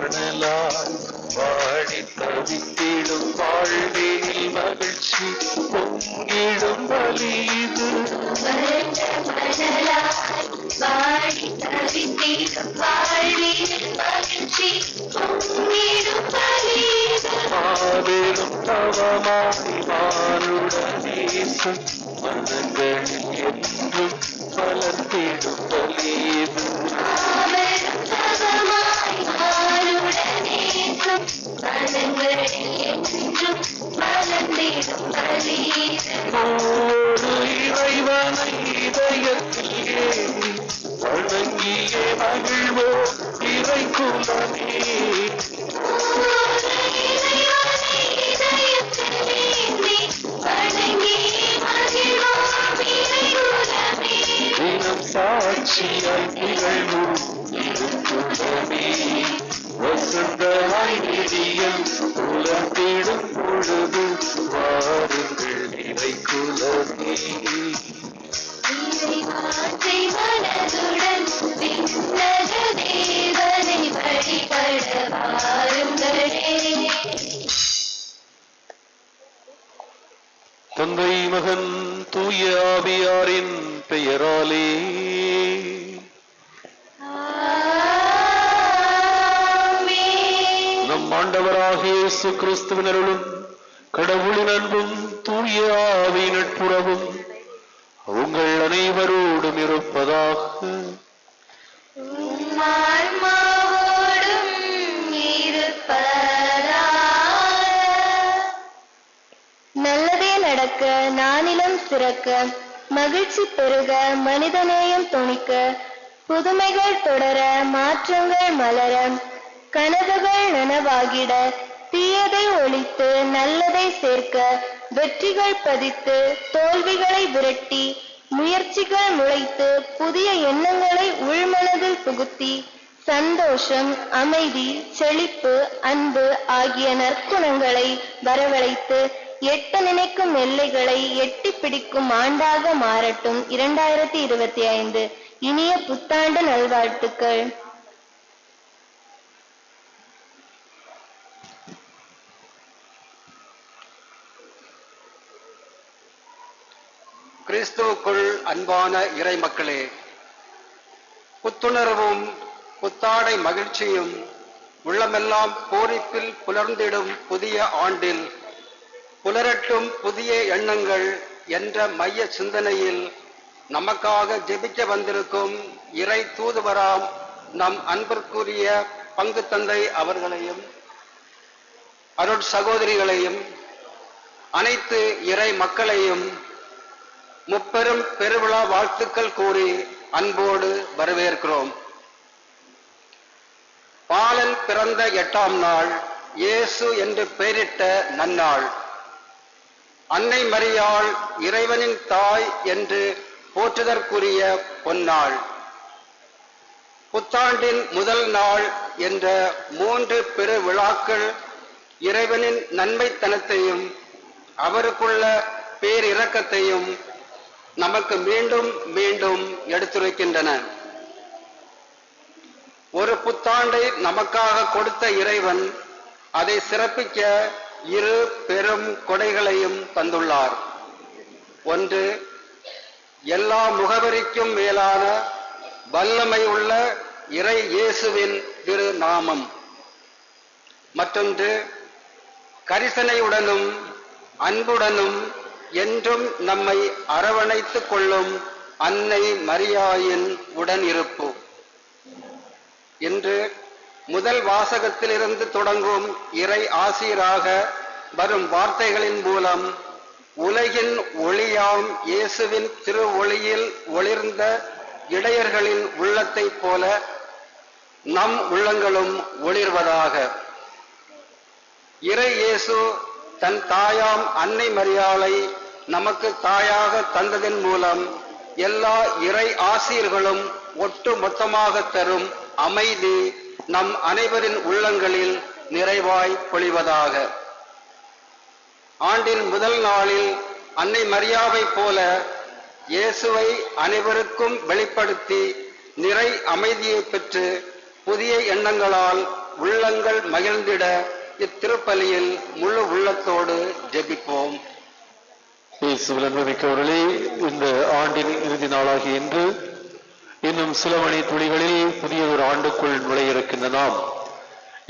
மணலாய் வாடி தவித்திடும் வாழ்வில் மகிழ்ச்சி பொங்கிடும் வலிது. வாடி தவித்திடும் வாழ்வில் மகிழ்ச்சி பொங்கிடும் வலிது. மாபெரும் தவமாய் மானுடனேசம் மனங்களில் என்றும் வளர்த்திடும் வலிது. இறைவனை இதயத்தில் ஏறி வணங்கியே மகிழ்வோ இறை குலமே. தினம் சாட்சியாய் திகழ்வோம் திருக்குலமே. வசந்தமாய் நிதியம் உலர்த்திடும் பொழுது வாருங்கள் இறை குலமே. தந்தை மகன் தூய ஆவியாரின் பெயராலே நம் ஆண்டவராக இயேசு கிறிஸ்துவின் அருளும் கடவுளின் அன்பும் தூய ஆவியின் நட்புறவும் உங்கள் அனைவரோடும் இருப்பதாக. நல்லதே நடக்க, நானிலம் சிறக்க, மகிழ்ச்சி பெருக, மனிதநேயம் துணிக்க, புதுமைகள் தொடர, மாற்றங்கள் மலர, கனவுகள் நனவாகிட, தீயதை ஒழித்து நல்லதை சேர்க்க, வெற்றிகள் பதித்து தோல்விகளை விரட்டி, முயற்சிகள் முளைத்து புதிய எண்ணங்களை உள்மனதில் புகுத்தி, சந்தோஷம், அமைதி, செழிப்பு, அன்பு ஆகிய நற்குணங்களை வரவழைத்து எட்ட நினைக்கும் எல்லைகளை எட்டி பிடிக்கும் ஆண்டாக மாறட்டும் 2025. இனிய புத்தாண்டு நல்வாழ்த்துக்கள். கிறிஸ்துவுக்குள் அன்பான இறை மக்களே, புத்துணர்வும் புத்தாடை மகிழ்ச்சியும் உள்ளமெல்லாம் பூரிப்பில் புலர்ந்திடும் புதிய ஆண்டில் புலரட்டும் புதிய எண்ணங்கள் என்ற மைய சிந்தனையில் நமக்காக ஜெபிக்க வந்திருக்கும் இறை தூதுவராம் நம் அன்பிற்குரிய பங்கு தந்தை அவர்களையும் அருட் சகோதரிகளையும் அனைத்து இறை மக்களையும் முப்பெரும் பெருவிழா வாழ்த்துக்கள் கூறி அன்போடு வரவேற்கிறோம். பாலன் பிறந்த 8ஆம் நாள், இயேசு என்று பெயரிட்ட நன்னாள். அன்னை மரியாள் இறைவனின் தாய் என்று போற்றுதற்குரிய பொன்னாள். புத்தாண்டின் முதல் நாள் என்ற 3 பெரு விழாக்கள் இறைவனின் நன்மைத்தனத்தையும் அவருக்குள்ள பேரிரக்கத்தையும் நமக்கு மீண்டும் மீண்டும் எடுத்துரைக்கின்றன. ஒரு புத்தாண்டை நமக்காக கொடுத்த இறைவன் அதை சிறப்பிக்க 2 பெரும் கொடைகளையும் தந்துள்ளார். ஒன்று, எல்லா முகவரிக்கும் மேலான வல்லமை உள்ள இறை இயேசுவின் திரு நாமம். மற்றொன்று, கரிசனையுடனும் அன்புடனும் என்றும் நம்மை அரவணைத்துக் கொள்ளும் அன்னை மரியாயின் உடன் இருப்பு. இன்று முதல் வாசகத்திலிருந்து தொடங்கும் இறை ஆசீராக வரும் வார்த்தைகளின் மூலம் உலகின் ஒளியாம் இயேசுவின் திரு ஒளியில் ஒளிர்ந்த இடையர்களின் உள்ளத்தைப் போல நம் உள்ளங்களும் ஒளிர்வதாக. இறை இயேசு தன் தாயாம் அன்னை மரியாளை நமக்கு தாயாக தந்ததன் மூலம் எல்லா இறை ஆசீர்களும் ஒட்டு மொத்தமாக தரும் அமைதி நம் அனைவரின் உள்ளங்களில் நிறைவாய் பொழிவதாக. ஆண்டின் முதல் நாளில் அன்னை மரியாவை போல இயேசுவை அனைவருக்கும் வெளிப்படுத்தி நிறை அமைதியை பெற்று புதிய எண்ணங்களால் உள்ளங்கள் மகிழ்ந்திட இத்திருப்பலியில் முழு உள்ளத்தோடு ஜெபிப்போம். இயேசுவில் அன்புமிக்கவர்களே, இந்த ஆண்டின் இறுதி நாளாகிய இன்று இன்னும் சில மணி துளிகளில் புதிய ஒரு ஆண்டுக்குள் நுழைய இருக்கின்ற நாம்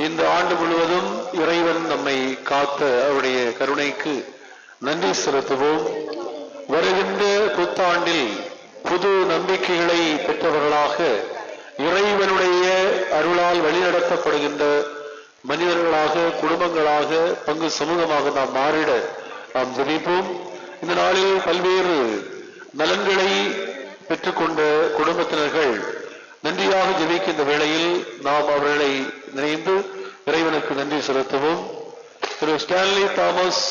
இந்த ஆண்டு முழுவதும் இறைவன் நம்மை காத்த அவருடைய கருணைக்கு நன்றி செலுத்துவோம். வருகின்ற புத்தாண்டில் புது நம்பிக்கைகளை பெற்றவர்களாக இறைவனுடைய அருளால் வழிநடத்தப்படுகின்ற மனிதர்களாக, குடும்பங்களாக, பங்கு சமூகமாக நாம் மாறிட நாம் ஜெபிப்போம். இந்த நாளில் பல்வேறு நலன்களை பெற்றுக்கொண்ட குடும்பத்தினர்கள் நன்றியாக ஜெபிக்கின்ற வேளையில் நாம் அவர்களை நினைந்து இறைவனுக்கு நன்றி செலுத்துவோம். திரு ஸ்டான்லி தாமஸ்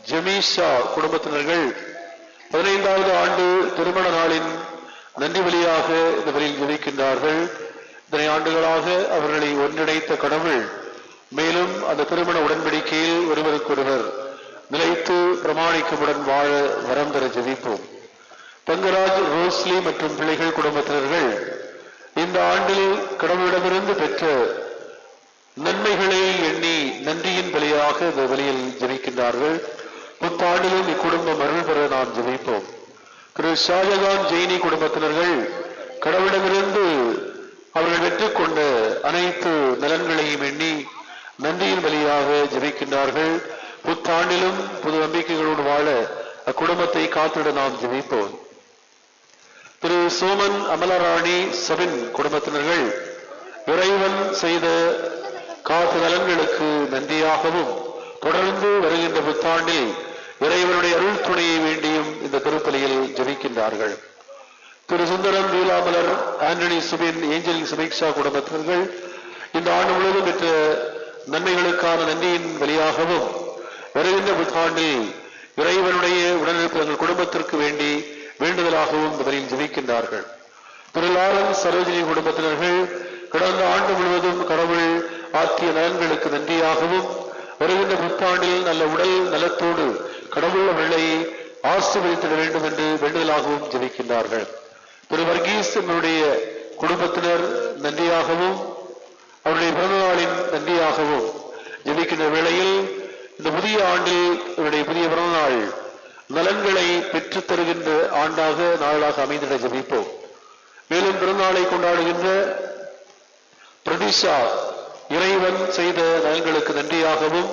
ஜெமிஷா குடும்பத்தினர்கள் 15வது ஆண்டு திருமண நாளின் நன்றி வழியாக இந்த வழியில் ஜெபிக்கின்றார்கள். இத்தனை ஆண்டுகளாக அவர்களை ஒன்றிணைத்த கடவுள் மேலும் அந்த திருமண உடன்படிக்கையில் ஒருவருக்கொருவர் நிலைத்து பிரமாணிக்கமுடன் வாழ வரம் தர ஜெபிப்போம். தங்கராஜ், ரோஸ்லி மற்றும் பிள்ளைகள் குடும்பத்தினர்கள் இந்த ஆண்டில் கடவுளிடமிருந்து பெற்ற நன்மைகளை எண்ணி நன்றியின் பலியாக இந்த வழியில் ஜெபிக்கின்றார்கள். புத்தாண்டிலும் இக்குடும்பம் அருள் பெற நாம் ஜெபிப்போம். திரு ஷாஜகான் ஜெயினி குடும்பத்தினர்கள் கடவுளிடமிருந்து அவர்கள் பெற்றுக்கொண்ட அனைத்து நலன்களையும் எண்ணி நன்றியின் வழியாக ஜெபிக்கின்றார்கள். புத்தாண்டிலும் புது நம்பிக்கைகளோடு வாழ அக்குடும்பத்தை காத்திட நாம் ஜெபிப்போம். திரு சோமன் அமலராணி சபின் குடும்பத்தினர்கள் இறைவன் செய்த காத்து நலன்களுக்கு நன்றியாகவும் தொடர்ந்து வருகின்ற புத்தாண்டில் இறைவனுடைய அருள் துணையை வேண்டியும் இந்த திருப்பலியில் ஜெபிக்கின்றார்கள். திரு சுந்தரம், லீலாமலர், ஆண்டனி சுபின், ஏஞ்சலின் சுபிக்ஷா குடும்பத்தினர்கள் இந்த ஆண்டு முழுவதும் பெற்ற நன்மைகளுக்கான நன்றியின் வழியாகவும் வருகின்ற புத்தாண்டில் இறைவனுடைய உடனிருப்பு தங்கள் குடும்பத்திற்கு வேண்டி வேண்டுதலாகவும் இந்த வழியில் ஜெபிக்கின்றார்கள். திரு லாரன்ஸ், சரோஜினி குடும்பத்தினர்கள் கடந்த ஆண்டு முழுவதும் கடவுள் ஆற்றிய நலன்களுக்கு நன்றியாகவும் வருகின்ற புத்தாண்டில் நல்ல உடல் நலத்தோடு கடவுள் அவர்களை ஆசீர்வதித்திட வேண்டும் என்று வேண்டுதலாகவும் ஜெபிக்கின்றார்கள். திரு வர்கீஸ் என்னுடைய குடும்பத்தினர் நன்றியாகவும் அவருடைய பிறந்த நாளின் நன்றியாகவும் ஜெபிக்கின்ற வேளையில் இந்த புதிய ஆண்டில் இவருடைய புதிய பிறந்த நாள் நலன்களை பெற்றுத் தருகின்ற ஆண்டாக நாளாக அமைந்திட ஜெபிப்போம். மேலும் பிறந்தநாளை கொண்டாடுகின்ற பிரதிஷா இறைவன் செய்த நலன்களுக்கு நன்றியாகவும்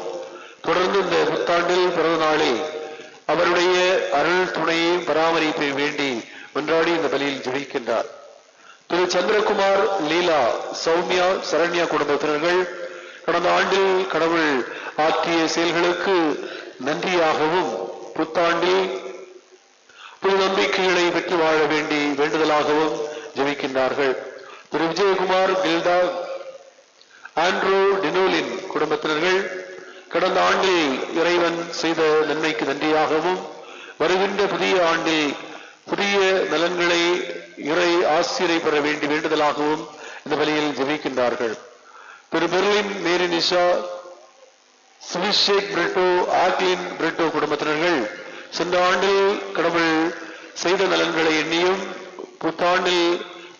தொடர்ந்து இந்த புத்தாண்டில் பிறந்த நாளில் அவருடைய அருள் துணையையும் பராமரிப்பை வேண்டி கொண்டாடி இந்த பலியில் ஜெபிக்கின்றார். திரு சந்திரகுமார், லீலா, சௌமியா, சரண்யா குடும்பத்தினர்கள் கடந்த ஆண்டில் கடவுள் ஆற்றிய செயல்களுக்கு நன்றியாகவும் புத்தாண்டில் புது நம்பிக்கைகளை பெற்று வாழ வேண்டி வேண்டுதலாகவும் ஜெபிக்கின்றார்கள். திரு விஜயகுமார், கில்டா, ஆண்ட்ரூ, டினோலின் குடும்பத்தினர்கள் கடந்த ஆண்டில் இறைவன் செய்த நன்மைக்கு நன்றியாகவும் வருகின்ற புதிய ஆண்டில் புதிய நலன்களை இறை ஆசிரியை பெற வேண்டி வேண்டுதலாகவும் இந்த வழியில் ஜெபிக்கின்றார்கள். திரு பெர்லின் மேரி நிஷா, சுவிஷேக் பிரிட்டோ, ஆக்லின் பிரிட்டோ குடும்பத்தினர்கள் சென்ற ஆண்டில் கடவுள் செய்த நலன்களை எண்ணியும் புத்தாண்டில்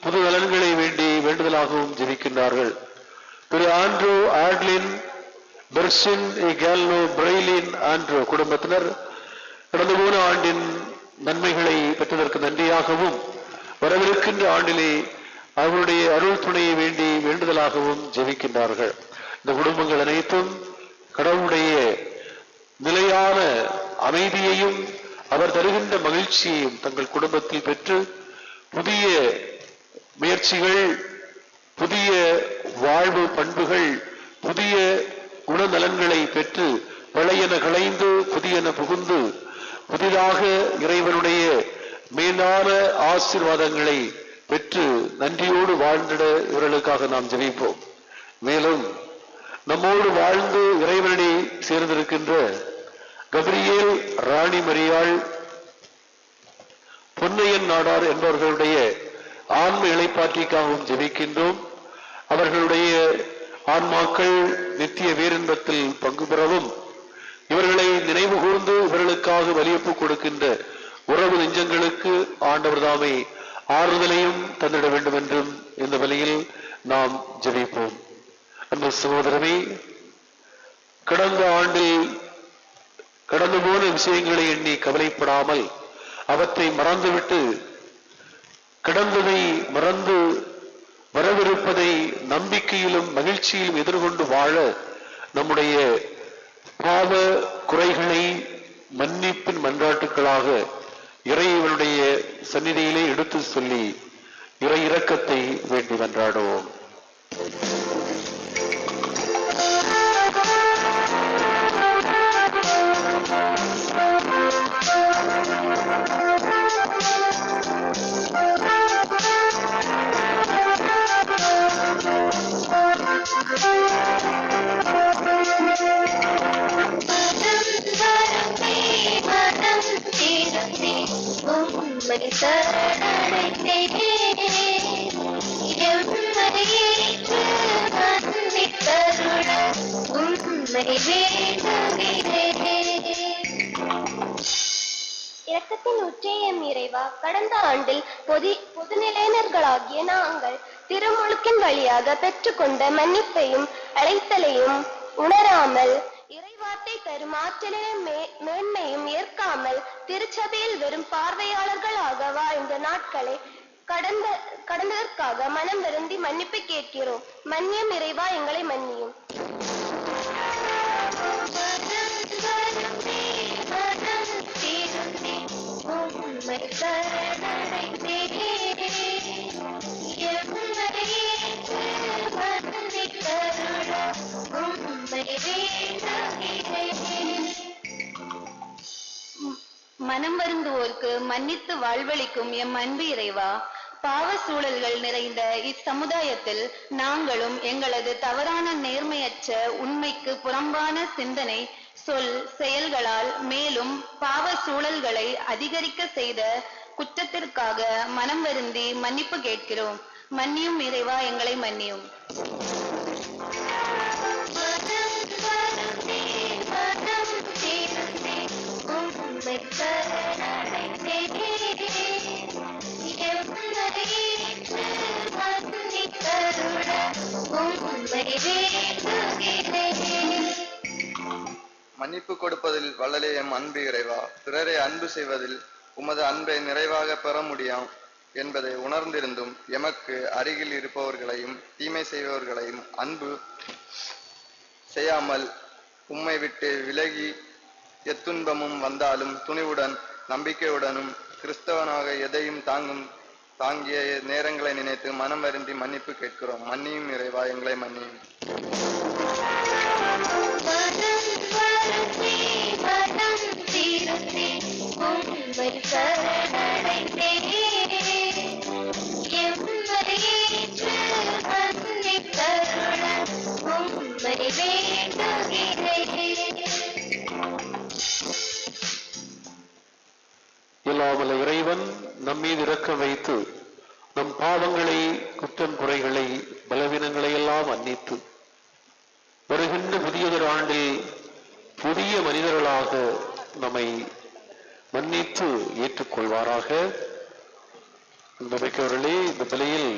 புது நலன்களை வேண்டி வேண்டுதலாகவும் ஜெபிக்கின்றார்கள். திரு ஆண்ட்ரூ, ஆட்லின், பெர்ஷின், கேல்னோ, பிரெய்லின், ஆண்ட்ரூ குடும்பத்தினர் கடந்த போன ஆண்டின் நன்மைகளை பெற்றதற்கு நன்றியாகவும் வரவிருக்கின்ற ஆண்டிலே அவருடைய அருள் துணையை வேண்டி வேண்டுதலாகவும் ஜெபிக்கின்றார்கள். இந்த குடும்பங்கள் அனைத்தும் கடவுளுடைய நிலையான அமைதியையும் அவர் தருகின்ற மகிழ்ச்சியையும் தங்கள் குடும்பத்தில் பெற்று புதிய முயற்சிகள், புதிய வாழ்வு பண்புகள், புதிய குணநலன்களை பெற்று பழையன களைந்து புதியன புகுந்து புதிதாக இறைவனுடைய மேலான ஆசீர்வாதங்களை பெற்று நன்றியோடு வாழ்ந்திட இவர்களுக்காக நாம் ஜெபிப்போம். மேலும் நம்மோடு வாழ்ந்து இறைவனை சேர்ந்திருக்கின்ற கபிரியேல், ராணி மரியாள், பொன்னையன் நாடார் என்பவர்களுடைய ஆன்ம இளைப்பாற்றிக்காகவும் ஜெபிக்கின்றோம். அவர்களுடைய ஆன்மாக்கள் நித்திய பேரின்பத்தில் பங்கு பெறவும் இவர்களை நினைவு கூர்ந்து இவர்களுக்காக வலியப்பு கொடுக்கின்ற உறவு நெஞ்சங்களுக்கு ஆண்டவர் தாமே ஆறுதலையும் தந்திட வேண்டும் என்றும் இந்த வழியில் நாம் ஜெபிப்போம். அன்பு சகோதரமே, கடந்த ஆண்டில் கடந்து போன விஷயங்களை எண்ணி கவலைப்படாமல் அவற்றை மறந்துவிட்டு கடந்ததை மறந்து வரவிருப்பதை நம்பிக்கையிலும் மகிழ்ச்சியிலும் எதிர்கொண்டு வாழ நம்முடைய பாவ குறைகளை மன்னிப்பின் மன்றாட்டுக்களாக இறைவனுடைய சந்நிதியிலே எடுத்து சொல்லி இறை இரக்கத்தை வேண்டி மன்றாடுவோம். இரக்கத்தின் உச்சயம் இறைவா, கடந்த ஆண்டில் பொதுநிலையினர்களாகிய நாங்கள் திருமுழுக்கின் வழியாக பெற்றுக்கொண்ட மன்னிப்பையும் அழைத்தலையும் உணராமல் இறைவார்த்தை தரும் ஆற்றலின் மேன்மையும் ஏற்காமல் திருச்சபையில் வெறும் பார்வையாளர்களாக வாழ்ந்த நாட்களை கடந்ததற்காக மனம் வருந்தி மன்னிப்பு கேட்கிறோம். மன்னியும் இறைவா, எங்களை மன்னியும். மனம் வருந்துவோர்க்கு மன்னித்து வாழ்வளிக்கும் எம் அன்பு இறைவா, பாவ சூழல்கள் நிறைந்த இச்சமுதாயத்தில் நாங்களும் எங்களது தவறான நேர்மையற்ற உண்மைக்கு புறம்பான சிந்தனை சொல் செயல்களால் மேலும் பாவ சூழல்களை அதிகரிக்க செய்த குற்றத்திற்காக மனம் வருந்தி மன்னிப்பு கேட்கிறோம். மன்னியும் இறைவா, எங்களை மன்னியும். மன்னிப்பு கொடுப்பதில் வள்ளலே எம் அன்பு இறைவா, பிறரை அன்பு செய்வதில் உமது அன்பை நிறைவாக பெற முடியும் என்பதை உணர்ந்திருந்தும் எமக்கு அருகில் இருப்பவர்களையும் தீமை செய்பவர்களையும் அன்பு செய்யாமல் உம்மை விட்டு விலகி எத்துன்பமும் வந்தாலும் துணிவுடன் நம்பிக்கையுடனும் கிறிஸ்தவனாக எதையும் தாங்கிய நேரங்களை நினைத்து மனம் வருந்தி மன்னிப்பு கேட்கிறோம். மன்னியும் இறைவா, எங்களை மன்னியும். இல்லாமல் இறைவன் நம்மீது இரக்கம் வைத்து நம் பாவங்களை, குற்றம் குறைகளை, பலவீனங்களை எல்லாம் மன்னித்து வருகின்ற புதியதொரு ஆண்டில் புதிய மனிதர்களாக நம்மை மன்னித்து ஏற்றுக்கொள்வாராக. இந்த மிக்கவர்களே, இந்த பலியில்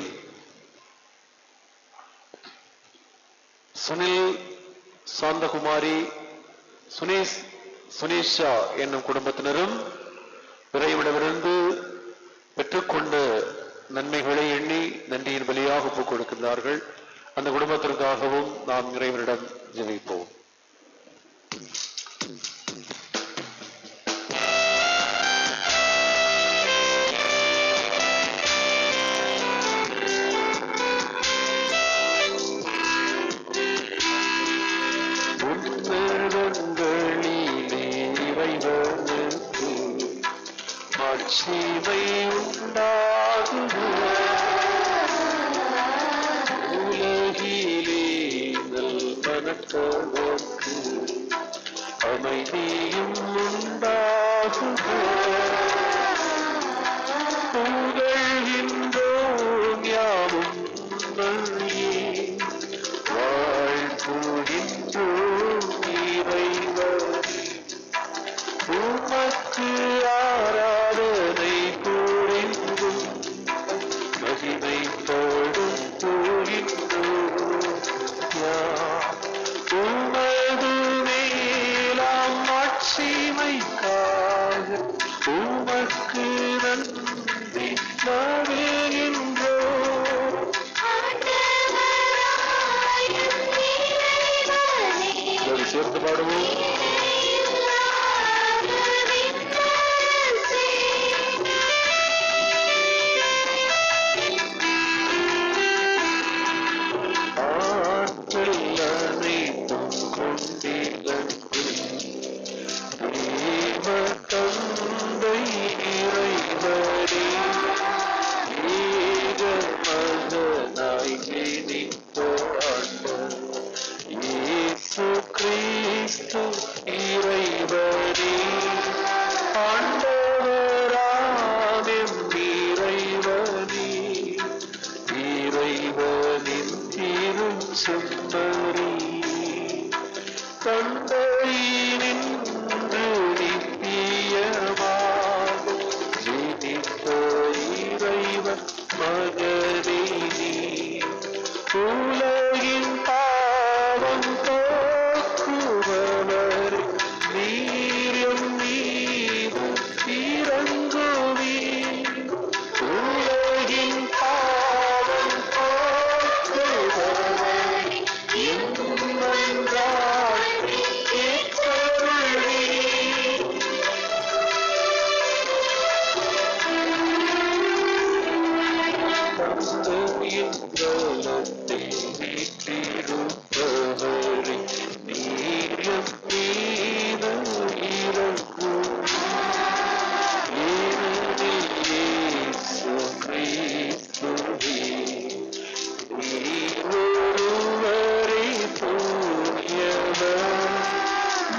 சுனில், சாந்தகுமாரி, சுனீஷா என்னும் குடும்பத்தினரும் இறைவனிடமிருந்து பெற்றுக்கொண்ட நன்மைகளை எண்ணி நன்றியின் பலியாக ஒப்புக் கொடுக்கின்றார்கள். அந்த குடும்பத்திற்காகவும் நாம் இறைவனிடம் ஜெபிப்போம். ஆட்சிமை உண்டாகுக உலகிலே நல்மனத்தவர்க்கு அமைதியும் உண்டாகுக. புகழ்கின்றோம் யாவும் நல்கியே வாழ்த்துகின்றோம் இறைவனே. உமக்கு ஆராதனை புரிந்தும் மகிமைப்படும் புரிந்தோம். பாடுவோம். ஆற்றல் அனைத்தும் கொண்டிலங்கு தேவ தந்தை இறைவனே ஏக மகனாய் ஜனித்த ஆண்டவர் இயேசு கிறிஸ்து இறைவனே ஆண்டவராம் எம் இறைவனே இறைவனின் தீரும் செம்மறி தந்தையினின்று நித்தியமாக ஜனித்த இறைவன் மகனே உலகின் பாவம் போக்குபவர் நீர் எம் மீது இறங்குவீர் உலகின் பாவம் போக்குபவர் எம் மன்றாட்டை ஏற்றருள்வீர். தந்தையின் பலத்தை வீற்றிருப்பவரே நீர் எம் மீது இறங்குவீர் ஏனெனில் இயேசு கிறிஸ்துவே நீர் ஒருவரே தூயவர்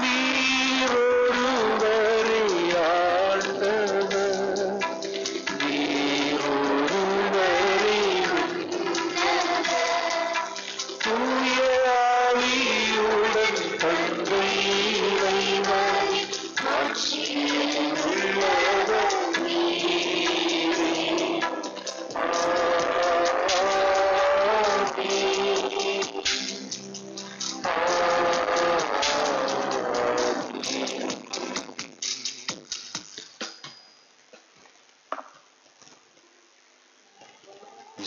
நீர் ஒருவரே ஆண்டவர் நீர் ஒருவரே தூய ஆவியுடன் தந்தை இறைவன் ஆட்சியில் உள்ளவர் நீரே.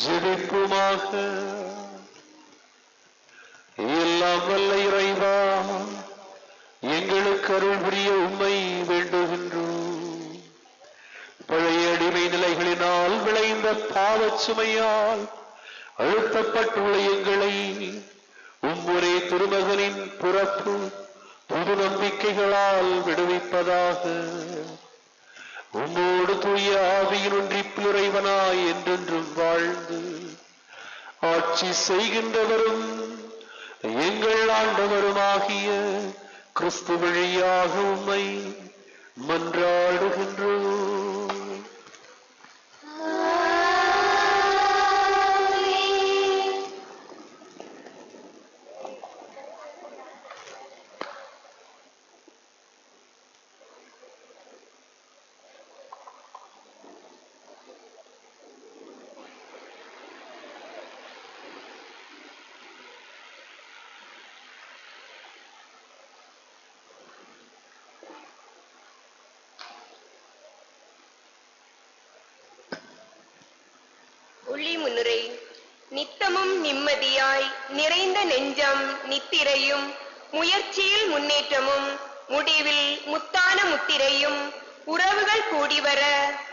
ஜெபிப்புமாக. எல்லாம் வல்ல இறைவா, எங்களுக்கு அருள் புரிய உம்மை வேண்டுகின்றோம். பழைய அடிமை நிலைகளினால் விளைந்த பாவச் சுமையால் அழுத்தப்பட்டுள்ள எங்களை உம்முறை திருமகனின் பிறப்பு புது நம்பிக்கைகளால் விடுவிப்பதாக. உம்மோடு தூய ஆவியின் ஒன்றிப்பில் இறைவனாய் என்றென்றும் வாழ்ந்து ஆட்சி செய்கின்றவரும் எங்கள் ஆண்டவருமாகிய கிறிஸ்து வழியாக உம்மை மன்றாடுகின்றோம். உள்ளி முன்னுரை. நித்தமும் நிம்மதியாய் நிறைந்த நெஞ்சம் நித்திரையும் முயற்சியில் முன்னேற்றமும் முடிவில் முத்தான முத்திரையும் உறவுகள் கூடிவர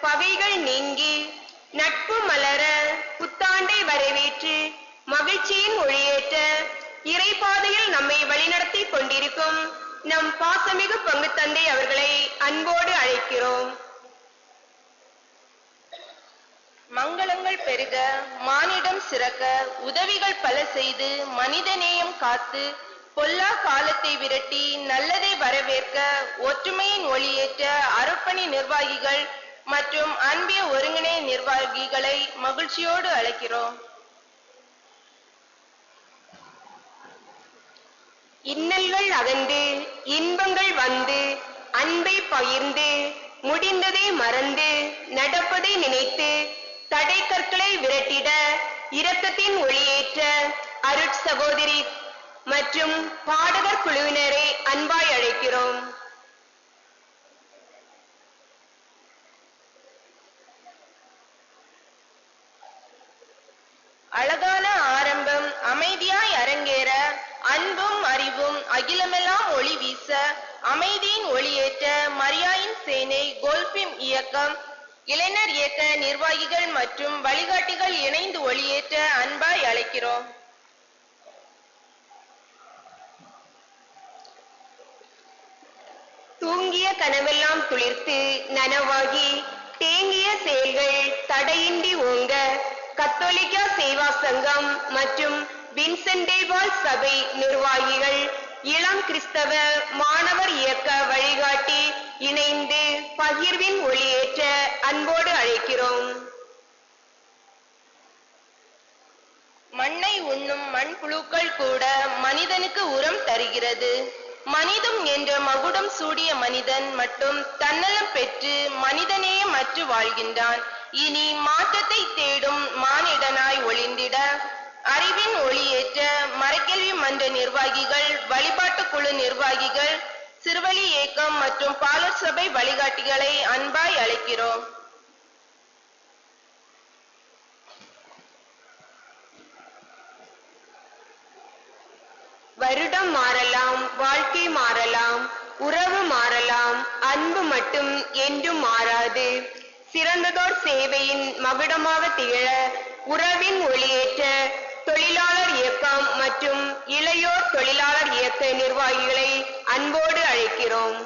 பகைகள் நீங்கி நட்பு மலர புத்தாண்டை வரவேற்று மகிழ்ச்சியின் ஒளியேற்ற இறைபாதையில் நம்மை வழிநடத்தி கொண்டிருக்கும் நம் பாசமிகு பங்கு தந்தை அவர்களை அன்போடு அழைக்கிறோம். மங்களங்கள் பெருக மானிடம் சிறக்க உதவிகள் பல செய்து மனிதநேயம் காத்து பொல்லா காலத்தை விரட்டி நல்லதை வரவேற்க ஒற்றுமையின் ஒளியேற்ற அருப்பணி நிர்வாகிகள் மற்றும் அன்பிய ஒருங்கிணை நிர்வாகிகளை மகிழ்ச்சியோடு அழைக்கிறோம். இன்னல்கள் அகன்று இன்பங்கள் வந்து அன்பை பகிர்ந்து முடிந்ததை மறந்து நடப்பதை நினைத்து தடை கற்களை விரட்டிட இரக்கத்தின் ஒளியேற்ற அருட்சகோதரி மற்றும் பாடகர் குழுவினரை அன்பாய் அழைக்கிறோம். அழகான ஆரம்பம் அமைதியாய் அரங்கேற அன்பும் அறிவும் அகிலமெல்லாம் ஒளி அமைதியின் ஒளியேற்ற மரியாயின் சேனை, கோல்பிம் இயக்கம், இளைஞர் இயக்க நிர்வாகிகள் மற்றும் வழிகாட்டிகள் இணைந்து ஒளியேற்ற அன்பாய் அழைக்கிறோம். தூங்கிய கனவெல்லாம் துளிர்த்து நனவாகி தேங்கிய செயல்கள் தடையின்றி ஓங்க கத்தோலிக்கா சேவா சங்கம் மற்றும் வின்சென்டேவால் சபை நிர்வாகிகள், இளம் கிறிஸ்தவ மாணவர் இயக்க வழிகாட்டி இணைந்து பகிர்வின் ஒளியேற்ற அன்போடு அழைக்கிறோம். மண்ணை உண்ணும் மண்புழுக்கள் கூட மனிதனுக்கு உரம் தருகிறது. மனிதம் என்ற மகுடம் சூடிய மனிதன் மட்டும் தன்னலம் பெற்று மனிதநேயம் அற்று வாழ்கின்றான். இனி மாற்றத்தை தேடும் மானிடனாய் ஒளிந்திட அறிவின் ஒளியேற்ற மரக்கல்வி மன்ற நிர்வாகிகள், வழிபாட்டு குழு நிர்வாகிகள், சிறுவழி இயக்கம் மற்றும் பாலர் சபை வழிகாட்டிகளை அன்பாய் அழைக்கிறோம். வருடம் மாறலாம், வாழ்க்கை மாறலாம், உறவு மாறலாம், அன்பு மட்டும் என்றும் மாறாது. சிறந்ததோர் சேவையின் மகுடமாக திகழ உறவின் ஒளியேற்ற தொழிலாளர் இயக்கம் மற்றும் இளையோர் தொழிலாளர் இயக்க நிர்வாகிகளை அன்போடு அழைக்கிறோம்.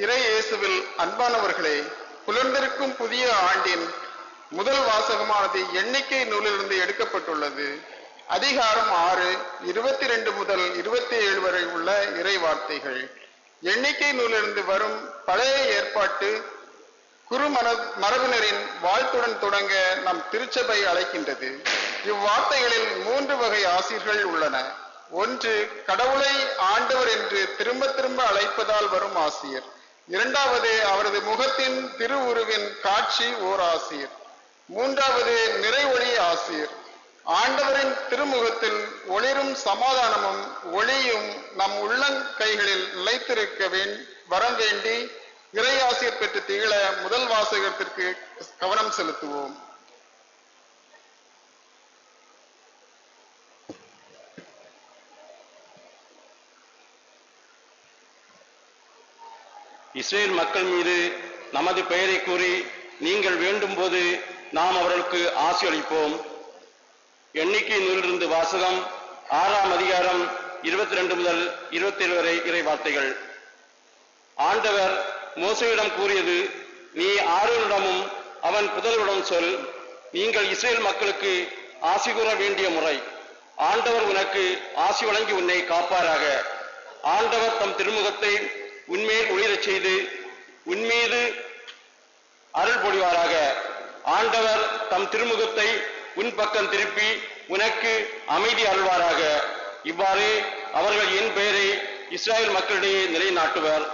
இறை இயேசுவில் அன்பானவர்களே, புலர்ந்திருக்கும் புதிய ஆண்டின் முதல் வாசகமானது எண்ணிக்கை நூலிலிருந்து எடுக்கப்பட்டுள்ளது. அதிகாரம் 6, 22 முதல் 27 வரை உள்ள இறை வார்த்தைகள். எண்ணிக்கை நூலிலிருந்து வரும் பழைய ஏற்பாட்டு குறு மரபினரின் வாழ்த்துடன் தொடங்க நம் திருச்சபை அழைக்கின்றது. இவ்வார்த்தைகளில் 3 வகை ஆசீர்கள் உள்ளன. ஒன்று, கடவுளை ஆண்டவர் என்று திரும்ப திரும்ப அழைப்பதால் வரும் ஆசீர். இரண்டாவது, அவரது முகத்தின் திருவுருவின் காட்சி ஓர் ஆசீர். மூன்றாவது, நிறை ஒளி ஆசீர். ஆண்டவரின் திருமுகத்தில் ஒளிரும் சமாதானமும் ஒளியும் நம் உள்ளங்கைகளில் நிலைத்திருக்க வரம் வேண்டி இறை ஆசீர் பெற்று திகழ முதல் வாசகத்திற்கு கவனம் செலுத்துவோம். இஸ்ரேல் மக்கள் மீது நமது பெயரை கூறி நீங்கள் வேண்டும் போது நாம் அவர்களுக்கு ஆசி அளிப்போம். எண்ணிக்கை நூலிலிருந்து வாசகம். 6ஆம் அதிகாரம் 22 முதல் 27 வரை இறை வார்த்தைகள். ஆண்டவர் மோசேயிடம் கூறியது, நீ ஆரோனிடமும் அவன் புதல்வரிடம் சொல், நீங்கள் இஸ்ரேல் மக்களுக்கு ஆசி கூற வேண்டிய முறை. ஆண்டவர் உனக்கு ஆசி வழங்கி உன்னை காப்பாராக. ஆண்டவர் தம் திருமுகத்தை உன்மேல் ஒளிரச் செய்து உன்மீது அருள் பொழிவாராக. ஆண்டவர் தம் திருமுகத்தை உன் பக்கம் திருப்பி உனக்கு அமைதி அருள்வாராக. இவ்வாறு அவர்கள் என் பெயரை இஸ்ராயல் மக்களிடையே நிலைநாட்டுவர்.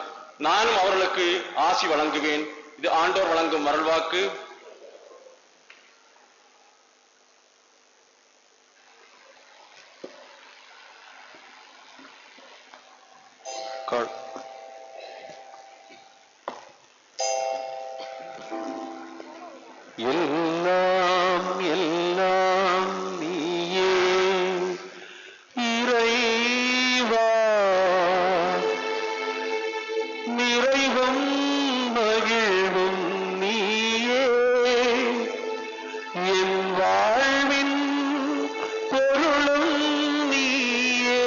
நானும் அவர்களுக்கு ஆசி வழங்குவேன். இது ஆண்டவர் வழங்கும் அருள்வாக்கு. எல்லாம் எல்லாம் நீயே இறைவா, நிறைவும் மகிழ்வும் நீயே, என் வாழ்வின் பொருளும் நீயே.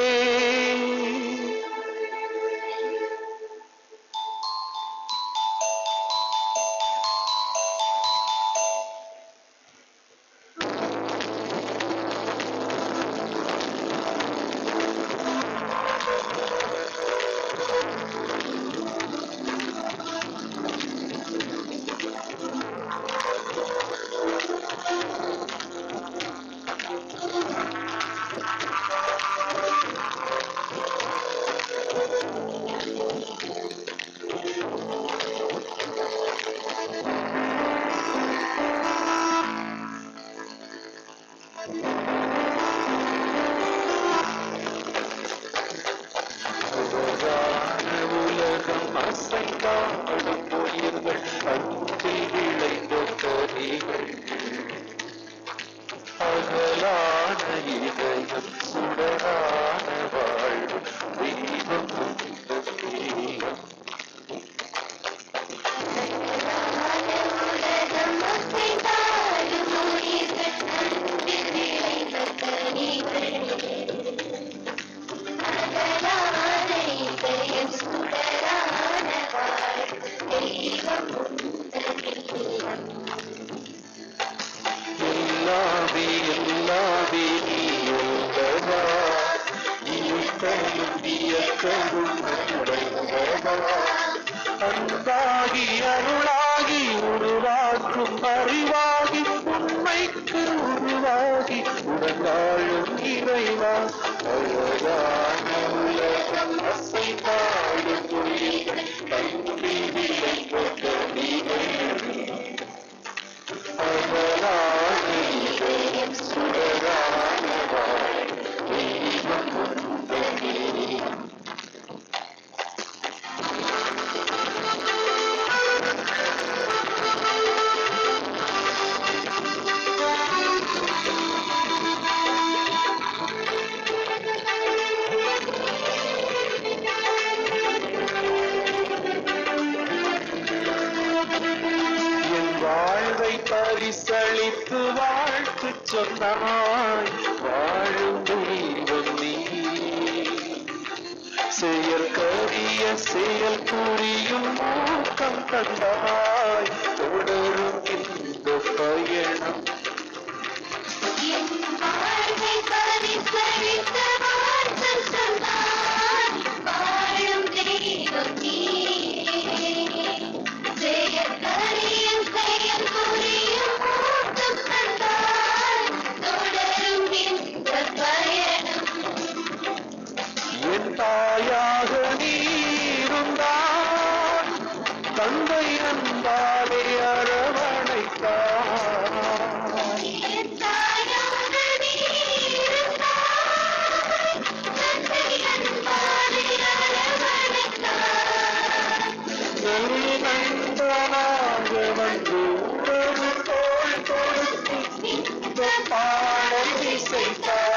எல்லாமே எல்லாமே நீ அல்லவா, இயற்கையும் இயற்கையும் உடையவா. அன்பாகி அருளாகி உருவாக்கும் அறிவாகி உண்மைக்கு உருவாகி உடனாளும் இறைவா. அழகான உலகம் அசைந்தாடும் மொழிகள் தம்பி விளைந்த கனிகள். அழகான இதயம் சுடரான வாழ் தெய்வம் உண்டே. வாழ்வை பரிசளித்து வாழ்த்து சொன்னாய், வாழும் தெய்வம் நீ. செயற்கரிய செயல் புரியும் ஊக்கம் தந்தாய், தொடரும் இந்த பயணம். என் தாயாக நீ இருந்தாய், தந்தை அன்பாலே அரவணைத்தாய். நண்பனாக வந்து உறவு தோள் கொடுத்து இந்த பாடல் இசைத்தார்.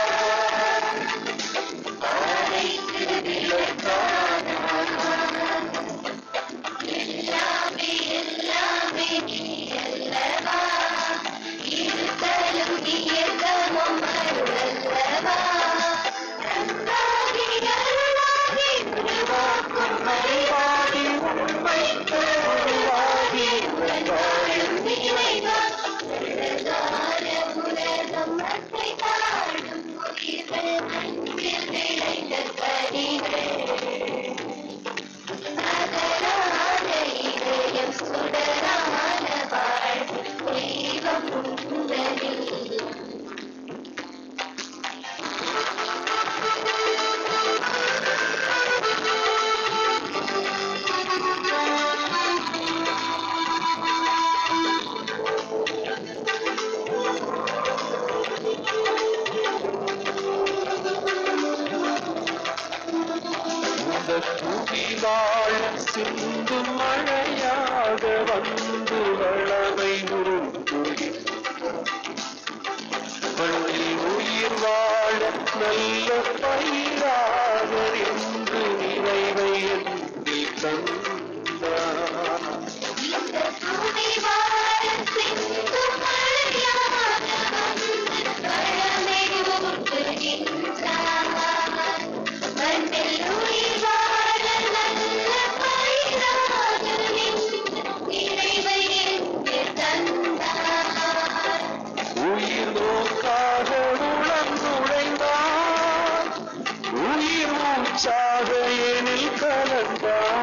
துதிவாழ சிந்து மழையாக வந்து வளமை உருவாகி மண்ணில் உயிர் வாழ நல்ல பயிராக இன்று நிறைவை எண்ணில் தந்தார். உயிர் நோக்காக உளம் நுழைந்தார், உயிர் மூச்சாக எனில் கலந்தார்.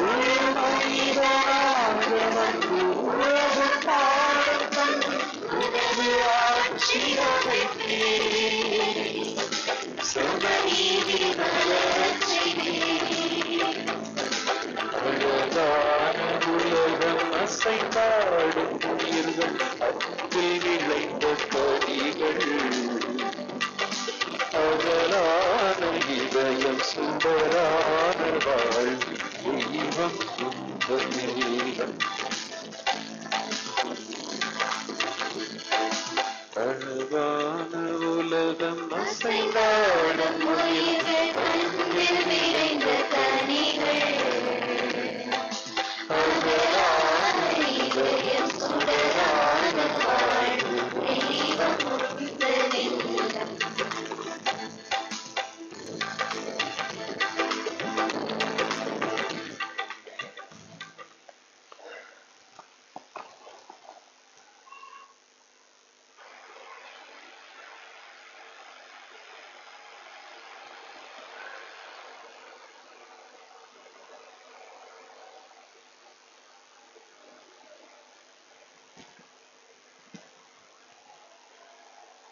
உயிர் மனிதனாக வந்து உறவு பாடம் தந்து உறவு ஆட்சி அமைத்தீர். சமநீதி அழகான உலகம் அசைந்தாடும் உயிர்கள் அத்தில் விளைந்த கனிகள். அகலான இதயம் சுந்தரான வாழ்வு தெய்வம் துன்பம். அழகான உலகம் அசைந்தாடும் உயிர்கள் அத்தில் விளைந்த கனிகள். அகலான இதயம் சுந்தரான வாழ்வு தெய்வம்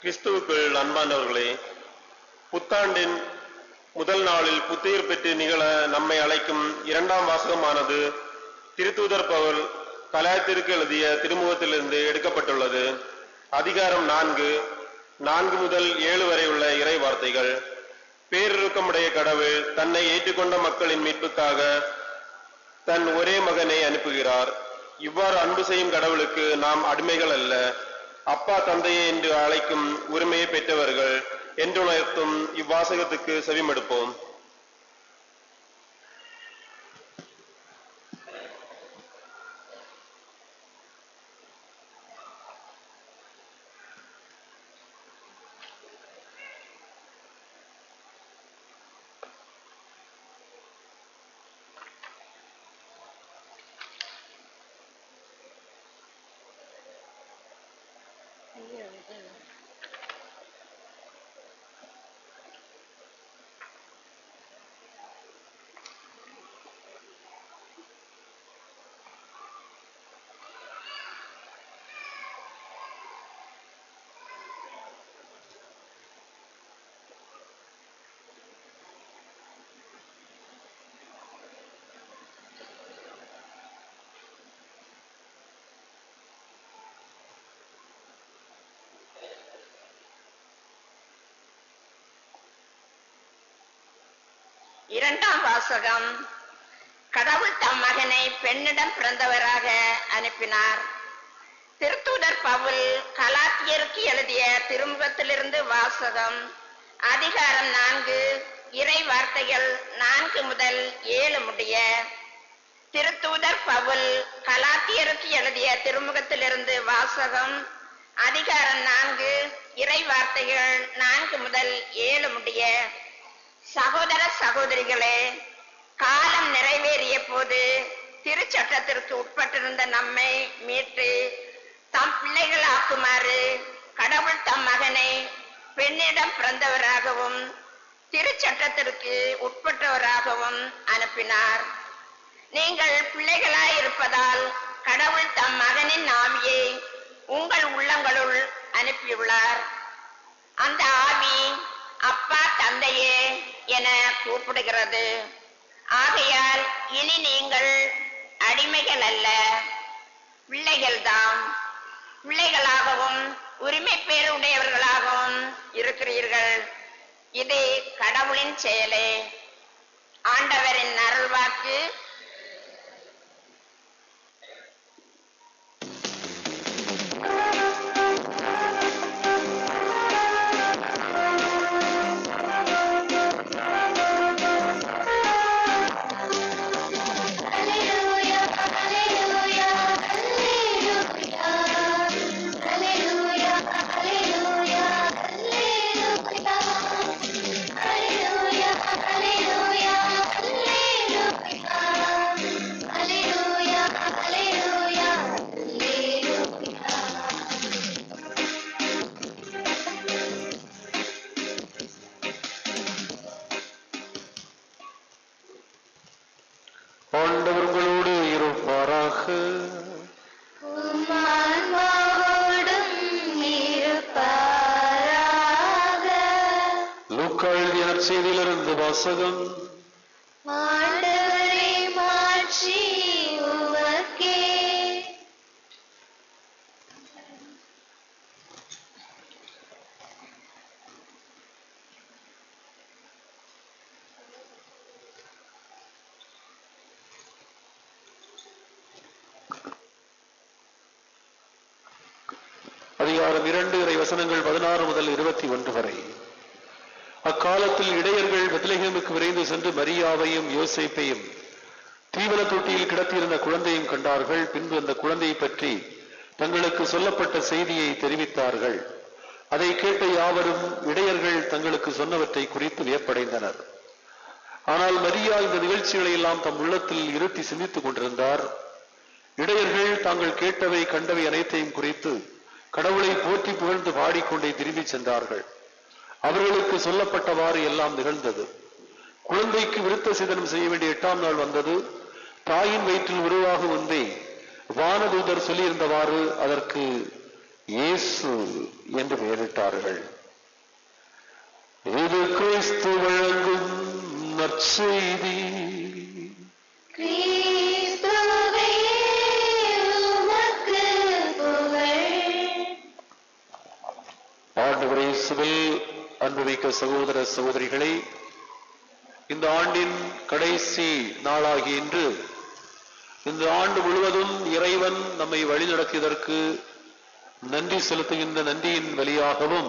கிறிஸ்துவுக்குள் அன்பானவர்களே, புத்தாண்டின் முதல் நாளில் புத்துயிர் பெற்று நிகழ நம்மை அழைக்கும் இரண்டாம் வாசகமானது திருத்தூதர் பவுல் கலாத்திற்கு எழுதிய திருமுகத்திலிருந்து எடுக்கப்பட்டுள்ளது. அதிகாரம் 4 முதல் 7 வரை உள்ள இறை வார்த்தைகள். பேரிருக்கமுடைய கடவுள் தன்னை ஏற்றுக்கொண்ட மக்களின் மீட்புக்காக தன் ஒரே மகனை அனுப்புகிறார். இவ்வாறு அன்பு செய்யும் கடவுளுக்கு நாம் அடிமைகள் அல்ல, அப்பா தந்தையே என்று அழைக்கும் உரிமையை பெற்றவர்கள் என்றுணர்த்தும் இவ்வாசகத்துக்கு செவிமடுப்போம். இரண்டாம் வாசகம். கடவுள் தம் மகனை பெண்ணிடம் பிறந்தவராக அனுப்பினார். திருத்தூதர் பவுல் கலாத்தியருக்கு எழுதிய திருமுகத்திலிருந்து வாசகம். அதிகாரம் 4, இறை வார்த்தைகள் 4 முதல் 7 முடிய. திருத்தூதர் பவுல் கலாத்தியருக்கு எழுதிய திருமுகத்திலிருந்து வாசகம். அதிகாரம் 4, இறை வார்த்தைகள் 4 முதல் 7 முடிய. சகோதர சகோதரிகளே, காலம் நிறைவேறிய போது திருச்சட்டத்திற்கு உட்பட்டிருந்த நம்மை மீட்டு தம் பிள்ளைகளாக்குமாறு கடவுள் தம் மகனை பெண்ணிடம் பிறந்தவராகவும் திருச்சட்டத்திற்கு உட்பட்டவராகவும் அனுப்பினார். நீங்கள் பிள்ளைகளாயிருப்பதால் கடவுள் தம் மகனின் ஆவியை உங்கள் உள்ளங்களுள் அனுப்பியுள்ளார். அந்த ஆவி அப்பா தந்தையே என கூப்பிடுகிறது. ஆகையால் இனி நீங்கள் அடிமைகள் அல்ல, பிள்ளைகள்தான். பிள்ளைகளாகவும் உரிமை பேருடையவர்களாகவும் இருக்கிறீர்கள். இது கடவுளின் செயலே. ஆண்டவரின் அருள்வாக்கு. ஆண்டவர்களோடு இருப்பாராக. லூக்கா எழுதிய நற்செய்தியிலிருந்து வாசகம். ஆண்டவரே மாட்சி உமக்கே. அதிகாரம் 2 இறை வசனங்கள் 16 முதல் 21 வரை. அக்காலத்தில் இடையர்கள் பெத்லகேமுக்கு விரைந்து சென்று மரியாவையும் யோசேப்பையும் தீவன தொட்டியில் கிடத்தியிருந்த குழந்தையும் கண்டார்கள். பின்பு அந்த குழந்தையை பற்றி தங்களுக்கு சொல்லப்பட்ட செய்தியை தெரிவித்தார்கள். அதை கேட்ட யாவரும் இடையர்கள் தங்களுக்கு சொன்னவற்றை குறித்து வியப்படைந்தனர். ஆனால் மரியா இந்த நிகழ்ச்சிகளை எல்லாம் தம் உள்ளத்தில் இருத்தி சிந்தித்துக் கொண்டிருந்தார். இடையர்கள் தாங்கள் கேட்டவை கண்டவை அனைத்தையும் குறித்து கடவுளை போற்றி புகழ்ந்து பாடிக்கொண்டே திரும்பி சென்றார்கள். அவர்களுக்கு சொல்லப்பட்டவாறு எல்லாம் நிகழ்ந்தது. குழந்தைக்கு விருத்த சேதனம் செய்ய வேண்டிய 8ஆம் நாள் வந்தது. தாயின் வயிற்றில் உருவாகும் முன்பே வானதூதர் சொல்லியிருந்தவாறு அதற்கு இயேசு என்று பெயரிட்டார்கள். இது கிறிஸ்து வழங்கும் நற்செய்தி. கிறிஸ்துவே உமக்கு புகழ். ஆண்டவர் இயேசுவில் அன்புமிக்க சகோதர சகோதரிகளை, இந்த ஆண்டின் கடைசி நாளாகிய இன்று இந்த ஆண்டு முழுவதும் இறைவன் நம்மை வழிநடத்தியதற்கு நன்றி செலுத்துகின்ற நன்றியின் வழியாகவும்,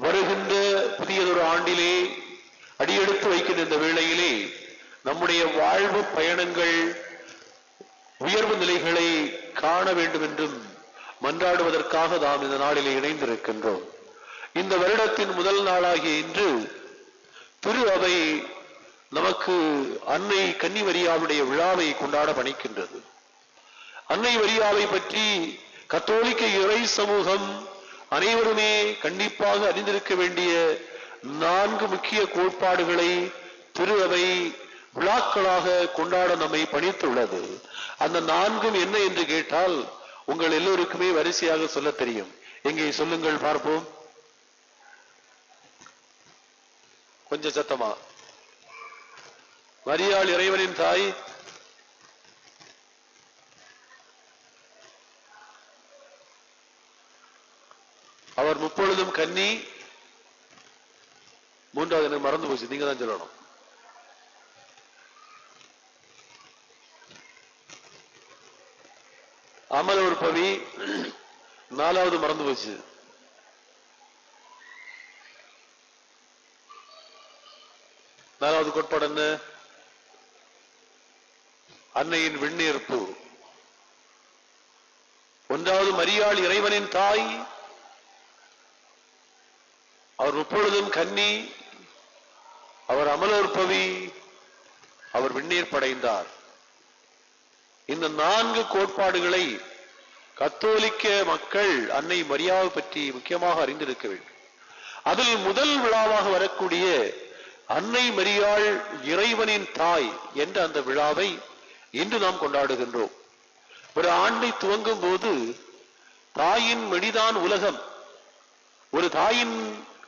வருகின்ற புதியதொரு ஆண்டிலே அடியெடுத்து வைக்கின்ற இந்த வேளையிலே நம்முடைய வாழ்வு பயணங்கள் உயர்வு நிலைகளை காண வேண்டும் என்றும் மன்றாடுவதற்காக நாம் இந்த நாளிலே இணைந்திருக்கின்றோம். இந்த வருடத்தின் முதல் நாளாகிய இன்று திரு அவை நமக்கு அன்னை கன்னிமரியாவுடைய விழாவை கொண்டாட பணிக்கின்றது. அன்னை மரியாவை பற்றி கத்தோலிக்க இறை சமூகம் அனைவருமே கண்டிப்பாக அறிந்திருக்க வேண்டிய 4 முக்கிய கோட்பாடுகளை திரு அவை விழாக்களாக கொண்டாட நம்மை பணித்துள்ளது. அந்த 4 என்ன என்று கேட்டால் உங்கள் எல்லோருக்குமே வரிசையாக சொல்ல தெரியும். எங்கே சொல்லுங்கள் பார்ப்போம், கொஞ்சம் சத்தமா. மரியாள் இறைவனின் தாய், அவர் முப்பொழுதும் கன்னி, 3வது எனக்கு மறந்து போச்சு, நீங்க தான் சொல்லணும். அமல் ஒரு பவி, 4வது மறந்து போச்சு. நாலாவது கோட்பாடு என்ன? அன்னையின் விண்ணேற்பு. 1வது மரியாள் இறைவனின் தாய், அவர் முப்பொழுதும் கன்னி, அவர் அமலோற்பவி, அவர் விண்ணேற்படைந்தார். இந்த 4 கோட்பாடுகளை கத்தோலிக்க மக்கள் அன்னை மரியாவை பற்றி முக்கியமாக அறிந்திருக்க வேண்டும். அதில் முதல் விழாவாக வரக்கூடிய அன்னை மரியாள் இறைவனின் தாய் என்ற அந்த விழாவை இன்று நாம் கொண்டாடுகின்றோம். ஒரு ஆண்டை துவங்கும் போது தாயின் மடிதான் உலகம், ஒரு தாயின்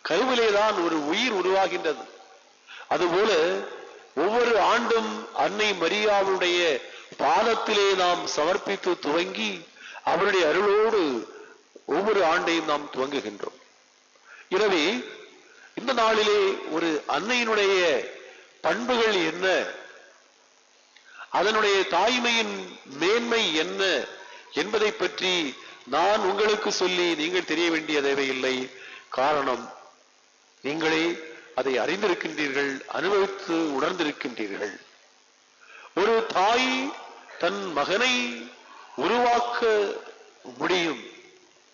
கருவிலேதான் ஒரு உயிர் உருவாகின்றது. அதுபோல ஒவ்வொரு ஆண்டும் அன்னை மரியாவுடைய பாதத்திலே நாம் சமர்ப்பித்து துவங்கி அவருடைய அருளோடு ஒவ்வொரு ஆண்டையும் நாம் துவங்குகின்றோம். எனவே இந்த நாளிலே ஒரு அன்னையினுடைய பண்புகள் என்ன, அதனுடைய தாய்மையின் மேன்மை என்ன என்பதை பற்றி நான் உங்களுக்கு சொல்லி நீங்கள் தெரிய வேண்டிய தேவையில்லை. காரணம், நீங்களே அதை அறிந்திருக்கின்றீர்கள், அனுபவித்து உணர்ந்திருக்கின்றீர்கள். ஒரு தாய் தன் மகனை உருவாக்க முடியும்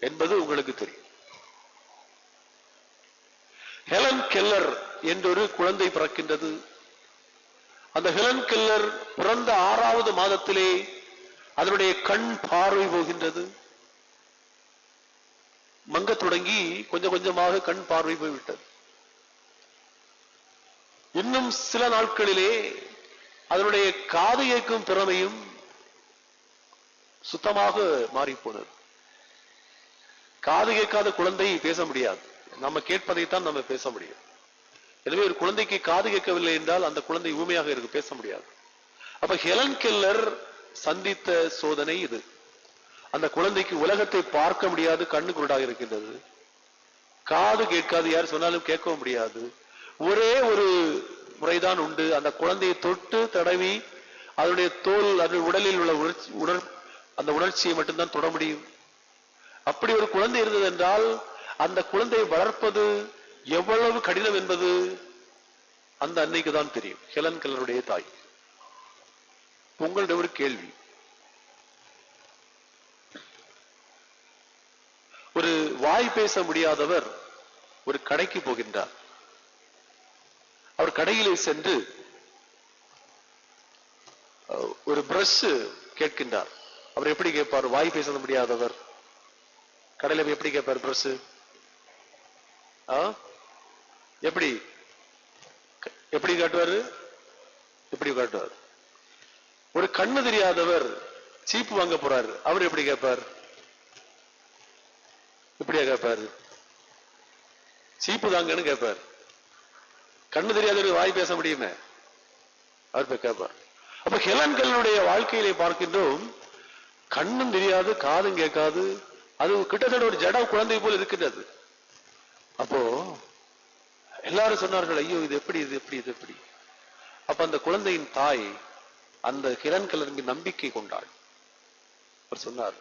என்பது உங்களுக்கு தெரியும். ஹெலன் கெல்லர் என்றொரு குழந்தை பிறக்கின்றது. அந்த ஹெலன் கெல்லர் பிறந்த 6வது மாதத்திலே அதனுடைய கண் பார்வை போகின்றது. மங்க தொடங்கி கொஞ்சம் கொஞ்சமாக கண் பார்வை போய்விட்டது. இன்னும் சில நாட்களிலே அதனுடைய காது கேட்கும் திறமையும் சுத்தமாக மாறிப்போனது. காது கேட்காத குழந்தை பேச முடியாது, நம்ம கேட்பதைத்தான் நம்ம பேச முடியும். எனவே ஒரு குழந்தைக்கு காது கேட்கவில்லை என்றால் அந்த குழந்தை ஊமையாக இருக்கு, பேச முடியாது. அப்ப ஹெலன் கெல்லர் சந்தித்த சோதனை இது. அந்த குழந்தைக்கு உலகத்தை பார்க்க முடியாது, கண்ணு குருடாக இருக்கின்றது, காது கேட்காது, யார் சொன்னாலும் கேட்கவும் முடியாது. ஒரே ஒரு முறைதான் உண்டு, அந்த குழந்தையை தொட்டு தடவி அதனுடைய தோல், அதனுடைய உடலில் உள்ள அந்த உணர்ச்சியை மட்டும்தான் தொட முடியும். அப்படி ஒரு குழந்தை இருந்தது என்றால் அந்த குழந்தையை வளர்ப்பது எவ்வளவு கடினம் என்பது அந்த அன்னைக்கு தான் தெரியும். ஹெலன் கெல்லருடைய தாய். உங்களுடைய ஒரு கேள்வி, ஒரு வாய் பேச முடியாதவர் ஒரு கடைக்கு போகின்றார். அவர் கடையிலே சென்று ஒரு பிரஷ் கேட்கின்றார். அவர் எப்படி கேட்பார்? வாய் பேச முடியாதவர் கடையில எப்படி கேட்பார்? பிரஷ் எப்படி எப்படி காட்டுவாரு? எப்படி காட்டுவார்? ஒரு கண்ணு தெரியாதவர் சீப்பு வாங்க போறாரு, அவர் எப்படி கேட்பார்? இப்படியா கேட்பாரு? சீப்பு தாங்கன்னு கேட்பார். கண்ணு தெரியாதவருக்கு வாய் பேச முடியுமே, அவர் போய் கேட்பார். அப்ப ஹெலன் கெல்லருடைய வாழ்க்கையிலே பார்க்கின்றோம், கண்ணும் தெரியாது, காதும் கேட்காது, அது கிட்டத்தட்ட ஒரு ஜட குழந்தை போல் இருக்கின்றது. அப்போ எல்லாரும் சொன்னார்கள், ஐயோ இது எப்படி, இது எப்படி, இது எப்படி. அப்ப அந்த குழந்தையின் தாய் அந்த ஹெலன் கெல்லருக்கு நம்பிக்கை கொண்டாள். அவர் சொன்னார்,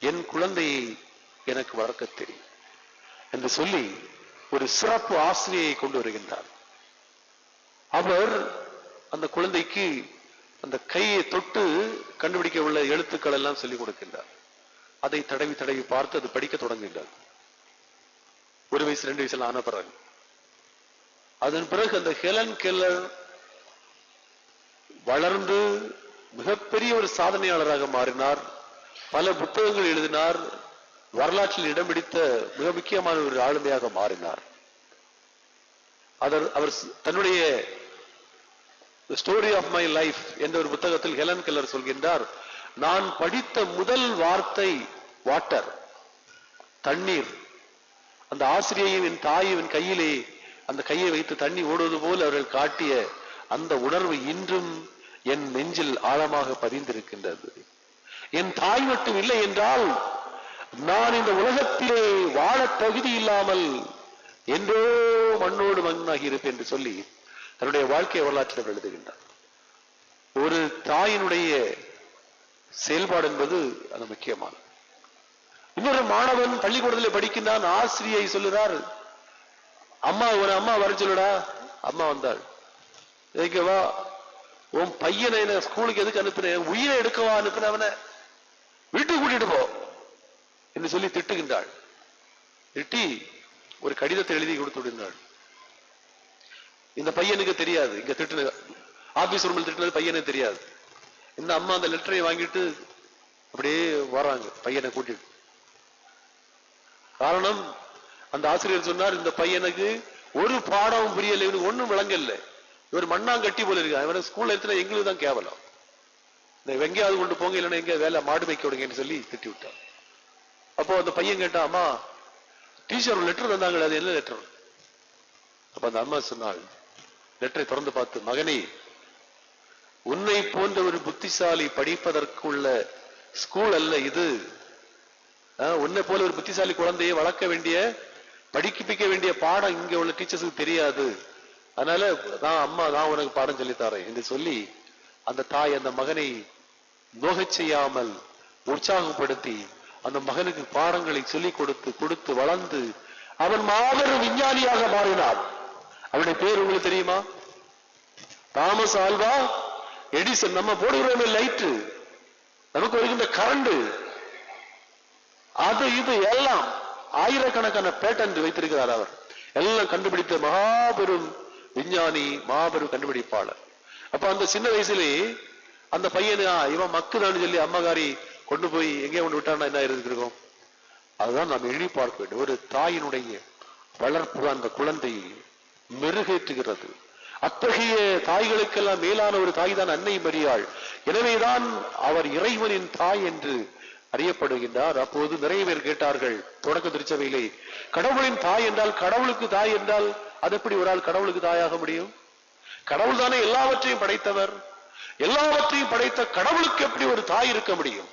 என் குழந்தையை எனக்கு வளர்க்க தெரியும் என்று சொல்லி ஒரு சிறப்பு ஆசிரியை கொண்டு வருகின்றார். அவர் அந்த குழந்தைக்கு அந்த கையை தொட்டு கண்டுபிடிக்க உள்ள எழுத்துக்கள் எல்லாம் சொல்லிக் கொடுக்கின்றார். அதை தடவி தடவி பார்த்து அது படிக்க தொடங்குகின்றார். 1 வயசு 2 வயசுல ஆன பிறகு, அதன் பிறகு அந்த ஹெலன் கெல்லர் வளர்ந்து மிகப்பெரிய ஒரு சாதனையாளராக மாறினார். பல புத்தகங்கள் எழுதினார். வரலாற்றில் இடம் பிடித்த மிக முக்கியமான ஒரு ஆளுமையாக மாறினார். அவர் தன்னுடைய ஸ்டோரி ஆஃப் மை லைஃப் என்ற ஒரு புத்தகத்தில் ஹெலன் கெல்லர் சொல்கின்றார், நான் படித்த முதல் வார்த்தை வாட்டர், தண்ணீர். அந்த ஆசிரியையும் என் தாயும் என் கையிலே அந்த கையை வைத்து தண்ணி ஓடுவது போல் அவர்கள் காட்டிய அந்த உணர்வு இன்றும் என் நெஞ்சில் ஆழமாக பதிந்திருக்கின்றது. என் தாய் மட்டும் இல்லை என்றால் நான் இந்த உலகத்திலே வாழ தகுதி இல்லாமல் என்றோ மண்ணோடு மண்ணாகி இருப்பேன் என்று சொல்லி தன்னுடைய வாழ்க்கை வரலாற்றில் எழுதுகின்றார். ஒரு தாயினுடைய செயல்பாடு என்பது அது முக்கியமானது. இன்னொரு மாணவன் பள்ளிக்கூடத்தில் படிக்கின்றான். ஆசிரியை சொல்லுறார், அம்மா ஒரு அம்மா வர சொல்லுடா. அம்மா வந்தாள். வா, உன் பையனை ஸ்கூலுக்கு எதுக்கு அனுப்பினேன், உயிரை எடுக்கவா அனுப்பின, அவனை வீட்டுக்கு கூட்டிட்டு போ என்று சொல்லி திட்டுகின்றாள். திட்டி ஒரு கடிதத்தை எழுதி கொடுத்து விடுகிறாள். இந்த பையனுக்கு தெரியாது, இங்க திட்டு ஆபீஸ் ரூமில் திட்டுனது பையனுக்கு தெரியாது. இந்த அம்மா அந்த லெட்டரை வாங்கிட்டு அப்படியே வராங்க பையனை கூட்டிட்டு. காரணம், அந்த ஆசிரியர் சொன்னார், இந்த பையனுக்கு ஒரு பாடம் புரியல, இவனுக்கு ஒண்ணும் விளங்கல, இவர் மண்ணாங்கட்டி போல இருக்கு, இவனை ஸ்கூல்ல எடுத்துனா எங்களுக்கு தான் கேவலம், இந்த வெங்காவது கொண்டு போங்க, இல்லைன்னா எங்க வேலை மாடு மேய்க்க விடுங்கன்னு சொல்லி திட்டி விட்டார். அப்போ அந்த பையன் கேட்டான், அம்மா டீச்சர் ஒரு லெட்டர் தந்தாங்களே, அது என்ன லெட்டர்? அப்ப அந்த அம்மா சொன்னாள், லெட்டரை திறந்து பார்த்து, மகனே, உன்னை போன்ற ஒரு புத்திசாலி படிப்பதற்கு உள்ள ஸ்கூல் அல்ல இது. உன்னை போல ஒரு புத்திசாலி குழந்தையை வளர்க்க வேண்டிய, படிப்பிக்க வேண்டிய பாடம் இங்க உள்ள டீச்சர்ஸுக்கு தெரியாது. அதனால நான் உனக்கு பாடம் சொல்லித்தாரேன் என்று சொல்லி அந்த தாய் அந்த மகனை நோகச் செய்யாமல் உற்சாகப்படுத்தி அந்த மகனுக்கு பாடங்களை சொல்லிக் கொடுத்து வளர்ந்து அவன் மாபெரும் விஞ்ஞானியாக மாறினார். அவனுடைய பேர் உங்களுக்கு தெரியுமா? Thomas Alva Edison. நம்ம போடுகிறோமே லைட்டு, நமக்கு வருகின்ற கரண்ட், அது இது எல்லாம் ஆயிரக்கணக்கான பேட்டன்ட் வைத்திருக்கிறார். அவர் எல்லாம் கண்டுபிடித்த மகாபெரும் விஞ்ஞானி, மாபெரும் கண்டுபிடிப்பாளர். அப்ப அந்த சின்ன வயசுலே அந்த பையனு இவன் மக்குதான்னு சொல்லி அம்மகாரி கொண்டு போய் எங்கே கொண்டு விட்டான்னா என்ன இருந்திருக்கும்? அதுதான் நாம் எண்ணி பார்க்க வேண்டும். ஒரு தாயினுடைய வளர்ப்பு அந்த குழந்தையை மெருகேற்றுகிறது. அத்தகைய தாய்களுக்கெல்லாம் மேலான ஒரு தாய் தான் அன்னை மரியாள். எனவேதான் அவர் இறைவனின் தாய் என்று அறியப்படுகின்றார். அப்போது நிறைய பேர் கேட்டார்கள் தொடக்க திருச்சபையிலே, கடவுளின் தாய் என்றால், கடவுளுக்கு தாய் என்றால் அது எப்படி ஒரு ஆள் கடவுளுக்கு தாயாக முடியும்? கடவுள் தானே எல்லாவற்றையும் படைத்தவர். எல்லாவற்றையும் படைத்த கடவுளுக்கு எப்படி ஒரு தாய் இருக்க முடியும்?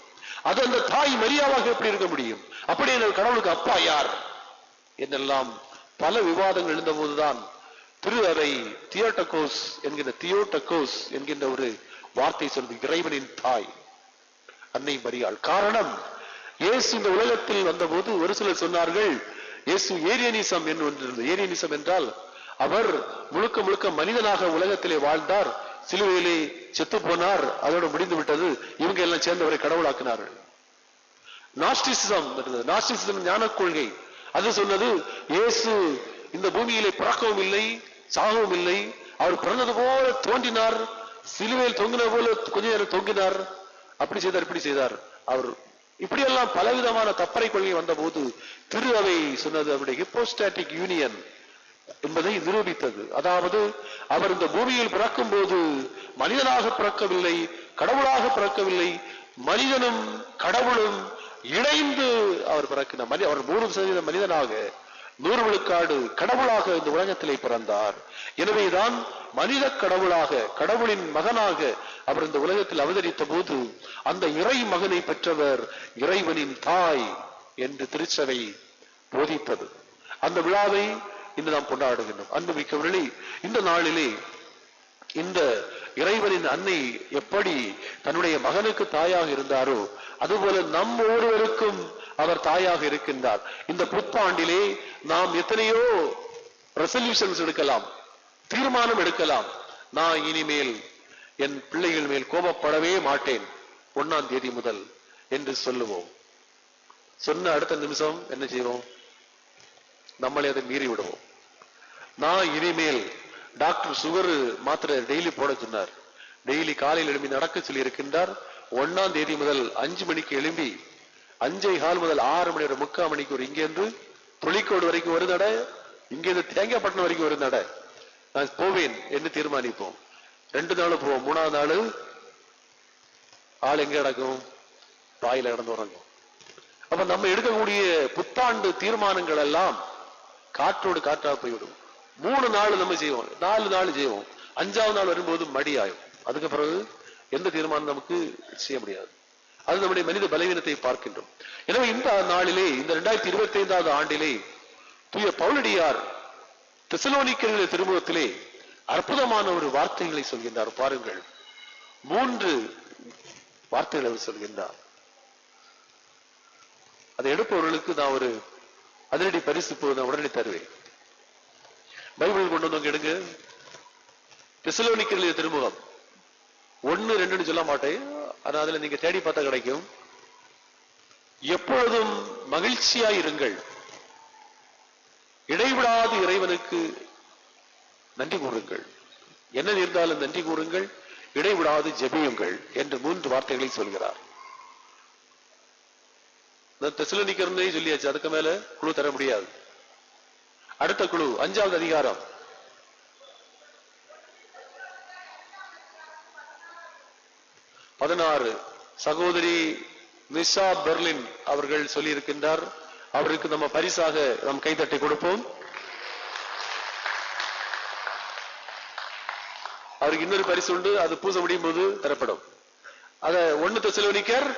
அது அந்த தாய் மரியாவாக எப்படி இருக்க முடியும்? அப்படி கடவுளுக்கு அப்பா யார் என்னெல்லாம் பல விவாதங்கள் எழுந்த போதுதான் திரு அறை தியோடகோஸ் என்கின்ற ஒரு வார்த்தை சொல்வது, இறைவனின் தாய் அன்னை மரியாள். காரணம், இயேசு இந்த உலகத்தில் வந்தபோது ஒரு சிலர் சொன்னார்கள் இயேசு ஏரியனிசம் என்று ஒன்று இருந்தது. ஏரியனிசம் என்றால் அவர் முழுக்க முழுக்க மனிதனாக உலகத்திலே வாழ்ந்தார், சிலுவையிலே செத்து போனார், அதோடு முடிந்து விட்டது, இவங்க எல்லாம் சேர்ந்தவரை கடவுளாக்கினார்கள். நாஸ்டிசிசம் ஞான கொள்கை அது சொன்னது, இயேசு இந்த பூமியிலே பிறக்கவும் இல்லை, சாகவும் இல்லை, அவர் பிறந்தது போல தோன்றினார், சிலுவையில் தொங்கின போல கொஞ்ச நேரம் தொங்கினார், அப்படி செய்தார் இப்படி செய்தார் அவர். இப்படியெல்லாம் பலவிதமான தப்பறை கொள்கை வந்த போது திரு அவை சொன்னது அவருடைய ஹிப்போஸ்டாட்டிக் யூனியன் என்பதை நிரூபித்தது. அதாவது அவர் இந்த பூமியில் பிறக்கும் போது மனிதனாக பிறக்கவில்லை, கடவுளாக பிறக்கவில்லை, மனிதனும் கடவுளும் இணைந்து அவர் பிறக்கினார். அவர் 100% மனிதனாக 100 விழுக்காடு கடவுளாக இந்த உலகத்திலே பிறந்தார். எனவேதான் மனித கடவுளாக, கடவுளின் மகனாக அவர் இந்த உலகத்தில் அவதரித்த போது அந்த இறை மகனை பெற்றவர் இறைவனின் தாய் என்று திருச்சபை போதித்தது. அந்த விழாவை இன்று நாம் கொண்டாடுகின்றோம். அன்புமிக்கவர்களே, இந்த நாளிலே இந்த இறைவனின் அன்னை எப்படி தன்னுடைய மகனுக்கு தாயாக இருந்தாரோ அதுபோல நம் ஒவ்வொருவருக்கும் அவர் தாயாக இருக்கின்றார். இந்த புத்தாண்டிலே நாம் எத்தனையோ ரெசல்யூஷன்ஸ் எடுக்கலாம், தீர்மானம் எடுக்கலாம். நான் இனிமேல் என் பிள்ளைகள் மேல் கோபப்படவே மாட்டேன் 1ஆம் தேதி முதல் என்று சொல்லுவோம். சொன்ன அடுத்த நிமிஷம் என்ன செய்வோம்? நம்மளே அதை மீறி விடுவோம். நான் இனிமேல் டாக்டர் சுகர் மாத்திரை டெய்லி போட சொன்னார். டெய்லி காலையில் எழுப்பி நடக்க சொல்லி இருக்கின்றார். 1ஆம் தேதி முதல் 5 மணிக்கு எழும்பி 5:15 முதல் 6 மணி வரை 3/4 மணிக்கு ஒரு இங்கேருந்து தொழிற்கோடு வரைக்கும் ஒரு நடை, இங்கேருந்து தேங்காய்பட்டினம் வரைக்கும் ஒரு நடை நான் போவேன் என்று தீர்மானிப்போம். 2 நாள் போவோம். 3ஆவது நாள் ஆள் எங்க கிடக்கும்? பாயில கிடந்து உறங்கும். அப்ப நம்ம எடுக்கக்கூடிய புத்தாண்டு தீர்மானங்கள் எல்லாம் காற்றோடு காற்றா போய்விடும். 3 நாள் நம்ம செய்வோம், 4 நாள் செய்வோம். 5ஆவது நாள் வரும்போது மடி ஆயும். அதுக்கு பிறகு எந்த தீர்மானம் நமக்கு செய்ய முடியாது. அது நம்முடைய மனித பலவீனத்தை பார்க்கின்றோம். எனவே இந்த நாளிலே, இந்த 2025ஆவது ஆண்டிலே தூய பவுலடியார் தெசலோனிக்கேயர் திருமுகத்திலே அற்புதமான ஒரு வார்த்தைகளை சொல்கின்றார். பாருங்கள், 3 வார்த்தைகளை அவர் சொல்கின்றார். அதை எடுப்பவர்களுக்கு நான் ஒரு அதிரடி பரிசு நான் உடனடி தருவேன். பைபிள் கொண்டு வந்து எடுங்க. தெசலோனிக்கேயர் திருமுகம் 1-2 சொல்ல மாட்டேன், ஆனா அதுல நீங்க தேடி பார்த்தா கிடைக்கும். எப்பொழுதும் மகிழ்ச்சியாயிருங்கள், இடைவிடாது இறைவனுக்கு நன்றி கூறுங்கள், என்ன இருந்தாலும் நன்றி கூறுங்கள், இடைவிடாது ஜெபியுங்கள் என்று 3 வார்த்தைகளை சொல்கிறார். தெசலோனிக்கேயர்னே சொல்லியாச்சு, அதுக்கு மேல குழு தர முடியாது. அடுத்த குழு 5வது அதிகாரம் 16 சகோதரி நிஷா பெர்லின் அவர்கள் சொல்லி இருக்கின்றார். அவருக்கு நம்ம பரிசாக நம் கைதட்டை கொடுப்போம். அவருக்கு இன்னொரு பரிசு உண்டு, அது பூசை முடியும் போது தரப்படும். அத 1 தெசலோனிக்கேயர்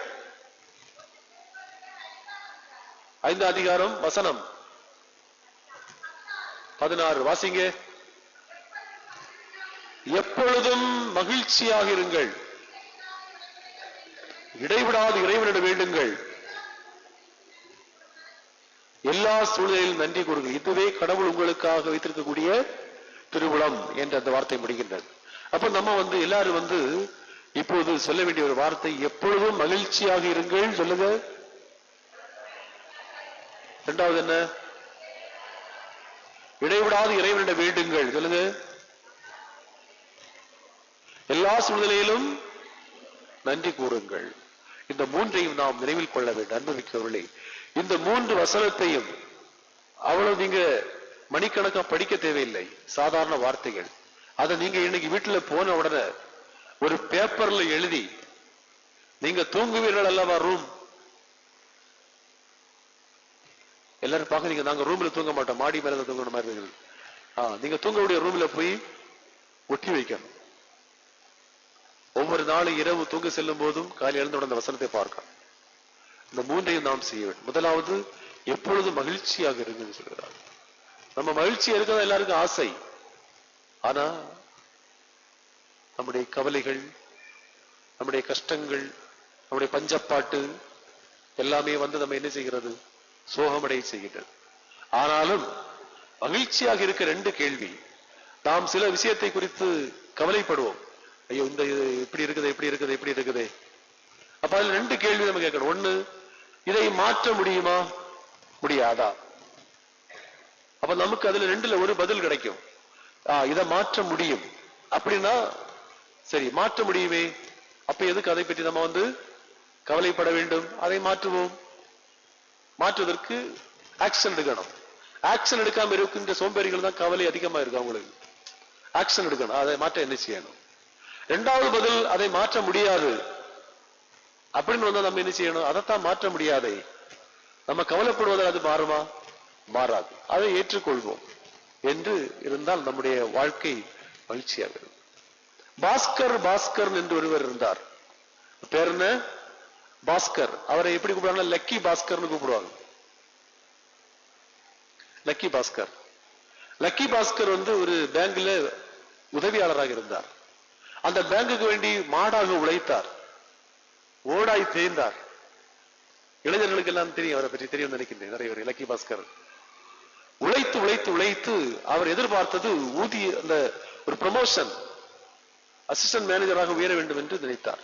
5 அதிகாரம் வசனம் 16 வாசிங்க. எப்பொழுதும் மகிழ்ச்சியாக இருங்கள், இடைவிடாது இறைவனிடம் வேண்டுங்கள், எல்லா சூழ்நிலையிலும் நன்றி கூறுங்கள். இதுவே கடவுள் உங்களுக்காக வைத்திருக்கக்கூடிய திருவுளம் என்று அந்த வார்த்தை முடிகின்றது. அப்ப நம்ம எல்லாரும் இப்போது சொல்ல வேண்டிய ஒரு வார்த்தை, எப்பொழுதும் மகிழ்ச்சியாக இருங்கள். சொல்லுங்க. 2வது என்ன? இடைவிடாது இறைவனிடம் வேண்டுங்கள். சொல்லுங்க. எல்லா சூழ்நிலையிலும் நன்றி கூறுங்கள். இந்த 3ஐயும் நாம் நினைவில் கொள்ள வேண்டும். அன்புமிக்கவர்களே, இந்த 3 வசனத்தையும் அவ்வளவு நீங்க மணிக்கணக்கா படிக்க தேவையில்லை, சாதாரண வார்த்தைகள். அதை நீங்க இன்னைக்கு வீட்டுல போன உடனே ஒரு பேப்பர்ல எழுதி, நீங்க தூங்குவீர்கள் அல்லவா, ரூம் எல்லாரும் பாக்குறீங்க, நாங்க ரூம்ல தூங்க மாட்டோம், மாடி மேல தூங்குற மாதிரி இருக்குது. நீங்க தூங்கக்கூடிய ரூம்ல போய் ஒட்டி வைக்கணும். ஒவ்வொரு நாளும் இரவு தூங்க செல்லும் போதும் காலை எழுந்த உடனே வசனத்தை பார்க்க. இந்த 3ஐயும் நாம் செய்ய வேண்டும். முதலாவது, எப்பொழுதும் மகிழ்ச்சியாக இருக்குன்னு சொல்கிறார். நம்ம மகிழ்ச்சியா இருக்கிறதா எல்லாருக்கும் ஆசை. ஆனா நம்முடைய கவலைகள், நம்முடைய கஷ்டங்கள், நம்முடைய பஞ்சப்பாட்டு எல்லாமே நம்ம என்ன செய்கிறது? சோகமடைய செய்கின்றது. ஆனாலும் மகிழ்ச்சியாக இருக்க 2 கேள்வி. நாம் சில விஷயத்தை குறித்து கவலைப்படுவோம், ஐயோ இந்த இப்படி இருக்குது, இப்படி இருக்குது, இப்படி இருக்குது. அப்ப அதுல 2 கேள்வி நம்ம கேட்கணும். 1, இதை மாற்ற முடியுமா, முடியாதா? அப்ப நமக்கு அதுல 2ல ஒரு பதில் கிடைக்கும். இதை மாற்ற முடியும் அப்படின்னா சரி, மாற்ற முடியுமே, அப்ப எதுக்கு அதை பற்றி நம்ம கவலைப்பட வேண்டும்? அதை மாற்றுவோம். மாற்றுவதற்கு ஆக்ஷன் எடுக்கணும். ஆக்ஷன் எடுக்காம இருக்கின்ற சோம்பேறிகள் தான் கவலை அதிகமா இருக்கு அவங்களுக்கு. ஆக்ஷன் எடுக்கணும், அதை மாற்ற என்ன செய்யணும்? 2வது பதில், அதை மாற்ற முடியாது. அப்படின்னு வந்தா நம்ம என்ன செய்யணும்? அதைத்தான் மாற்ற முடியாதே. நம்ம கவலைப்படுவதால் அது மாறுமா? மாறாது. அதை ஏற்றுக்கொள்வோம் என்று இருந்தால் நம்முடைய வாழ்க்கை மகிழ்ச்சியாக இருக்கும். பாஸ்கர் என்று ஒருவர் இருந்தார். பேர் என்ன? பாஸ்கர். அவரை எப்படி கூப்பிடுவாங்க? லக்கி பாஸ்கர்னு கூப்பிடுவாங்க. லக்கி பாஸ்கர். லக்கி பாஸ்கர் ஒரு பேங்க்ல உதவியாளராக இருந்தார். அந்த பேங்குக்கு வேண்டி மாடாக உழைத்தார், ஓடாய் தேய்ந்தார். இளைஞர்களுக்கு எல்லாம் தெரியும், அவரை பற்றி தெரியும் நினைக்கின்றேன் நிறைய பேர். லக்கி பாஸ்கர் உழைத்து உழைத்து உழைத்து அவர் எதிர்பார்த்தது ஊதிய அந்த ஒரு ப்ரமோஷன், அசிஸ்டன்ட் மேனேஜராக உயர வேண்டும் என்று நினைத்தார்.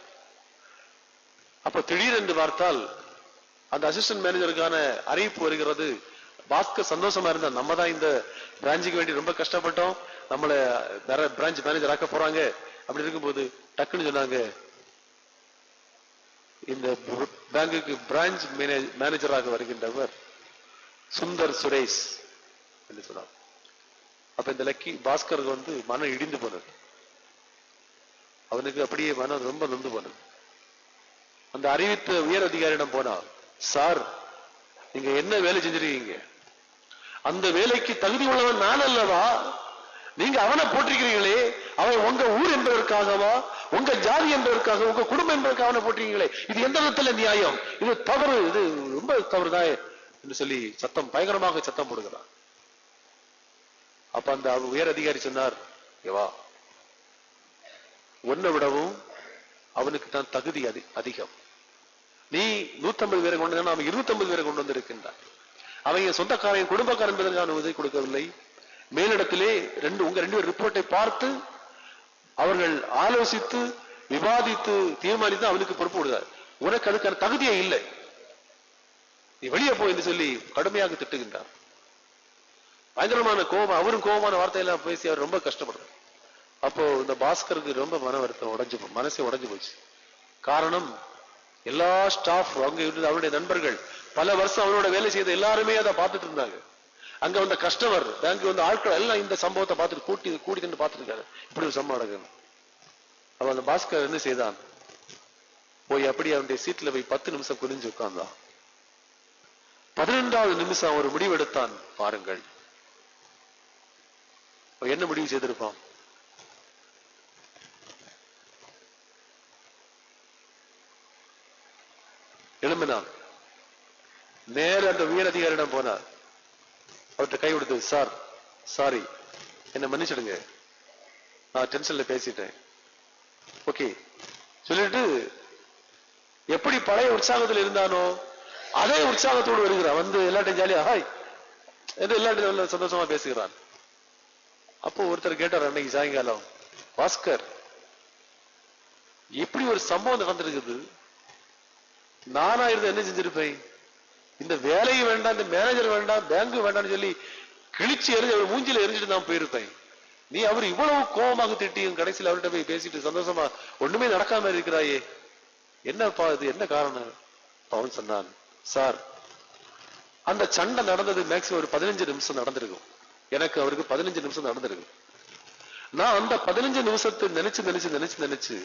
அப்ப திடீரென்று பார்த்தால் அந்த அசிஸ்டன்ட் மேனேஜருக்கான அறிவிப்பு வருகிறது. பாஸ்கர் சந்தோஷமா இருந்தா, நம்ம தான் இந்த பிரான்ச்சுக்கு வேண்டி ரொம்ப கஷ்டப்பட்டோம், நம்மளை வேற பிரான்ச் மேனேஜர் ஆக்க போறாங்க. அப்படி இருக்கும்போது டக்குன்னு சொன்னாங்க, இந்த பேங்குக்கு பிரான்ச் மேனேஜராக வருகின்றவர் சுந்தர் சுரேஷ் என்று சொன்னார். அப்ப இந்த லக்கி பாஸ்கருக்கு மனம் இடிந்து போனது. அவனுக்கு அப்படியே மனம் ரொம்ப நொந்து போனது. அந்த அறிவித்த உயர் அதிகாரியிடம் போனா, சார் நீங்க என்ன வேலை செஞ்சிருக்கீங்க? அந்த வேலைக்கு தகுதி உள்ளவன் நான் அல்லவா? நீங்க அவனை போட்டிருக்கிறீங்களே, அவன் உங்க ஊர் என்பதற்காகவா, உங்க ஜாதி என்பதற்காக, உங்க குடும்பம் என்பதற்காக அவனை போட்டிருக்கீங்களே, இது எந்த விதத்துல நியாயம்? இது தவறு, இது ரொம்ப தவறுதான் என்று சொல்லி சத்தம், பயங்கரமாக சத்தம் போடுகிறான். அப்ப அந்த உயர் அதிகாரி சொன்னார், ஏவா ஒன்னை விடவும் அவனுக்கு தான் தகுதி அதிகம். நீ 150 பேரை கொண்டு வந்தா, அவன் 250 பேரை கொண்டு வந்திருக்கின்றான். அவங்க சொந்தக்காரன் குடும்பக்காரன் என்பதற்கான உதவி கொடுக்கவில்லை. மேலிடத்திலே உங்க 2 பேர் ரிப்போர்ட்டை பார்த்து அவர்கள் ஆலோசித்து விவாதித்து தீர்மானித்து அவனுக்கு பொறுப்பு கொடுத்தார். உனக்கு அதுக்கான தகுதியே இல்லை, நீ வெளியே போய் என்று சொல்லி கடுமையாக திட்டுகின்றார். பயங்கரமான கோபம், அவரும் கோபமான வார்த்தையெல்லாம் பேசி அவர் ரொம்ப கஷ்டப்படுறார். அப்போ இந்த பாஸ்கருக்கு ரொம்ப மன வருத்தம், மனசே உடைஞ்சு போச்சு. காரணம், எல்லா ஸ்டாஃப் அங்க இருந்து அவருடைய நண்பர்கள் பல வருஷம் அவரோட வேலை செய்த எல்லாருமே அதை பார்த்துட்டு இருந்தாங்க. அங்க வந்த கஸ்டமர் பேங்க் ஆட்கள் எல்லாம் இந்த சம்பவத்தை பார்த்துட்டு கூட்டிட்டு பார்த்துட்டு இருக்காங்க, இப்படி ஒரு சம்பவம் நடக்குது. அவன் அந்த பாஸ்கர் என்ன செய்தான், போய் அப்படி அவனுடைய சீட்ல போய் 10 நிமிஷம் குனிஞ்சு உட்கார்ந்தான். 12வது நிமிஷம் ஒரு முடிவு எடுத்தான். பாருங்கள் என்ன முடிவு செய்திருப்பான். எழும்பினான், நேர அந்த உயர் அதிகாரியிடம் போனார். அவர்கிட்ட கை கொடுத்து, சார் சாரி, என்ன மன்னிச்சிடுங்க, நான் டென்ஷன்ல பேசிட்டேன், ஓகே சொல்லிட்டு எப்படி பழைய உற்சாகத்தில் இருந்தானோ அதே உற்சாகத்தோடு வருகிறான். எல்லாட்டையும் ஜாலியா ஹாய் என்று எல்லாட்டையும் சந்தோஷமா பேசுகிறான். அப்போ ஒருத்தர் கேட்டார் அன்னைக்கு சாயங்காலம், பாஸ்கர் இப்படி ஒரு சம்பவம் நடந்திருக்குது, நானா இருந்து என்ன செஞ்சிருப்பேன்? இந்த வேலையும் வேண்டாம், இந்த மேனேஜர் வேண்டாம், பேங்க் வேண்டாம்னு சொல்லி கிழிச்சு எரிஞ்சு அவர் மூஞ்சில எரிஞ்சிட்டு நான் போயிருப்பேன். நீ அவர் இவ்வளவு கோபமாக திட்டியும் கடைசியில் அவர்கிட்ட போய் பேசிட்டு சந்தோஷமா ஒண்ணுமே நடக்காம இருக்கிறாயே, என்னப்பா இது, என்ன காரணம்? அவன் சொன்னான், சார் அந்த சண்டை நடந்தது மேக்சிமம் ஒரு 15 நிமிஷம் நடந்திருக்கும். எனக்கு அவருக்கு 15 நிமிஷம் நடந்திருக்கு. நான் அந்த 15 நிமிஷத்தை நினைச்சு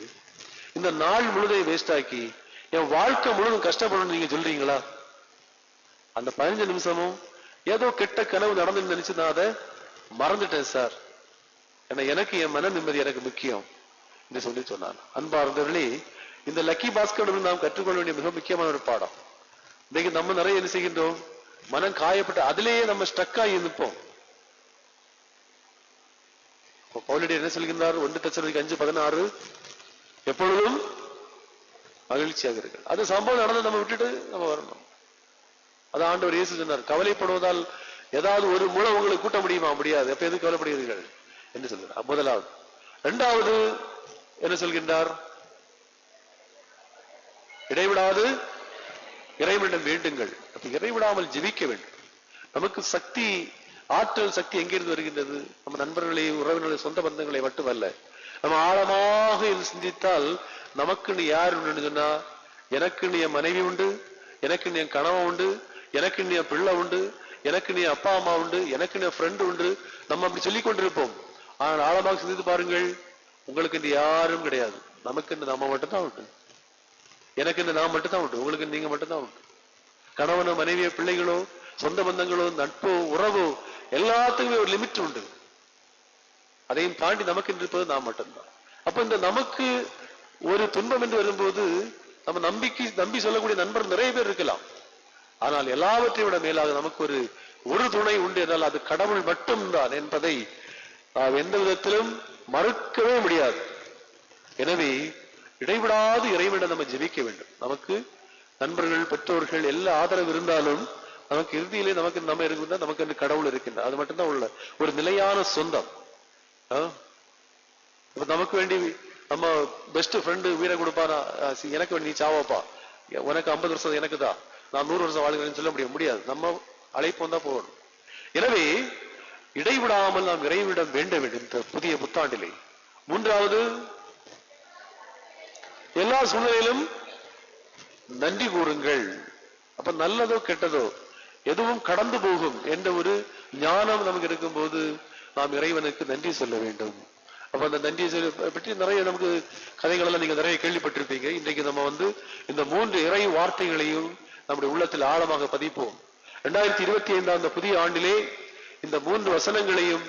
இந்த நாள் முழுதையும் வேஸ்ட் ஆக்கி என் வாழ்க்கை முழுவதும் கஷ்டப்படணும்னு நீங்க சொல்றீங்களா? அந்த 15 நிமிஷமும் ஏதோ கெட்ட கனவு நடந்துன்னு நினைச்சு நான் அதை மறந்துட்டேன் சார். எனக்கு என் மன நிம்மதி எனக்கு முக்கியம் என்று சொல்லி சொன்னான். அன்பார்ந்தவர்களே, இந்த லக்கி பாஸ்கர் நாம் கற்றுக்கொள்ள வேண்டிய மிக முக்கியமான ஒரு பாடம். இன்னைக்கு நம்ம நிறைய என்ன செய்கின்றோம், மனம் காயப்பட்டு அதிலேயே நம்ம ஸ்டக் ஆகி நிற்போம். பவுலடி என்ன சொல்கின்றார்? 1 தெசலோனிக்கேயர் 5:16 எப்பொழுதும் மகிழ்ச்சியாக இருக்கு. அது சம்பவம் நடந்து நம்ம விட்டுட்டு நம்ம வரணும். அது ஆண்டவர் இயேசு சொன்னார், கவலைப்படுவதால் ஏதாவது ஒரு மூலம் உங்களுக்கு கூட்ட முடியுமா? முடியாது. அப்ப எது கவலைப்படுகிறீர்கள் என்று சொல்கிறார். முதலாவது. 2வது என்ன சொல்கின்றார்? இடைவிடாது இறைவனிடம் வேண்டுங்கள். அப்ப இறைவிடாமல் ஜெபிக்க வேண்டும். நமக்கு சக்தி, ஆற்றல் சக்தி எங்கிருந்து வருகின்றது? நம்ம நண்பர்களை, உறவினர்களை, சொந்த பந்தங்களை மட்டுமல்ல. நம்ம ஆழமாக சிந்தித்தால் நமக்குன்னு யார் உண்டு சொன்னா, எனக்குன்னு என் மனைவி உண்டு, எனக்குன்னு என் கணவன் உண்டு, எனக்குன்னு என் பிள்ளை உண்டு, எனக்குன்னு என் அப்பா அம்மா உண்டு, எனக்குன்னு என் ஃப்ரெண்டு உண்டு. நம்ம அப்படி சொல்லிக் கொண்டிருப்போம். ஆனால் ஆழமாக சிந்தித்து பாருங்கள், உங்களுக்கு யாரும் கிடையாது, நமக்கு நம்ம மட்டும்தான் உண்டு. எனக்கு இந்த நான் மட்டும்தான் உண்டு, உங்களுக்கு நீங்க மட்டும்தான் உண்டு. கணவனோ மனைவியோ பிள்ளைகளோ சொந்த பந்தங்களோ நட்போ உறவோ எல்லாத்துக்குமே ஒரு லிமிட் உண்டு. அதையும் தாண்டி நமக்கு இருப்பது நாம் மட்டும்தான். அப்ப இந்த நமக்கு ஒரு துன்பம் என்று வரும்போது நம்ம நம்பி சொல்லக்கூடிய நண்பர் நிறைய பேர் இருக்கலாம். ஆனால் எல்லாவற்றை விட மேலாக நமக்கு ஒரு துணை உண்டு என்றால் அது கடவுள் மட்டும்தான் என்பதை எந்த விதத்திலும் மறுக்கவே முடியாது. எனவே இடைவிடாது இறைவனிடம் நம்ம ஜெபிக்க வேண்டும். நமக்கு நண்பர்கள் பெற்றோர்கள் எல்லா ஆதரவு இருந்தாலும் நமக்கு இறுதியிலே நம்ம இருந்தால் நமக்கு அந்த கடவுள் இருக்கின்றார். அது மட்டும்தான் உள்ள ஒரு நிலையான சொந்தம். இப்ப நமக்கு வேண்டி நம்ம பெஸ்ட் ஃப்ரெண்டு உயிரை கொடுப்பானா, எனக்கு வேண்டி நீ சாவாப்பா, உனக்கு 50 வருஷம் எனக்கு தான், நான் 100 வருஷம் வாழ்கிறேன்னு சொல்ல முடியாது. நம்ம அழைப்போம் தான் போகணும். எனவே இடைவிடாமல் நாம் இறைவனிடம் வேண்ட வேண்டும் இந்த புதிய புத்தாண்டிலே. மூன்றாவது, எல்லா சூழ்நிலையிலும் நன்றி கூறுங்கள். அப்ப நல்லதோ கெட்டதோ எதுவும் கடந்து போகும் என்ற ஒரு ஞானம் நமக்கு இருக்கும் போது நாம் இறைவனுக்கு நன்றி சொல்ல வேண்டும். அப்ப அந்த நன்றி பற்றி நிறைய நமக்கு கதைகள் எல்லாம் நீங்க நிறைய கேள்விப்பட்டிருப்பீங்க. இன்றைக்கு நம்ம இந்த 3 இறை வார்த்தைகளையும் நம்முடைய உள்ளத்தில் ஆழமாக பதிப்போம். 2025 அந்த புதிய ஆண்டிலே இந்த 3 வசனங்களையும்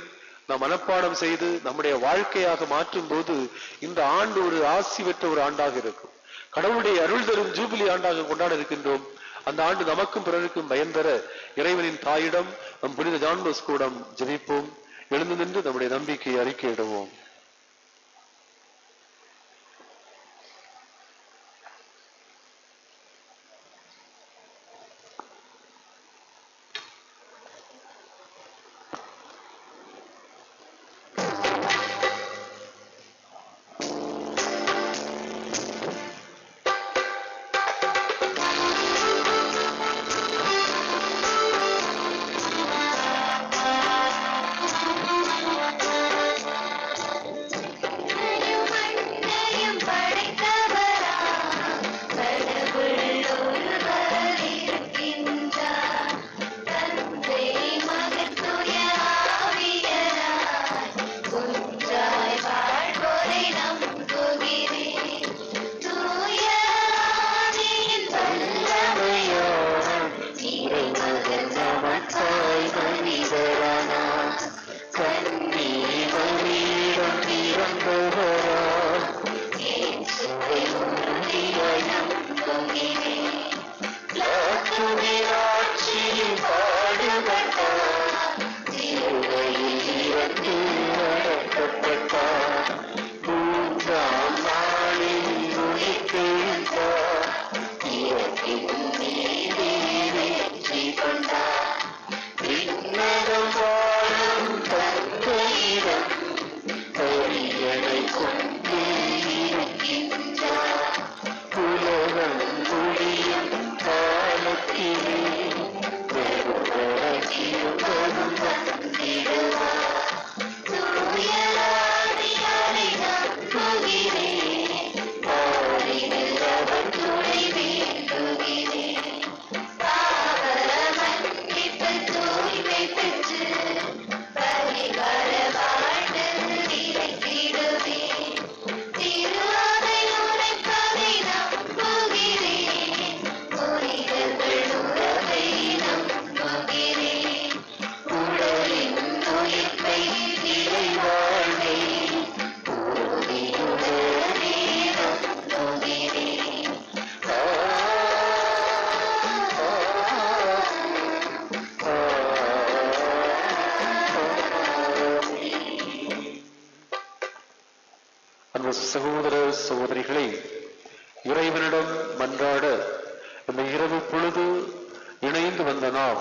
நாம் மனப்பாடம் செய்து நம்முடைய வாழ்க்கையாக மாற்றும் போது இந்த ஆண்டு ஒரு ஆசி பெற்ற ஒரு ஆண்டாக இருக்கும். கடவுளுடைய அருள் தரும் ஜூபிலி ஆண்டாக கொண்டாட இருக்கின்றோம். அந்த ஆண்டு நமக்கும் பிறருக்கும் பயன் தர இறைவனின் தாயிடம் நம் புனித ஜான் போஸ்கோவிடம் ஜெபிப்போம். எழுந்து நின்று நம்முடைய நம்பிக்கையை அறிக்கையிடுவோம். சகோதர சகோதரிகளை, இறைவனிடம் மன்றாட இந்த இரவு பொழுது இணைந்து வந்த நாம்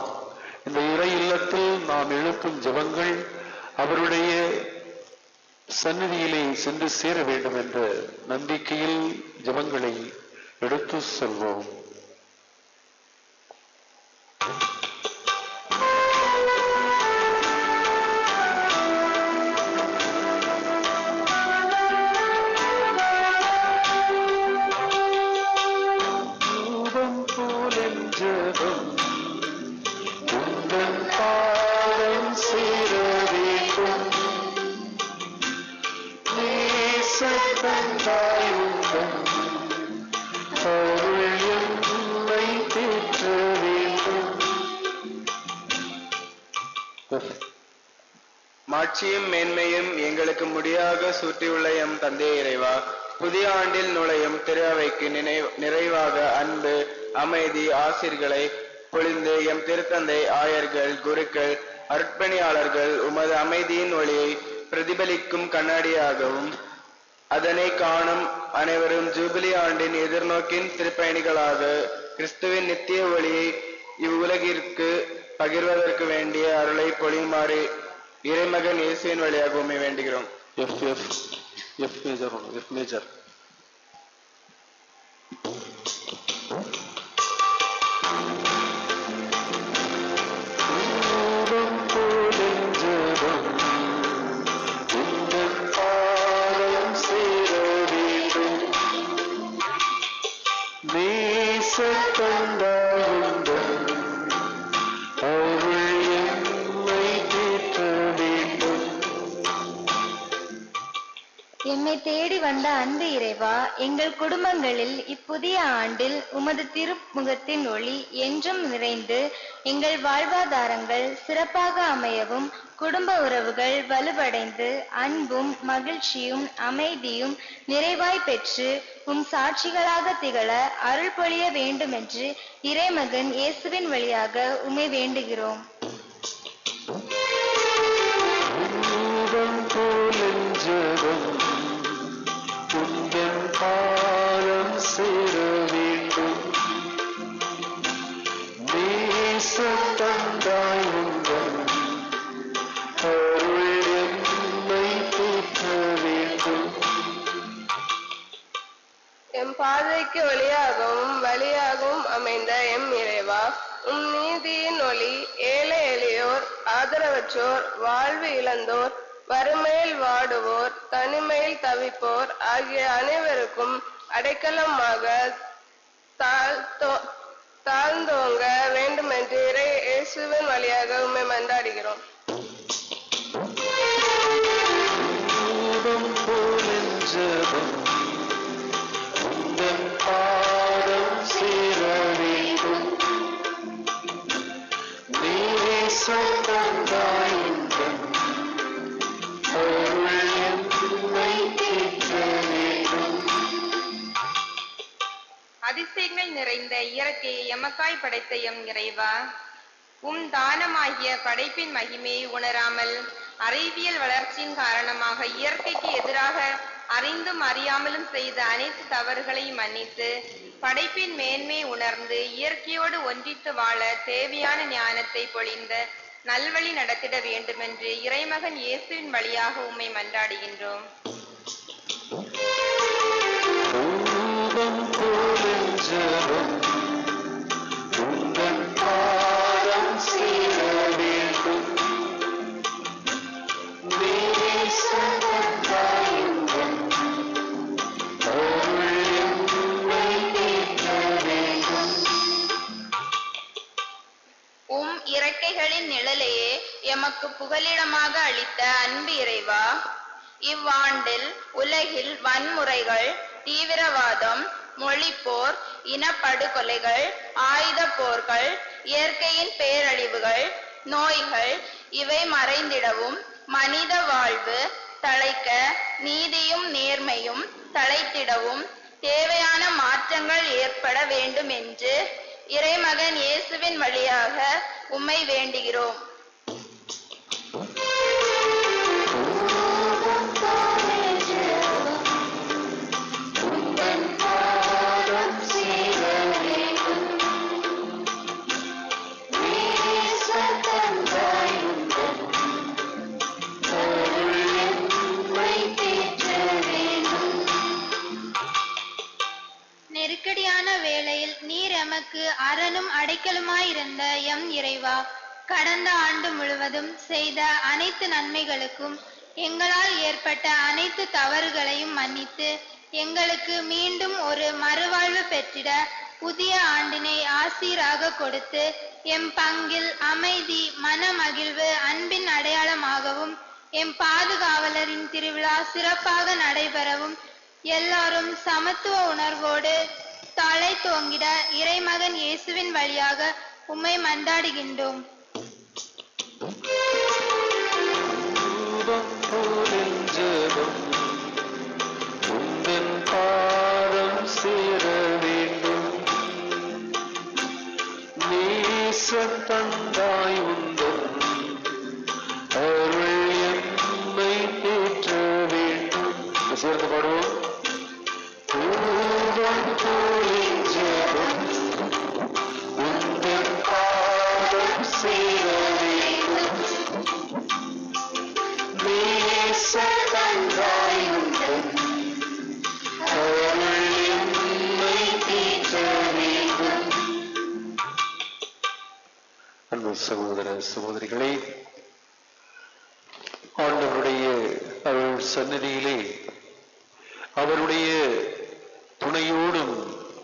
இந்த இறை இல்லத்தில் நாம் எழுப்பும் ஜெபங்கள் அவருடைய சந்நிதியிலே சென்று சேர வேண்டும் என்ற நம்பிக்கையில் ஜெபங்களை எடுத்து செல்வோம். Oh மாட்சியும் மேன்மையும் எங்களுக்கு முடியாக சூட்டியுள்ள எம் தந்தை இறைவா, புதிய ஆண்டில் நுழையும் திரு அவைக்கு நிறைவாக அன்பு, அமைதி, ஆசிர்களை பொழிந்து எம் திருத்தந்தை, ஆயர்கள், குருக்கள், அர்ப்பணியாளர்கள் உமது அமைதியின் ஒளியை பிரதிபலிக்கும் கண்ணாடியாகவும், அதனை காணும் அனைவரும் ஜூபிலி ஆண்டின் எதிர்நோக்கின் திருப்பயணிகளாக கிறிஸ்துவின் நித்திய ஒளியை இவ்வுலகிற்கு பகிர்வதற்கு வேண்டிய அருளை பொழியுமாறு இறைமகன் இயேசுவின் வழியாக உம்மை வேண்டுகிறோம். எஃப் மேஜர் எம்மை தேடி வந்த அன்பு இறைவா, எங்கள் குடும்பங்களில் இப்புதிய ஆண்டில் உமது திருமுகத்தின் ஒளி என்றும் நிறைந்து எங்கள் வாழ்வாதாரங்கள் சிறப்பாக அமையவும், குடும்ப உறவுகள் வலுவடைந்து அன்பும் மகிழ்ச்சியும் அமைதியும் நிறைவாய் பெற்று உம் சாட்சிகளாக திகழ அருள் பொழிய வேண்டுமென்று இறைமகன் இயேசுவின் வழியாக உம்மை வேண்டுகிறோம். பாலம் சேர வேண்டும், நேசத்தந்தாய் உங்கள் அருள் எம்மை தூற்ற வேண்டும். எம் பாதைக்கு ஒளியாகவும் வழியாகவும் அமைந்த எம் இறைவா, உம் நீதியின் ஒளி ஏழை எளியோர், ஆதரவற்றோர், வாழ்வு இழந்தோர், வறுமையில் வாடுவோர், தனிமையில் தவிப்போர் ஆகிய அனைவருக்கும் அடைக்கலமாக தாழ்ந்தோங்க வேண்டுமென்று இறை இயேசுவின் வழியாக உம்மை மன்றாடுகிறோம். அதிசயங்கள் நிறைந்த இயற்கையை எமக்காய் படைத்த எம் இறைவா, உம் தானமாகிய படைப்பின் மகிமையை உணராமல் அறிவியல் வளர்ச்சியின் காரணமாக இயற்கைக்கு எதிராக அறிந்தும் அறியாமலும் செய்த அனைத்து தவறுகளையும் மன்னித்து படைப்பின் மேன்மையை உணர்ந்து இயற்கையோடு ஒன்றித்து வாழ தேவையான ஞானத்தை பொழிந்த நல்வழி நடத்திட வேண்டுமென்று இறைமகன் இயேசுவின் வழியாக உம்மை மன்றாடுகின்றோம். உம் இறக்கைகளின் நிழலையே எமக்கு புகலிடமாக அளித்த அன்பு இறைவா, இவ்வாண்டில் உலகில் வன்முறைகள், தீவிரவாதம், மொழிப்போர், இனப்படுகொலைகள், ஆயுத போர்கள், இயற்கையின் பேரழிவுகள், நோய்கள் இவை மறைந்திடவும், மனித வாழ்வு தழைக்க நீதியும் நேர்மையும் தழைத்திடவும் தேவையான மாற்றங்கள் ஏற்பட வேண்டும் என்று இறைமகன் இயேசுவின் வழியாக உம்மை வேண்டுகிறோம். நெருக்கடியான வேளையில் நீர் எமக்கு அரணும் அடைக்கலுமாயிருந்த எம் இறைவா, கடந்த ஆண்டு முழுவதும் செய்த அனைத்து நன்மைகளுக்கும் எங்களால் ஏற்பட்ட அனைத்து தவறுகளையும் மன்னித்து எங்களுக்கு மீண்டும் ஒரு மறுவாழ்வு பெற்றிட புதிய ஆண்டினை ஆசீராக கொடுத்து எம் பங்கில் அமைதி, மன மகிழ்வு, அன்பின் அடையாளமாகவும் எம் பாதுகாவலரின் திருவிழா சிறப்பாக நடைபெறவும் எல்லாரும் சமத்துவ உணர்வோடு தலை தோங்கிட இறைமகன் இயேசுவின் வழியாக உம்மை மன்றாடுகின்றோம். சகோதர சகோதரிகளே, ஆண்டவருடைய அருள் சந்நிதியிலே அவருடைய துணையோடும்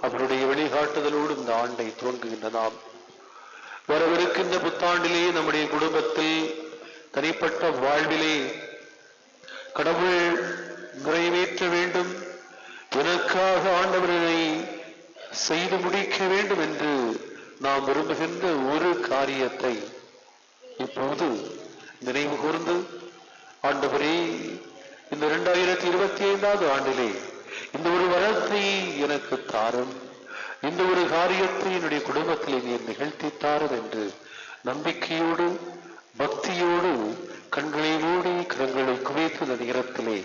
அவருடைய வழிகாட்டுதலோடும் இந்த ஆண்டை துவங்குகின்ற நாம் வரவிருக்கின்ற புத்தாண்டிலே நம்முடைய குடும்பத்தில் தனிப்பட்ட வாழ்விலே கடவுள் நிறைவேற்ற வேண்டும், எனக்காக ஆண்டவரை செய்து முடிக்க வேண்டும் என்று நாம் விரும்புகின்ற ஒரு காரியத்தை இப்போது நினைவு கூர்ந்து, ஆண்டவரே இந்த 2025 ஆண்டிலே இந்த ஒரு வரத்தை எனக்கு தாரும், இந்த ஒரு காரியத்தை என்னுடைய குடும்பத்திலே நீர் நிகழ்த்தி தாரும் என்று நம்பிக்கையோடு பக்தியோடு கண்களை மூடி கரங்களை குவித்து இந்த நேரத்திலே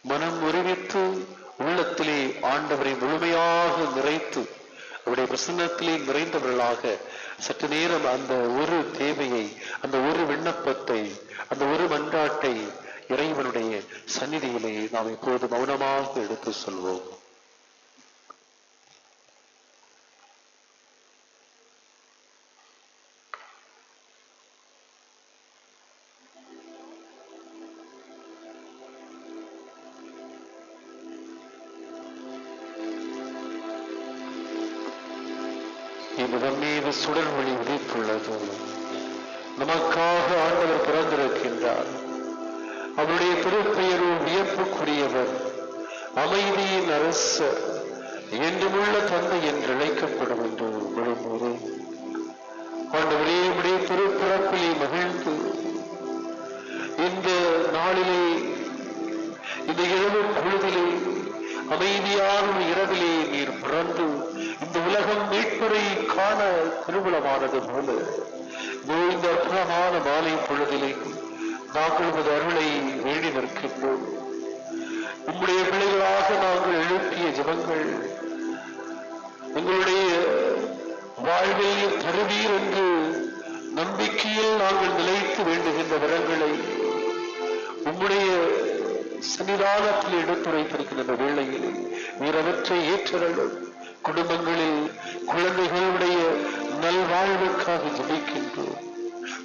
மனம் உருவித்து உள்ளத்திலே ஆண்டவரை முழுமையாக நிறைத்து அவருடைய பிரசன்னத்திலே நிறைந்தவர்களாக சற்று நேரம் அந்த ஒரு தேவையை, அந்த ஒரு விண்ணப்பத்தை, அந்த ஒரு மன்றாட்டை இறைவனுடைய சந்நிதியிலே நாம் இப்போது மௌனமாக எடுத்து சொல்வோம். இவ்விதம் மீது சுடர் ஒளி உதித்துள்ளது. நமக்காக ஆண்டவர் பிறந்திருக்கின்றார். அவருடைய திருப்பெயரோ வியப்புக்குரியவர், அமைதியின் அரசர், என்றுமுள்ள தந்தை என்று அழைக்கப்படும் என்று விரும்புகிறேன். ஆண்டவரே, உடைய திருப்பிறப்பிலே மகிழ்ந்து இந்த நாளிலே, இந்த இரவு பொழுதிலே, அமைதியான இரவிலே நீர் பிறந்து இந்த உலகம் மீட்பரை காண திருவிழமானது போல இந்த அற்புதமான மாலை பொழுதிலே நாங்கள் உமது அருளை வேண்டி நிற்கின்றோம். உம்முடைய பிள்ளைகளாக நாங்கள் எழுப்பிய ஜெபங்கள் எங்களுடைய வாழ்வில் தருவீர் என்று நம்பிக்கையில் நாங்கள் நிலைத்து வேண்டுகின்ற வரங்களை உம்முடைய சன்னிதானத்தில் எடுத்துரைத்திருக்கின்ற வேளையில் நீரவற்றை ஏற்றலும் குடும்பங்களில் குழந்தைகளுடைய நல்வாழ்வுக்காக ஜெபிக்கின்றோம்.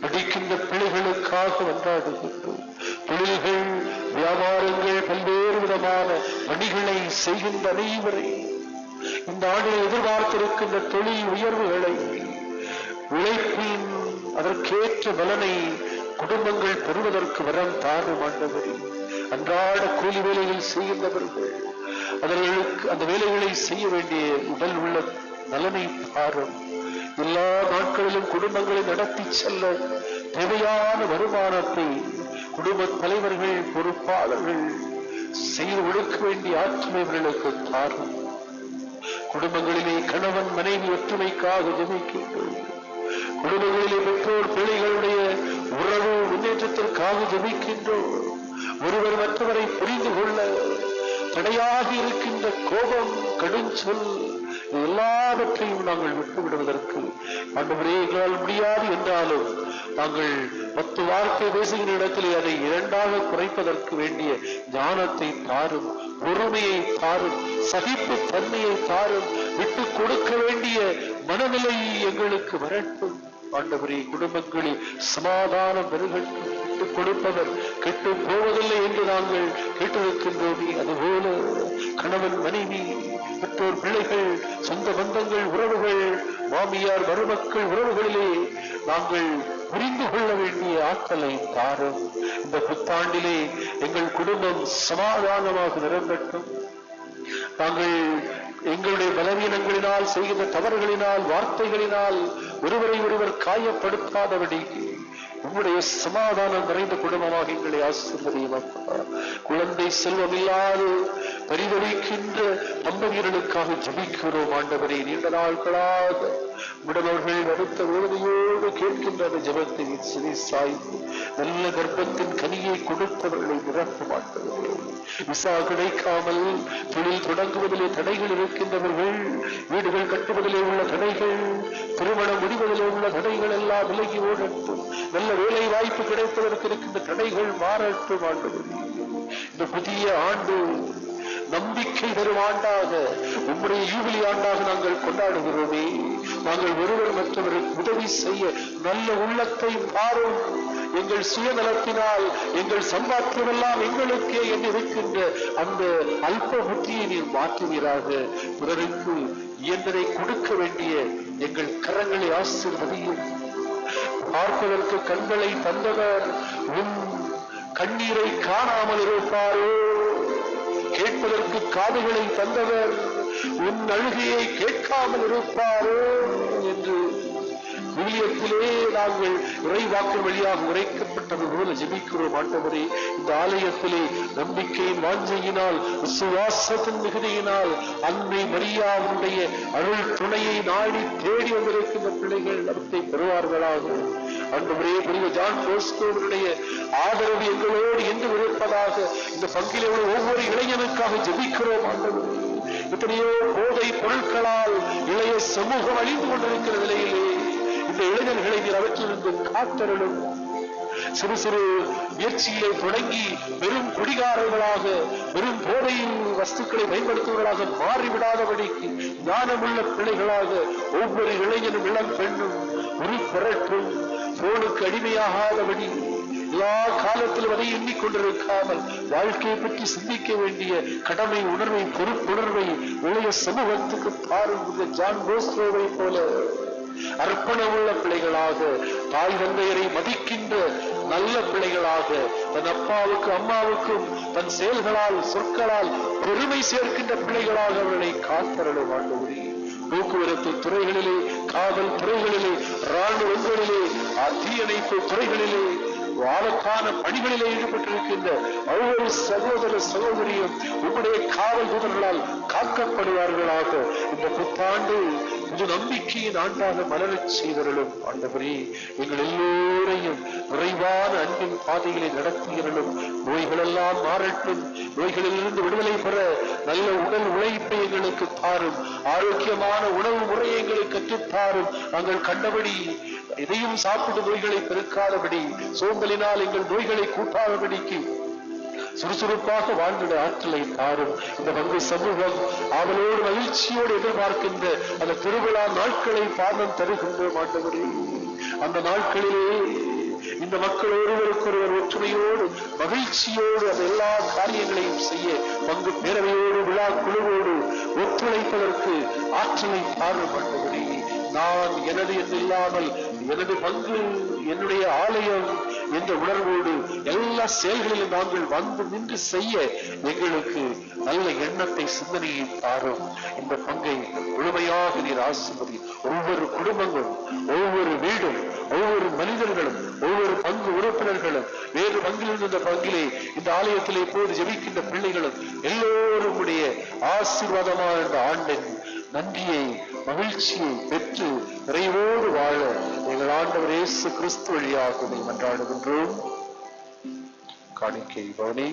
படிக்கின்ற பிள்ளைகளுக்காக மன்றாடுகின்றோம். தொழில்கள், வியாபாரங்கள், பல்வேறு விதமான பணிகளை செய்கின்ற அனைவரை, இந்த ஆண்டில் எதிர்பார்த்திருக்கின்ற தொழில் உயர்வுகளை, உழைப்பின் அதற்கேற்ற பலனை குடும்பங்கள் பெறுவதற்கு வரம் தாரும் ஆண்டவரே. அன்றாட கூலி வேலைகள் செய்கின்றவர்கள் அவர்களுக்கு அந்த வேலைகளை செய்ய வேண்டிய உடல் உள்ள நலனை தாரும். எல்லா நாட்களிலும் குடும்பங்களை நடத்தி செல்ல தேவையான வருமானத்தை குடும்ப தலைவர்கள், பொறுப்பாளர்கள் செய்து ஒடுக்க வேண்டிய ஆற்றலைவர்களுக்கு தாரும். குடும்பங்களிலே கணவன் மனைவி ஒற்றுமைக்காக ஜெபிக்கின்றோம். குடும்பங்களிலே பெற்றோர் பிள்ளைகளுடைய உறவு முன்னேற்றத்திற்காக ஜெபிக்கின்றோம். ஒருவர் மற்றவரை புரிந்து கொள்ள தடையாக இருக்கின்ற கோபம், கடுஞ்சொல் எல்லாவற்றையும் நாங்கள் விட்டுவிடுவதற்கு ஆண்டவரே எங்களால் முடியாது என்றாலும் நாங்கள் 10 வார்த்தை பேசுகிற இடத்திலே அதை 2ஆக குறைப்பதற்கு வேண்டிய ஞானத்தை தாரும், பொறுமையை தாரும், சகிப்பு தன்மையை தாரும், விட்டு கொடுக்க வேண்டிய மனநிலை எங்களுக்கு வரட்டும். ஆண்டவரே, குடும்பங்களில் சமாதானம் பெருகட்டும். விட்டுக் கொடுப்பவர் கெட்டு போவதில்லை என்று நாங்கள் கேட்டிருக்கின்றோமே, அதுபோல கணவன் மனைவி, பெற்றோர் பிள்ளைகள், சொந்த பந்தங்கள், உறவுகள், மாமியார் மருமக்கள் உறவுகளிலே நாங்கள் புரிந்து கொள்ள வேண்டிய ஆற்றலை தாரும். இந்த புத்தாண்டிலே எங்கள் குடும்பம் சமாதானமாக நிரம்பட்டும். நாங்கள் எங்களுடைய பலவீனங்களினால், செய்கின்ற தவறுகளினால், வார்த்தைகளினால் ஒருவரை ஒருவர் காயப்படுத்தாதபடி உங்களுடைய சமாதானம் நிறைந்த குடும்பமாக எங்களை ஆசீர்வதியும். குழந்தை செல்வம் இல்லாது பரிதவிக்கின்ற தம்பதியர்களுக்காக ஜெபிக்கிறோம் ஆண்டவரே. நீண்ட நாட்களாக விடவர்கள் அடுத்த வேதனையோடு கேட்கின்ற அந்த ஜெபத்தை சிறை சாய்ந்து நல்ல கர்ப்பத்தின் கனியை கொடுத்தவர்களை நிரப்ப மாட்டவர்களே. விசா கிடைக்காமல் தொழில் தொடங்குவதிலே தடைகள் இருக்கின்றவர்கள், வீடுகள் கட்டுவதிலே உள்ள தடைகள், திருமணம் முடிவதிலே உள்ள தடைகள் எல்லாம் விலகி ஓடட்டும். நல்ல வேலை வாய்ப்பு கிடைப்பதற்கு இருக்கின்ற தடைகள் மாறட்டும் ஆண்டவரே. இந்த புதிய ஆண்டு நம்பிக்கை தரும் ஆண்டாக, உம்முடைய யூபிலி ஆண்டாக நாங்கள் கொண்டாடுகிறோமே. நாங்கள் ஒருவர் மற்றவருக்கு உதவி செய்ய நல்ல உள்ளத்தை பாரும். எங்கள் சுயநலத்தினால் எங்கள் சம்பாத்தியமெல்லாம் எங்களுக்கே என்று இருக்கின்ற அந்த அல்ப புத்தியை நீர் மாற்றுவீராக. பிறருக்கு இயன்றதை கொடுக்க வேண்டிய எங்கள் கரங்களை ஆசீர்வதியும். பார்ப்பதற்கு கண்களை தந்தவர் உன் கண்ணீரை காணாமல் இருப்பாரோ? கேட்பதற்கு காதுகளை தந்தவர் உன் அழுகையை கேட்காமல் இருப்பாரோ என்று விவிலியத்திலே நாங்கள் இறைவாக்கு வழியாக உரைக்கப்பட்டது போல ஜெபிக்கிறோம். ஆண்டவரே, இந்த ஆலயத்திலே நம்பிக்கையின் வாஞ்சையினால், விசுவாசத்தின் மிகுதியினால் அன்னை மரியாவுடைய அருள் துணையை நாடி தேடி வந்திருக்கின்ற பிள்ளைகள் நலத்தை பெறுவார்களாக. ஆண்டவரே, புனித ஜான் போஸ்கோவினுடைய ஆதரவு எங்களோடு என்று இருப்பதாக இந்த பங்கிலே உள்ள ஒவ்வொரு இளைஞனுக்காக ஜெபிக்கிறோம். ஆண்டவரே, எத்தனையோ போதை பொருட்களால் இளைய சமூகம் அழிந்து கொண்டிருக்கிற நிலையிலே இந்த இளைஞர்களை நீர் அவற்றிலிருந்து காத்தருளும். சிறு சிறு முயற்சியிலே தொடங்கி பெரும் குடிகாரர்களாக, பெரும் போதை வஸ்துக்களை பயன்படுத்துவர்களாக மாறிவிடாதபடிக்கு ஞானமுள்ள பிள்ளைகளாக ஒவ்வொரு இளைஞனும் இளம் பெண்ணும் ஒரு பெறட்டும். போனுக்கு அடிமையாகாதபடி எல்லா காலத்திலும் அதை எண்ணிக்கொண்டிருக்காமல் வாழ்க்கையை பற்றி சிந்திக்க வேண்டிய கடமை உணர்வை, பொறுப்புணர்வை இளைய சமூகத்துக்கு பாருங்க. ஜான் போஸ்கோவை போல அர்ப்பணமுள்ள பிள்ளைகளாக, தாய் தந்தையரை மதிக்கின்ற நல்ல பிள்ளைகளாக, தன் அப்பாவுக்கு அம்மாவுக்கும் தன் செயல்களால் சொற்களால் பெருமை சேர்க்கின்ற பிள்ளைகளாக அவர்களை காத்தருளும். ஆண்டவரே, போக்குவரத்து துறைகளிலே, காவல் துறைகளிலே, ராணுவங்களிலே, தீயணைப்பு துறைகளிலே, வாழக்கான பணிகளிலே ஈடுபட்டிருக்கின்ற ஒவ்வொரு சகோதர சகோதரியும் உங்களுடைய காவல் தூதர்களால் காக்கப்படுவார்களாக. இந்த புத்தாண்டு இது நம்பிக்கையின் ஆண்டாக மலரச் செய்தருளும். ஆண்டவரே, எங்கள் எல்லோரையும் நிறைவான அன்பின் பாதைகளை நடத்தியருளும். நோய்களெல்லாம் மாறட்டும். நோய்களிலிருந்து விடுதலை பெற நல்ல உடல் உழைப்பை எங்களுக்கு தாரும். ஆரோக்கியமான உணவு முறையை எங்களுக்கு கற்றுத்தாரும். நாங்கள் கண்டபடி எதையும் சாப்பிட்டு நோய்களை பெருக்காதபடி, சோம்பலினால் எங்கள் நோய்களை கூட்டாதபடிக்கு சுறுசுறுப்பாக வாழ்ந்திட ஆற்றலை தாரும். இந்த பங்கு சமூகம் ஆவலோடு மகிழ்ச்சியோடு எதிர்பார்க்கின்ற அந்த திருவிழா நாட்களை பாதம் தருகின்ற ஆண்டவரே, அந்த நாட்களிலே இந்த மக்கள் ஒருவருக்கொருவர் ஒற்றுமையோடு மகிழ்ச்சியோடு அந்த எல்லா காரியங்களையும் செய்ய பங்கு பேரவையோடு விழா குழுவோடு ஒத்துழைப்பதற்கு ஆற்றலை தாரும். ஆண்டவரே, நான் எனது என்று இல்லாமல் எனது பங்கு, என்னுடைய ஆலயம் என்ற உணர்வோடு எல்லா செயல்களிலும் நாங்கள் வந்து நின்று செய்ய எங்களுக்கு நல்ல எண்ணத்தை, சிந்தனையை தாரும். இந்த பங்கை முழுமையாக நீர் ஆசீர்வதி. ஒவ்வொரு குடும்பங்களும், ஒவ்வொரு வீடும், ஒவ்வொரு மனிதர்களும், ஒவ்வொரு பங்கு உறுப்பினர்களும், வேறு பங்கிலிருந்து இந்த பங்கிலே இந்த ஆலயத்திலே போது ஜெபிக்கின்ற பிள்ளைகளும் எல்லோரும் உடைய ஆசீர்வாதமான இந்த ஆண்டின் நன்றியை, மகிழ்ச்சியை பெற்று நிறைவோடு வாழ எங்கள் ஆண்டவர் இயேசு கிறிஸ்து வழியாக மன்றாடுகின்றோம். காணிக்கை பவனி.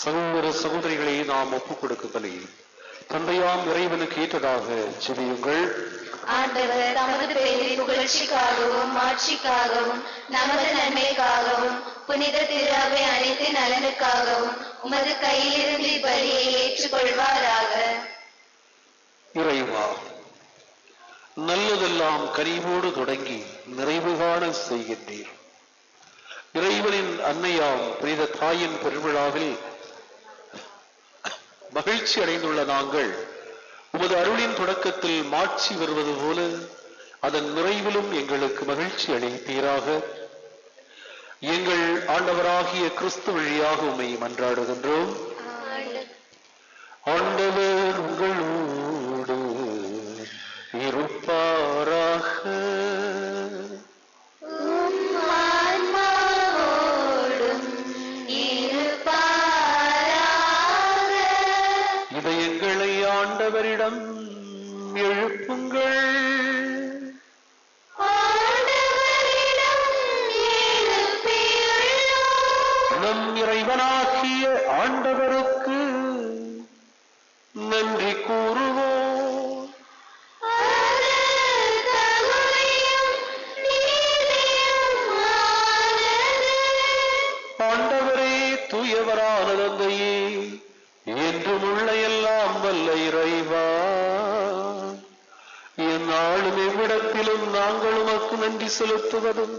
சகோதர சகோதரிகளை நாம் ஒப்புக் கொடுக்கும்படி தந்தையாம் இறைவனுக்கு ஏற்றதாக ஜெபியுங்கள். ஆண்டவர் தமது பெயரின் புகழ்ச்சிக்காகவும் ஆட்சிக்காகவும் நமது நன்மைக்காகவும் புனித திரு அவை அனைத்து நலனுக்காகவும் உமது கையிலிருந்து பலியை ஏற்றுக்கொள்வாராக. இறைவா, நல்லதெல்லாம் கனிவோடு தொடங்கி நிறைவு காண செய்கின்றீர். இறைவனின் அன்னையாம் புனித தாயின் பெருவிழாவில் மகிழ்ச்சி அடைந்துள்ள நாங்கள் உமது அருளின் தொடக்கத்தில் மாட்சி வருவது போல அதன் நிறைவிலும் எங்களுக்கு மகிழ்ச்சி அளிப்பீராக. எங்கள் ஆண்டவராகிய கிறிஸ்து வழியாக உம்மை மன்றாடுகின்றோம். ஆண்டவர் உங்களோடு இருப்பாராக. இதயங்களை ஆண்டவரிடம் எழுப்புங்கள். நம் இறைவனாகிய ஆண்டவருக்கு நன்றி கூறுவோம். ஆண்டவரே, தூயவரான தந்தையே, என்றும் உள்ள எல்லாம் வல்ல இறைவா, எந்நாளும் எவ்விடத்திலும் நாங்கள் உமக்கு நன்றி செலுத்துவதும்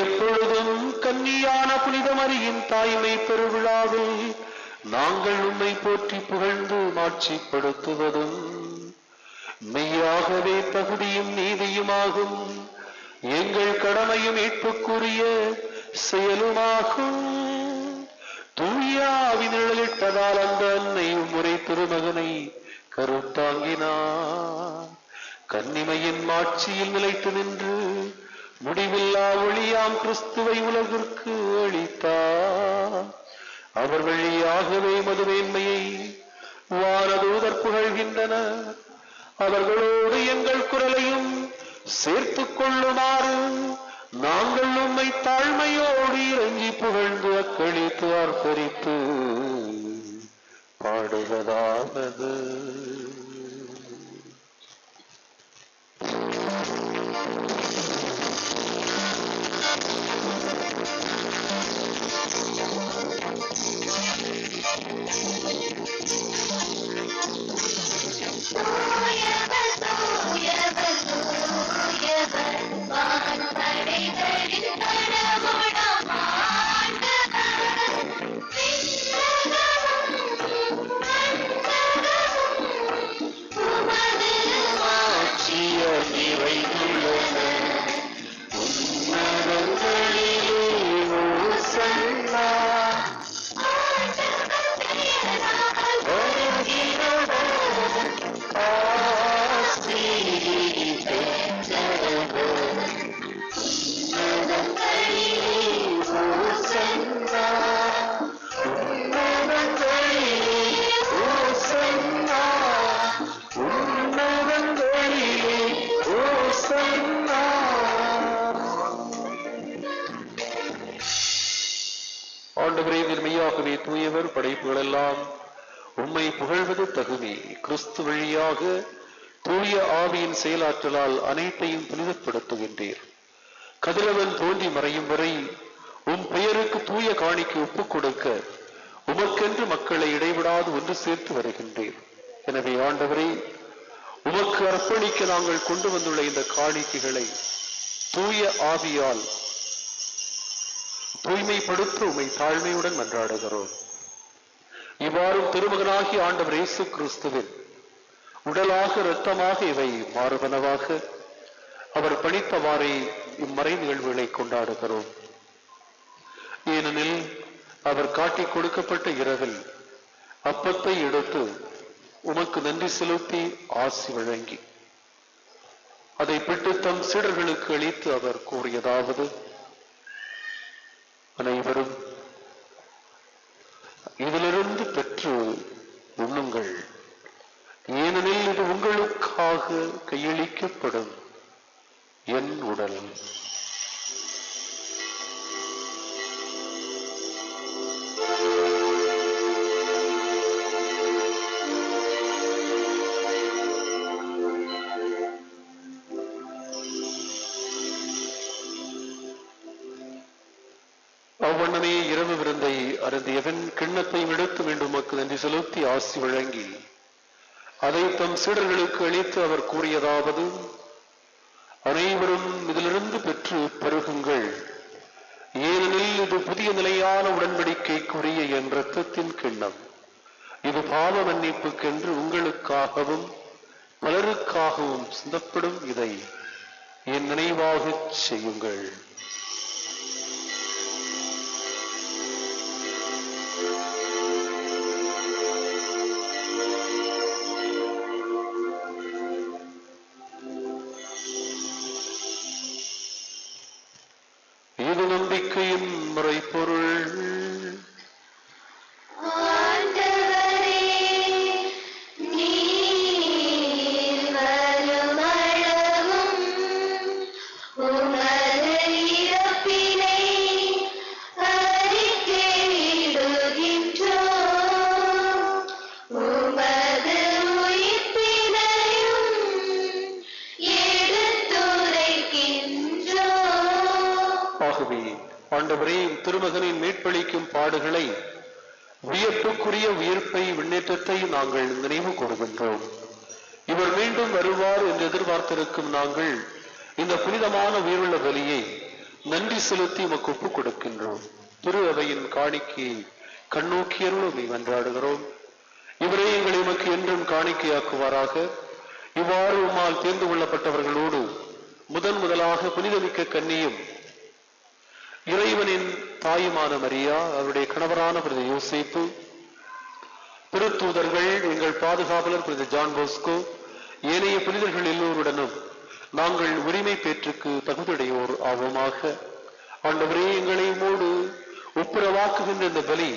எப்பொழுதும் கன்னியான புனித மரியின் தாய்மை பெருவிழாவில் நாங்கள் உம்மை போற்றி புகழ்ந்து மாட்சிப்படுத்துவதும் மெய்யாகவே தகுதியும் நீதியுமாகும். எங்கள் கடமையும் மீட்புக்குரிய செயலுமாகும். தூயாவி நிழலிட்டதால் அந்த அன்னை முறை திருமகனை கருத்தாங்கினார். கன்னிமையின் மாட்சியில் நிலைத்து நின்று முடிவில்லா ஒளியாம் கிறிஸ்துவை உலகிற்கு அளித்தார். அவர் வழியாகவே மதுமேன்மையை வானதூதர் புகழ்கின்றனர். அவர்களோடு எங்கள் குரலையும் சேர்த்துக் கொள்ளுமாறு நாங்கள் உம்மை தாழ்மையோடு இறங்கி புகழ்ந்து அக்களித்து ஆர்ப்பரித்து பாடுவதாவது. ஆண்டவரே, மெய்யாகவே தூயவர், படைப்புகள் எல்லாம் உம்மை புகழ்வது தகுதி. கிறிஸ்து வழியாக தூய ஆவியின் செயலாற்றலால் அனைத்தையும் புனிதப்படுத்துகின்றீர். கதிரவன் தோன்றி மறையும் வரை உம் பெயருக்கு தூய காணிக்கு ஒப்புக் கொடுக்க உமக்கென்று மக்களை இடைவிடாது ஒன்று சேர்த்து வருகின்றீர். எனவே ஆண்டவரே, உமக்கு அர்ப்பணிக்க நாங்கள் கொண்டு வந்துள்ள இந்த காணிக்கைகளை தூய ஆவியால் தூய்மைப்படுத்த உம்மை தாழ்மையுடன் மன்றாடுகிறோம். இவ்வாறு திருமகனாகி ஆண்டவர் இயேசு கிறிஸ்துவின் உடலாக இரத்தமாக இவை மாறுபனவாக அவர் பணித்தவாறே இம்மறை நிகழ்வுகளை கொண்டாடுகிறோம். ஏனெனில் அவர் காட்டிக் கொடுக்கப்பட்ட இரவில் அப்பத்தை எடுத்து உமக்கு நன்றி செலுத்தி ஆசி வழங்கி அதை பிட்டு தம் சீடர்களுக்கு அளித்து அவர் கூறியதாவது: அனைவரும் இதிலிருந்து பெற்று உண்ணுங்கள், ஏனெனில் இது உங்களுக்காக கையளிக்கப்படும் என் உடல். அவ்வண்ணமே இரவு விருந்தை அருந்தியவன் கிண்ணத்தையும் எடுத்து மீண்டும் உமக்கு நன்றி செலுத்தி ஆசி வழங்கி அதை தம் சீடர்களுக்கு அளித்து அவர் கூறியதாவது, அனைவரும் இதிலிருந்து பெற்று பருகுங்கள், ஏனெனில் இது புதிய நிலையான உடன்படிக்கைக்குரிய என் இரத்தத்தின் கிண்ணம். இது பாவ மன்னிப்புக்கென்று உங்களுக்காகவும் பலருக்காகவும் சிந்தப்படும். இதை என் நினைவாகச் செய்யுங்கள். இது நம்பிக்கையின் மறைப்பொருள். ஆண்டவரே, திருமகனின் மீட்பளிக்கும் பாடுகளை, வியப்புக்குரிய உயிர்ப்பை, முன்னேற்றத்தை நாங்கள் நினைவு கூறுகின்றோம். இவர் மீண்டும் வருவார் என்று எதிர்பார்த்திருக்கும் நாங்கள் இந்த புனிதமான உயிருள்ள பலியை நன்றி செலுத்தி உமக்கு ஒப்புக் கொடுக்கின்றோம். திரு அவையின் காணிக்கையை கண்ணோக்கியருளும் வென்றாடுகிறோம். இவரே எங்களை உமக்கு என்றும் காணிக்கையாக்குவாராக. இவ்வாறு உம்மால் தேர்ந்து கொள்ளப்பட்டவர்களோடு முதலாக புனிதமிக்க கன்னியும் இறைவனின் தாயுமான மரியா, அவருடைய கணவரான புனித யோசேப்பு, திருத்தூதர்கள், எங்கள் பாதுகாவலர் புனித ஜான் போஸ்கோ, ஏனைய புனிதர்கள் எல்லோருடனும் நாங்கள் உரிமை பேற்றுக்கு தகுதியுடையோர் ஆவோமாக. ஆண்டவரே, எங்களை உம்மோடு ஒப்புரவாக்குகின்ற இந்த பலி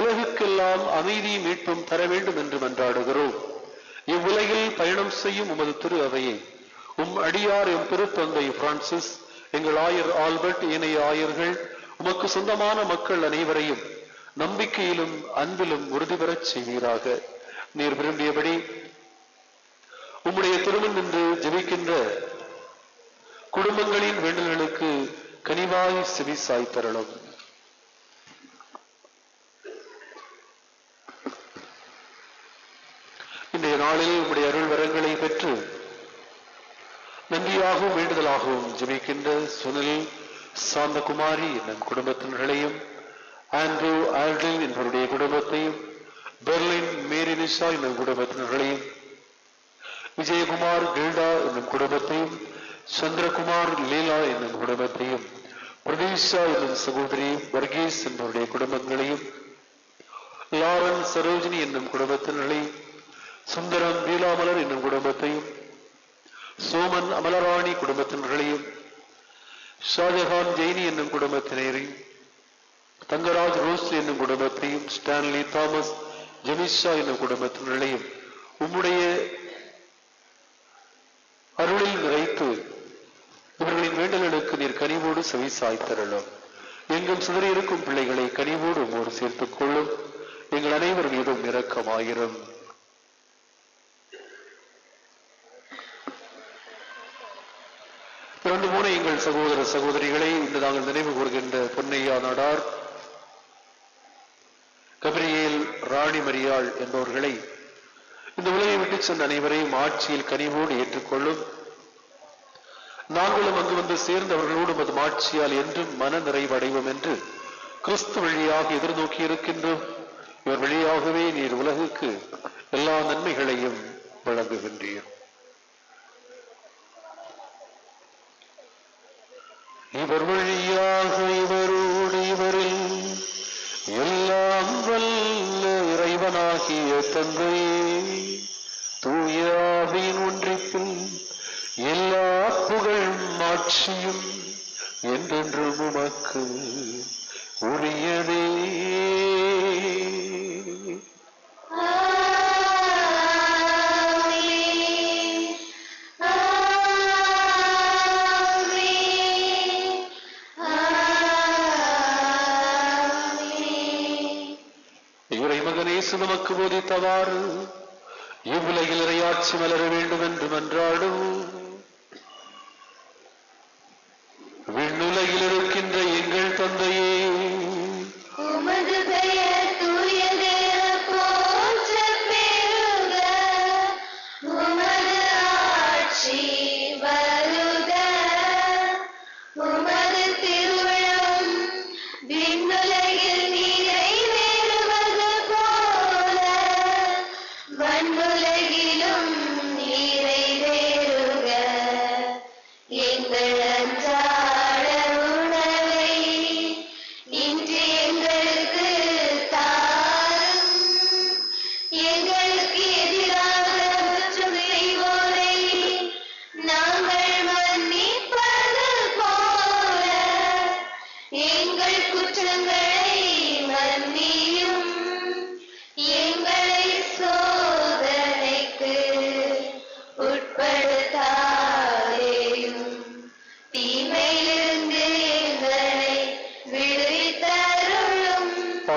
உலகுக்கெல்லாம் அமைதியும் மீட்பும் தர வேண்டும் என்று மன்றாடுகிறோம். இவ்வுலகில் பயணம் செய்யும் உமது திரு அவையை உம் அடியார் எம் திருத்தந்தை பிரான்சிஸ், எங்கள் ஆயர் ஆல்பர்ட், ஏனைய ஆயர்கள், உமக்கு சொந்தமான மக்கள் அனைவரையும் நம்பிக்கையிலும் அன்பிலும் உறுதி பெறச் செய்வீராக. நீர் விரும்பியபடி உம்முடைய திருமண் நின்று ஜெபிக்கின்ற குடும்பங்களின் வேண்டல்களுக்கு கனிவாய் செவிசாய் தரணும். இன்றைய நாளில் உம்முடைய அருள் வரங்களை பெற்று நன்றியாகவும் வேண்டுதலாகவும் ஜெபிக்கின்ற சுனில் சாந்தகுமாரி என்னும் குடும்பத்தினர்களையும், ஆண்ட்ரூ ஆல்டின் என்பவருடைய குடும்பத்தையும், பெர்லின் மேரி நிஷா என்னும் குடும்பத்தினர்களையும், விஜயகுமார் கில்டா என்னும் குடும்பத்தையும், சந்திரகுமார் லீலா என்னும் குடும்பத்தையும், பிரதீஷா என்னும் சகோதரியும், வர்கீஸ் என்பவருடைய குடும்பங்களையும், லாரன் சரோஜினி என்னும் குடும்பத்தினர்களையும், சுந்தரம் வீலாமலர் என்னும் குடும்பத்தையும், சோமன் அமலராணி குடும்பத்தினர்களையும், ஷாஜஹான் ஜெயினி என்னும் குடும்பத்தினரையும், தங்கராஜ் ரோஸ் என்னும் குடும்பத்தையும், ஸ்டான்லி தாமஸ் ஜெமிஷா என்னும் குடும்பத்தினர்களையும் உம்முடைய அருளில் நிறைத்து இவர்களின் வேண்டல்களுக்கு நீர் கனிவோடு செவி சாய்த்தரலும். எங்கும் சிதறியிருக்கும் பிள்ளைகளை கனிவோடு உம்மோடு சேர்த்துக் கொள்ளும். எங்கள் அனைவர் மீதும் இரக்கமாயிரும். இரண்டு மூணு எங்கள் சகோதர சகோதரிகளை இன்று நாங்கள் நினைவு கூறுகின்ற பொன்னையா நாடார், கபிரியேல், ராணி மரியாள் என்பவர்களை இந்த உலகை விட்டு சென்ற அனைவரையும் ஆட்சியில் கனிவோடு ஏற்றுக்கொள்ளும். நாங்களும் அங்கு வந்து சேர்ந்தவர்களோடு அது ஆட்சியால் என்றும் மன நிறைவடைவோம் என்று கிறிஸ்து வழியாக எதிர்நோக்கி இருக்கின்றோம். இவர் வழியாகவே நீர் உலகுக்கு எல்லா நன்மைகளையும் வழங்குகின்றீர். இவர் வழியாக இவரோடு இவரில் எல்லாம் வல்ல இறைவனாகிய தந்தையே, தூய ஆவியின் ஒன்றிப்பில் எல்லா புகழும் ஆட்சியும் என்றென்றும் உமக்கு உரியதே. நமக்கு போதித்தவாறு இவ்வுலகில் இறையாட்சி மலர வேண்டும் என்று மன்றாடும். விண்ணுலகில் இருக்கின்ற எங்கள் தந்தையே,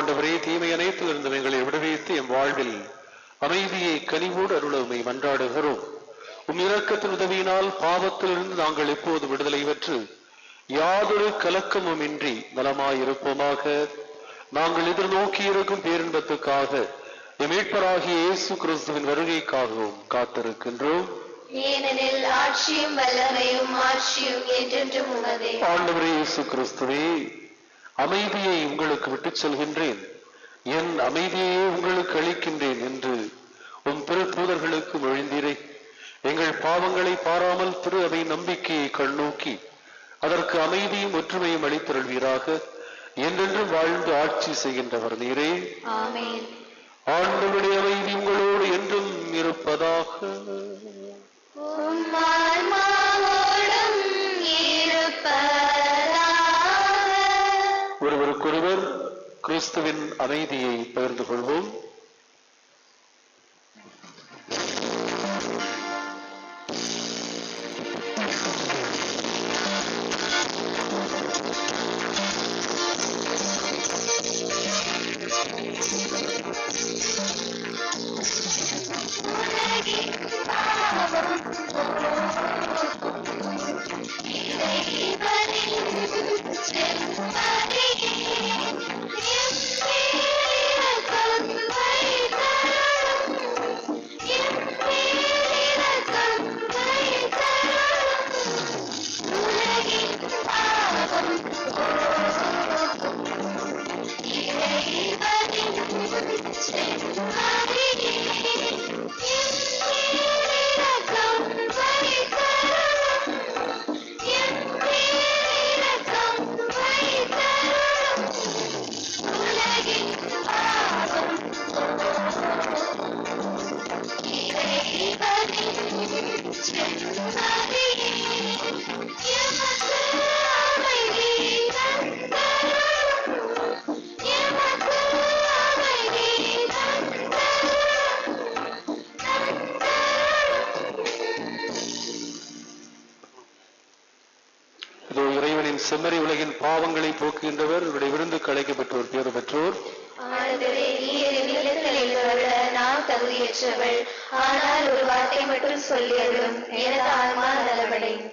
ஆண்டவரே, தீமை அனைத்திலிருந்து எங்களை விடுவித்து எம் வாழ்வில் அமைதியை கனிவோடு அருளமை மன்றாடுகிறோம். உம் இரக்கத்தின் உதவியினால் பாவத்திலிருந்து நாங்கள் எப்போது விடுதலை பெற்று யாதொரு கலக்கமும் இன்றி நலமாயிருப்போமாக. நாங்கள் எதிர்நோக்கி இருக்கும் பேரின்பத்துக்காக எம் மீட்பராகிய இயேசு கிறிஸ்துவின் வருகைக்காகவும் காத்திருக்கின்றோம். ஏனெனில் ஆட்சியும் வல்லமையும் மாட்சியும் என்றென்றும் உமதே. ஆண்டவரே இயேசு கிறிஸ்துவே, அமைதியை உங்களுக்கு விட்டுச் செல்கின்றேன், என் அமைதியையே உங்களுக்கு அளிக்கின்றேன் என்று உம் திருத்தூதர்களுக்கு மொழிந்தீரே. எங்கள் பாவங்களை பாராமல் திரு அவை நம்பிக்கையை கண்ணோக்கி அதற்கு அமைதியும் ஒற்றுமையும் அளித்தருள்வீராக. என்றென்றும் வாழ்ந்து ஆட்சி செய்கின்றவர் நீரே. ஆமென். ஆண்டவருடைய அமைதி உங்களோடு என்றும் இருப்பதாக. உம் ஆன்மாவோடும் இருப்பதாக. ஒருவருக்கொருவர் கிறிஸ்துவின் அமைதியை பகிர்ந்து கொள்வோம். செம்மறி உலகின் பாவங்களை போக்குகின்றவர், இவருடைய விருந்துக்கு அழைக்கப்பட்டோர் பேறு பெற்றோர். ஆண்டவரே, நீர் என்னிடத்தில் எழுந்தருள நான் தகுதியற்றவள். ஆனால் ஒரு வார்த்தை மட்டும் சொல்லியருளும், எனது ஆன்மா நலமடையும்.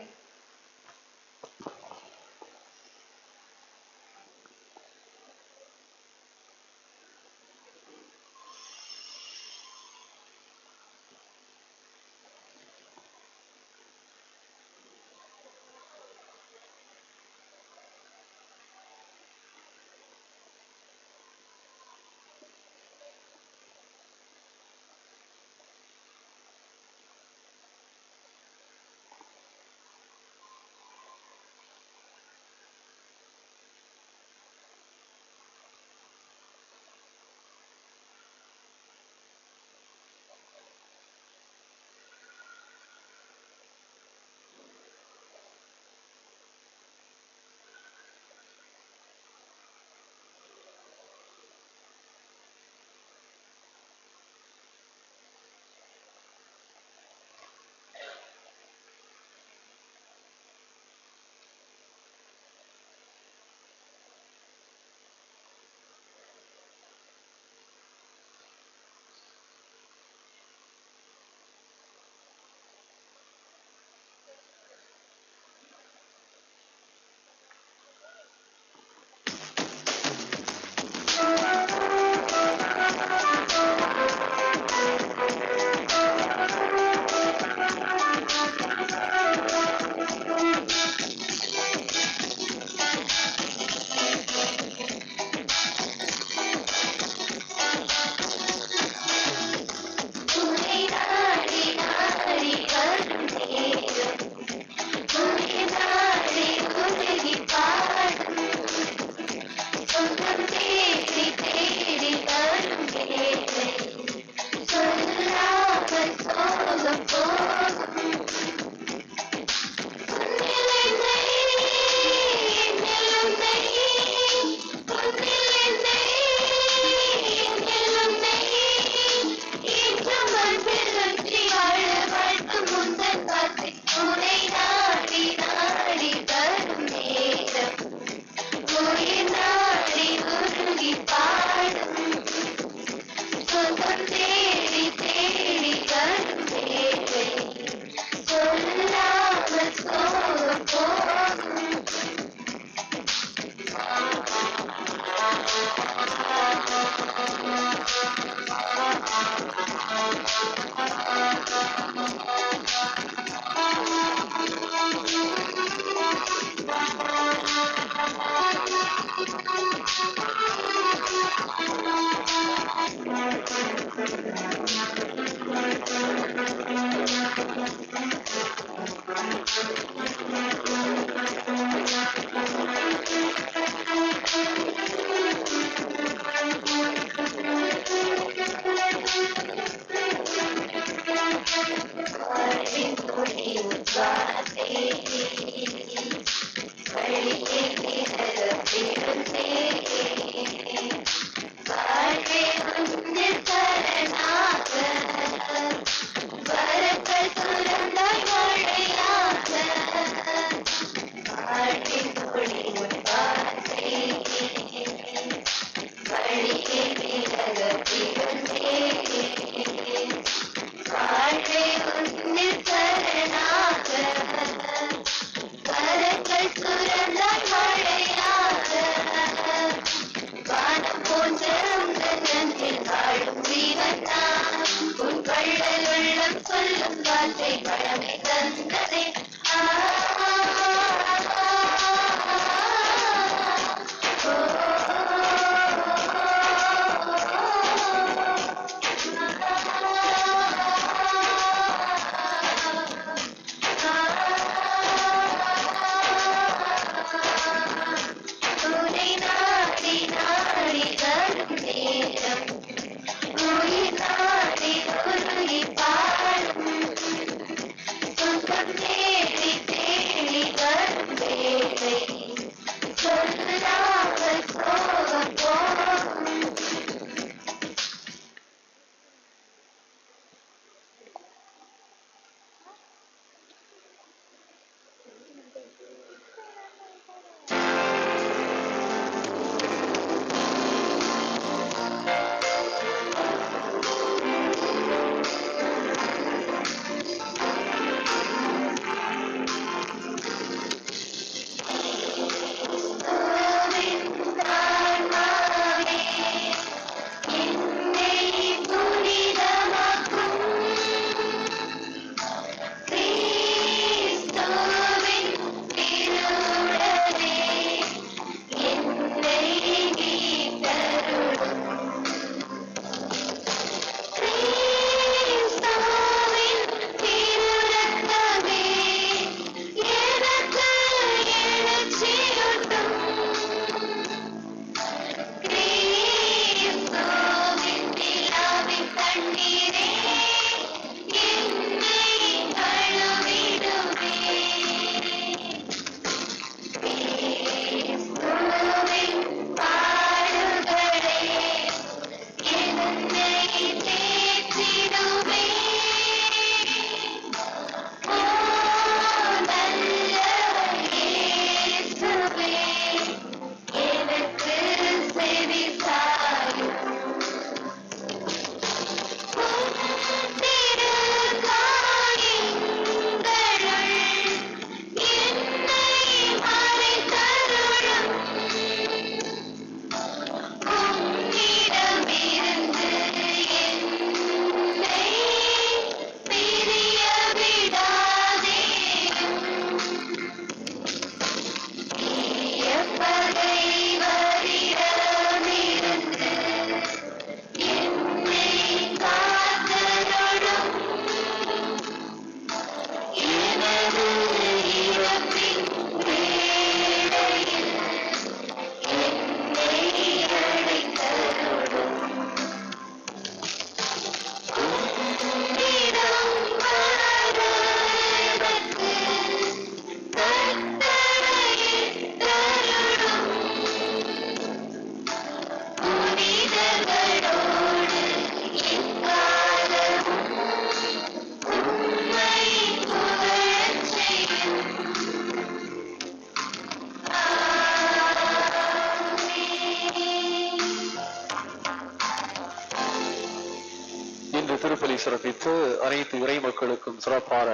சிறப்பித்து அனைத்து இறை மக்களுக்கும் சிறப்பான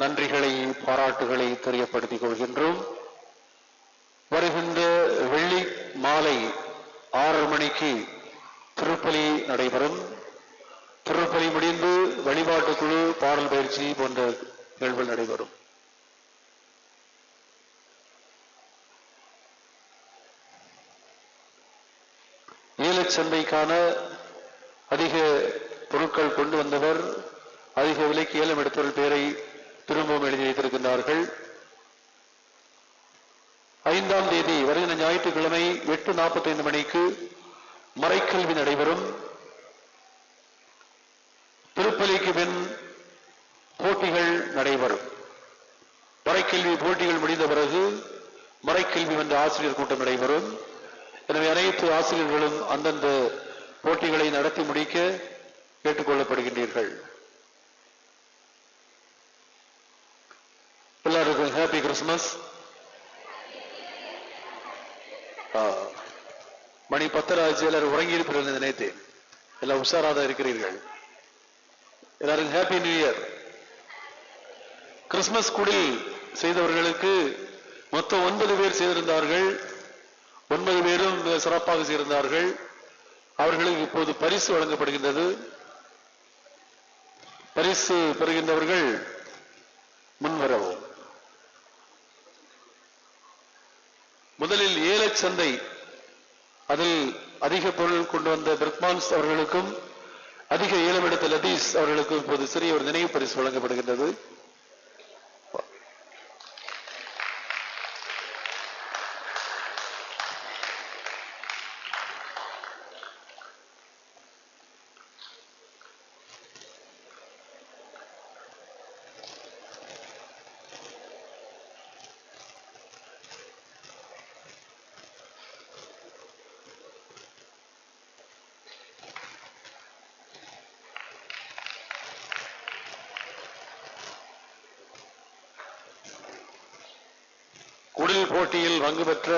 நன்றிகளை பாராட்டுகளை தெரியப்படுத்திக் கொள்கின்றோம். வருகின்ற வெள்ளி மாலை 6 மணிக்கு திருப்பலி நடைபெறும். திருப்பலி முடிந்து வழிபாட்டு குழு, பாடல் பயிற்சி போன்ற நிகழ்வுகள் நடைபெறும். ஏலச்சந்தைக்கான அதிக பொருட்கள் கொண்டு வந்தவர், அதிக விலைக்கு ஏலம் எடுத்தவர்கள் பெயரை திரும்பவும் எழுதி வைத்திருக்கின்றார்கள். 5ஆம் தேதி வருகிற ஞாயிற்றுக்கிழமை 8:45 மணிக்கு மறைக்கல்வி நடைபெறும். திருப்பலிக்கு பின் போட்டிகள் நடைபெறும். மறைக்கல்வி போட்டிகள் முடிந்த பிறகு மறைக்கல்வி என்ற ஆசிரியர் கூட்டம் நடைபெறும். எனவே அனைத்து ஆசிரியர்களும் அந்தந்த போட்டிகளை நடத்தி முடிக்க கேட்டுக்கொள்ளப்படுகின்றீர்கள். எல்லாருக்கும் ஹாப்பி கிறிஸ்துமஸ். மணி 10 ஆச்சு. எல்லாரும் உறங்கி இருப்பீர்கள் நினைத்தேன். எல்லாம் உஷாராக இருக்கிறீர்கள். எல்லாருக்கும் ஹாப்பி நியூ இயர். கிறிஸ்துமஸ் குடில் செய்தவர்களுக்கு மொத்தம் 9 பேர் செய்திருந்தார்கள். 9 பேரும் சிறப்பாக செய்திருந்தார்கள். அவர்களுக்கு இப்போது பரிசு வழங்கப்படுகின்றது. பரிசு பெறுகின்றவர்கள் முன்வரவும். முதலில் ஏலச்சந்தை, அதில் அதிக பொருள் கொண்டு வந்த பிர்க்மான்ஸ் அவர்களுக்கும் அதிக ஏலம் எடுத்த லதீஸ் அவர்களுக்கும் இப்போது சிறிய ஒரு நினைவு பரிசு வழங்கப்படுகின்றது. குடில் போட்டியில் பங்கு பெற்ற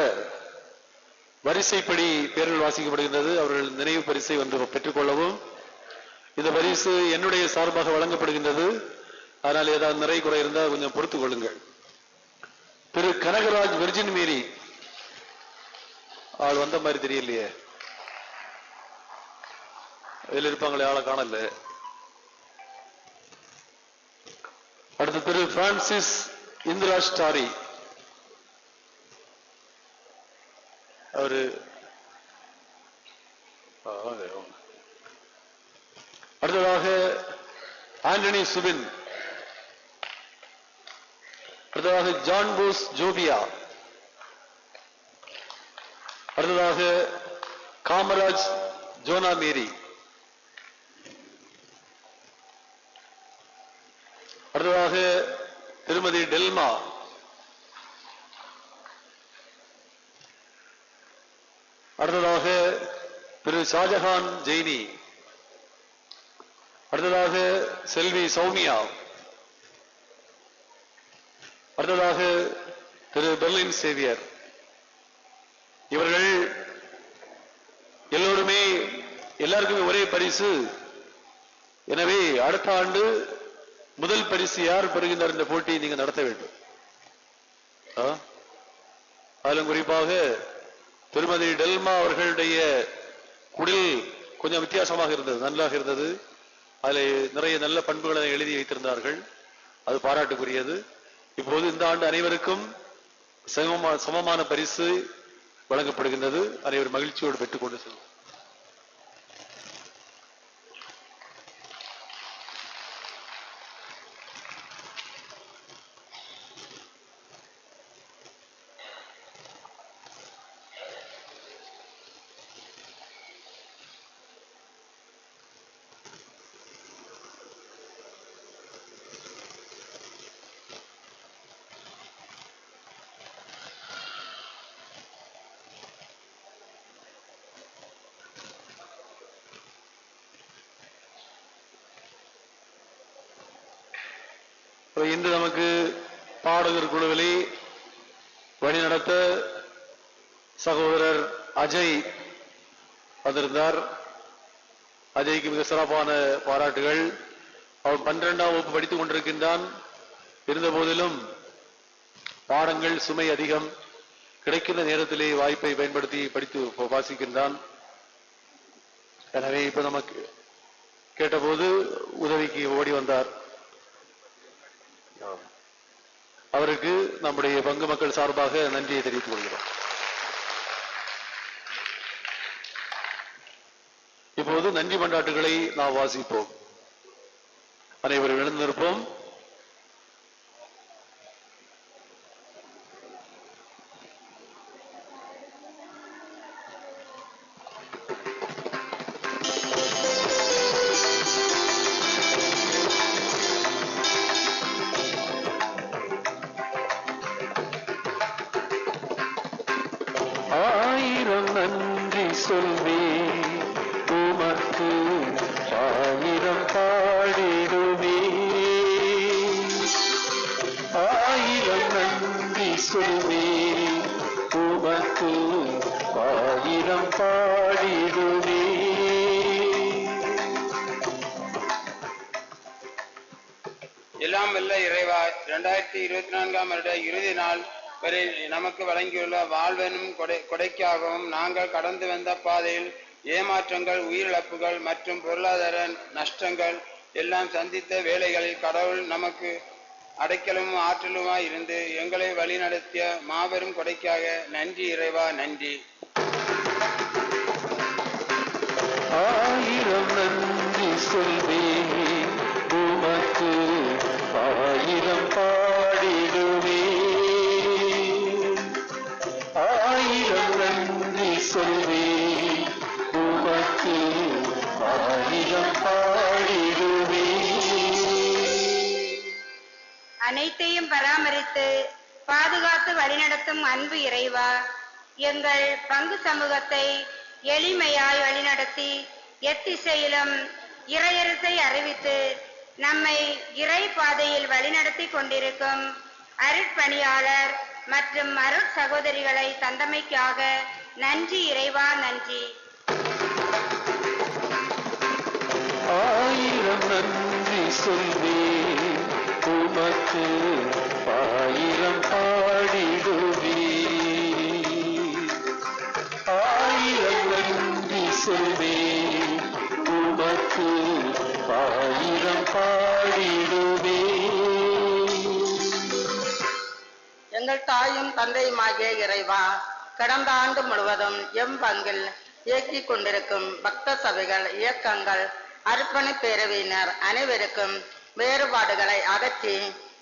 வரிசைப்படி பேர்கள் வாசிக்கப்படுகின்றது. அவர்கள் நினைவு பரிசை வந்து பெற்றுக் கொள்ளவும். இந்த பரிசு என்னுடைய சார்பாக வழங்கப்படுகின்றது. அதனால் ஏதாவது நிறை குறை இருந்தால் கொஞ்சம் பொறுத்துக் கொள்ளுங்கள். திரு கனகராஜ் விர்ஜின் மேரி ஆள் வந்த மாதிரி தெரியலையே. இதில் இருப்பாங்களே, ஆளை காணல. அடுத்து திரு பிரான்சிஸ் இந்திரா ஸ்டாரி, அவரு அடுத்ததாக ஆண்டனி சுபின், அடுத்ததாக ஜான் போஸ் ஜோபியா, அடுத்ததாக காமராஜ் ஜோனா மேரி, அடுத்ததாக திருமதி டெல்மா, அடுத்ததாக திரு ஷாஜஹான் ஜெயினி, அடுத்ததாக செல்வி சௌமியா, அடுத்ததாக திரு பெர்லின் சேவியர். இவர்கள் எல்லோருமே எல்லாருக்குமே ஒரே பரிசு. எனவே அடுத்த ஆண்டு முதல் பரிசு யார் பெறுகின்றார் இந்த போட்டியை நீங்க நடத்த வேண்டும். அதிலும் குறிப்பாக திருமதி டெல்மா அவர்களுடைய குடில் கொஞ்சம் வித்தியாசமாக இருந்தது, நல்லாக இருந்தது. அதில் நிறைய நல்ல பண்புகளை எழுதி வைத்திருந்தார்கள். அது பாராட்டுக்குரியது. இப்போது இந்த ஆண்டு அனைவருக்கும் சமமான பரிசு வழங்கப்படுகின்றது. அனைவரும் மகிழ்ச்சியோடு பெற்றுக் கொண்டு செல்வோம். இன்று நமக்கு பாடகர் குழுவிலே வழிநடத்த சகோதரர் அஜய் வந்திருந்தார். அஜய்க்கு மிக சிறப்பான பாராட்டுகள். அவன் 12ஆம் வகுப்பு படித்துக் கொண்டிருக்கின்றான். இருந்த போதிலும் பாடங்கள் சுமை அதிகம். கிடைக்கின்ற நேரத்திலே வாய்ப்பை பயன்படுத்தி படித்து வாசிக்கின்றான். எனவே இப்ப நமக்கு கேட்டபோது உதவிக்கு ஓடி வந்தார். அவருக்கு நம்முடைய பங்கு மக்கள் சார்பாக நன்றியை தெரிவித்துக் கொள்கிறோம். இப்போது நன்றி மன்றாட்டுகளை நாம் வாசிப்போம். அனைவரும் எழுந்திருப்போம். ஆயிரம் நன்றி சொல்வே உமக்கு ஆயிரம் பாடிடுவே. ஆயிரம் நன்றி சொல்வே உமக்கு ஆயிரம் பாடிடுவே. எல்லாம் வல்ல இறைவா, 2024ஆம் வருட இறுதி நாள் வரை நமக்கு வழங்கியுள்ள வாழ்வெனும் கொடைக்காகவும் நாங்கள் கடந்து வந்த பாதையில் ஏமாற்றங்கள், உயிரிழப்புகள் மற்றும் பொருளாதார நஷ்டங்கள் எல்லாம் சந்தித்த வேளைகளில் கடவுள் நமக்கு அடைக்கலும் ஆற்றலுமாய் இருந்து எங்களை வழிநடத்திய மாபெரும் கொடைக்காக நன்றி இறைவா, நன்றி. ஆயிரம் நன்றி சொல்வே உமக்கு ஆயிரம் பாடிடுவே. ஆயிரம் நன்றி சொல்வே உமக்கு ஆயிரம் பாடிடுவே. அனைத்தையும் பராமரித்து பாதுகாத்து வழிநடத்தும் அன்பு இறைவா, எங்கள் பங்கு சமூகத்தை எளிமையாய் வழிநடத்தி எத்திசையிலும் இறையரசை அறிவித்து நம்மை இறை பாதையில் வழிநடத்தி கொண்டிருக்கும் அருட்பணியாளர் மற்றும் அருட் சகோதரிகளை தந்தமைக்காக நன்றி இறைவா, நன்றி. ஆயிரம் நன்றி சொல்வே உமக்கு ஆயிரம் பாடிடுவே. ஆயிரம் நன்றி சொல்வே உமக்கு ஆயிரம் பாடிடுவே. எங்கள் தாயும் தந்தையுமாகிய இறைவா, கடந்த ஆண்டு முழுவதும் எம் பங்கில் இயக்கிக் கொண்டிருக்கும் பக்த சபைகள், இயக்கங்கள், அர்ப்பணி பேரவையினர் அனைவருக்கும் வேறுபாடுகளை அகற்றி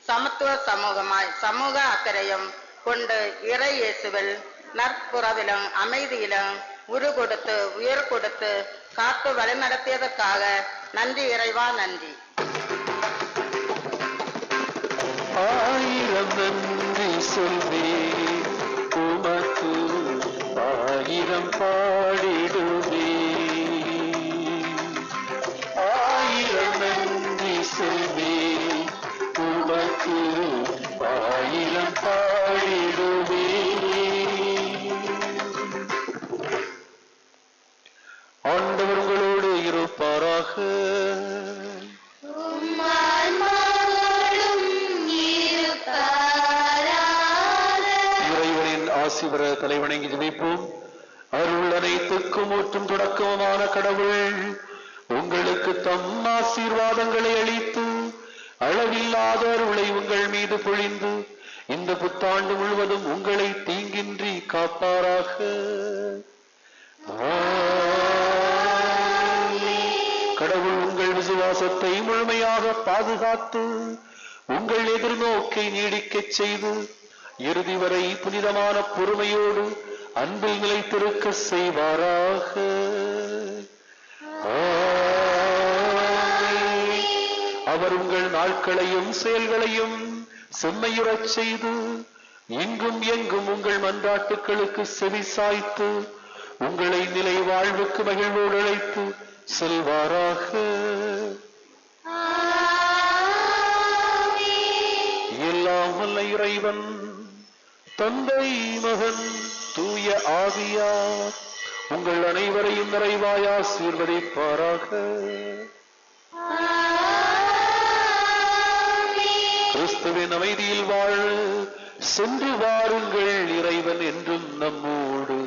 சமத்துவ சமூகமாய் சமூக அக்கறையும் கொண்டு இறை இயேசுவில் நற்புறவிலும் அமைதியிலும் உரு கொடுத்து உயர் கொடுத்து காத்து வழிநடத்தியதற்காக நன்றி இறைவா, நன்றி. ஆயிரம் நன்றி சொல்வே உமக்கு ஆயிரம் பாடிடுவே. ஆயிரம் நன்றி சொல்வே உமக்கு ஆயிரம் பாடிடுவே. ஆண்டவர் உங்களோடு இருப்பாராக. இறைவனின் ஆசி பெற தலைவணங்கி ஜெபிப்போம். அருள் அனைத்துக்கும் ஊற்றும் தொடக்கமான கடவுள் உங்களுக்கு தம் ஆசீர்வாதங்களை அளித்து அளவில்லாத அருளை உங்கள் மீது பொழிந்து இந்த புத்தாண்டு முழுவதும் உங்களை தீங்கின்றி காப்பாராக. கடவுள் உங்கள் விசுவாசத்தை முழுமையாக பாதுகாத்து உங்கள் எதிர்நோக்கை நீடிக்கச் செய்து இறுதி வரை புனிதமான பொறுமையோடு அன்பில் நிலைத்திருக்க செய்வாராக. அவர் உங்கள் நாட்களையும் செயல்களையும் செம்மையுறச் செய்து இங்கும் எங்கும் உங்கள் மன்றாட்டுக்களுக்கு செவி சாய்த்து உங்களை நிலை வாழ்வுக்கு மகிழ்வோடு அழைத்து செல்வாராக. எல்லாம் வல்ல இறைவன் தந்தை, மகன், தூய ஆவியார் உங்கள் அனைவரையும் நிறைவாய் ஆசீர்வதிப்பாராக. கிறிஸ்துவின் அமைதியில் வாழ சென்று வாருங்கள். இறைவன் என்றும் நம்மோடு.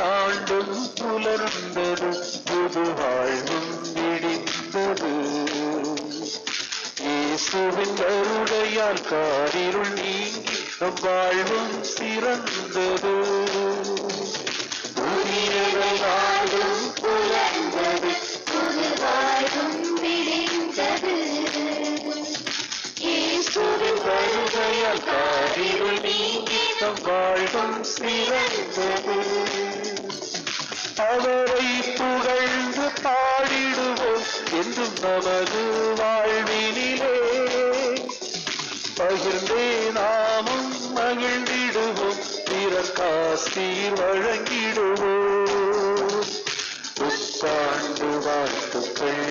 ஆண்டும் புலர்ந்தது, புது வாழ்வும் விடிந்தது. இயேசுவின் கருணையால் காரிருள் நீங்கி நம் வாழ்வும் சிறந்தது. புதிய ஆண்டும் புலர்ந்தது, புது வாழ்வும் விடிந்தது. இயேசுவின் கருணையால் காரிருள் நீங்கி நம் வாழ்வும் சிறந்தது. அவரை புகழ்ந்து பாடிடுவோம் என்றும் நமது வாழ்வினிலே. பகிர்ந்தே நாமும் மகிழ்ந்திடுவோம், பிறர்க்காசீர் வழங்கிடுவோம். புத்தாண்டு வாழ்த்துக்கள்,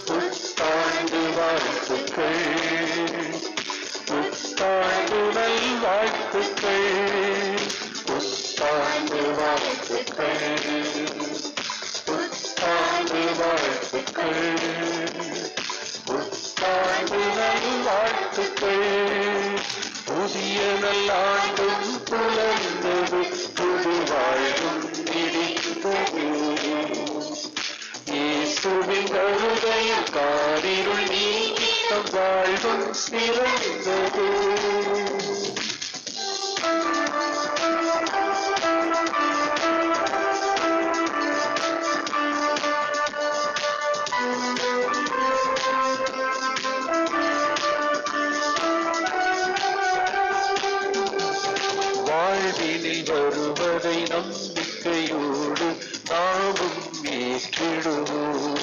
புத்தாண்டு வாழ்த்துக்கள், புத்தாண்டு நல் வாழ்த்துக்கள், புத்தாண்டு வாழ்த்துக்கள், புத்தாண்டு வாழ்த்துக்கள், புத்தாண்டு நல் வாழ்த்துக்கள். புதிய நல்லாண்டும் புலர்ந்தது, புது வாழ்வும் விடிந்தது. இயேசுவின் கருணையில் காரிருள் நீங்கி நம் வாழ்வும் சிறந்தது. வாழ்வினில் வருவதை நம்பிக்கையோடு நாமும் ஏற்றிடுவோம்.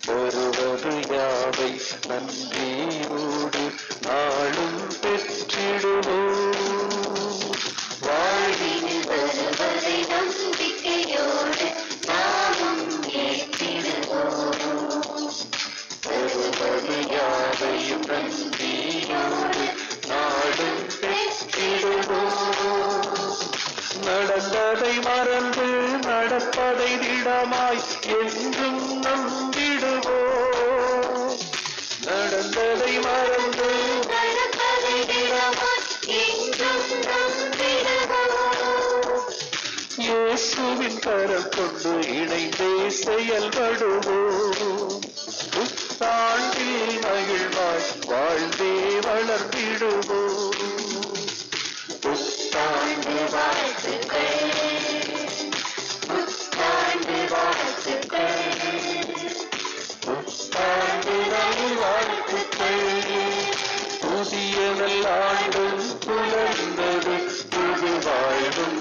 வருவது யாவை நன்றியோடு நாளும் பெற்றிடுவோம். வாழ்வினில் வருவதை நம்பிக்கையோடு நாமும் ஏற்றிடுவோம். வருவது யாவையும் நன்றியோடு நாளும் நடந்ததை மறந்து நடப்பதை திடமாய் என்றும் நம்பிடுவோம். நடந்ததை மறந்து நடப்பதை திடமாய் என்றும் நம்பிடுவோம். இயேசுவின் கரம் கொண்டு இணைந்தே செயல்படுவோம். புத்தாண்டில் மகிழ்வாய் வாழ்ந்தே வளர்ந்திடுவோம். புத்தாண்டு வாழ்த்துக்கள், புத்தாண்டு வாழ்த்துக்கள், புத்தாண்டு வாழ்த்துக்கள். புதிய நல்லாண்டும் புலர்ந்தது, புது வாழ்வும்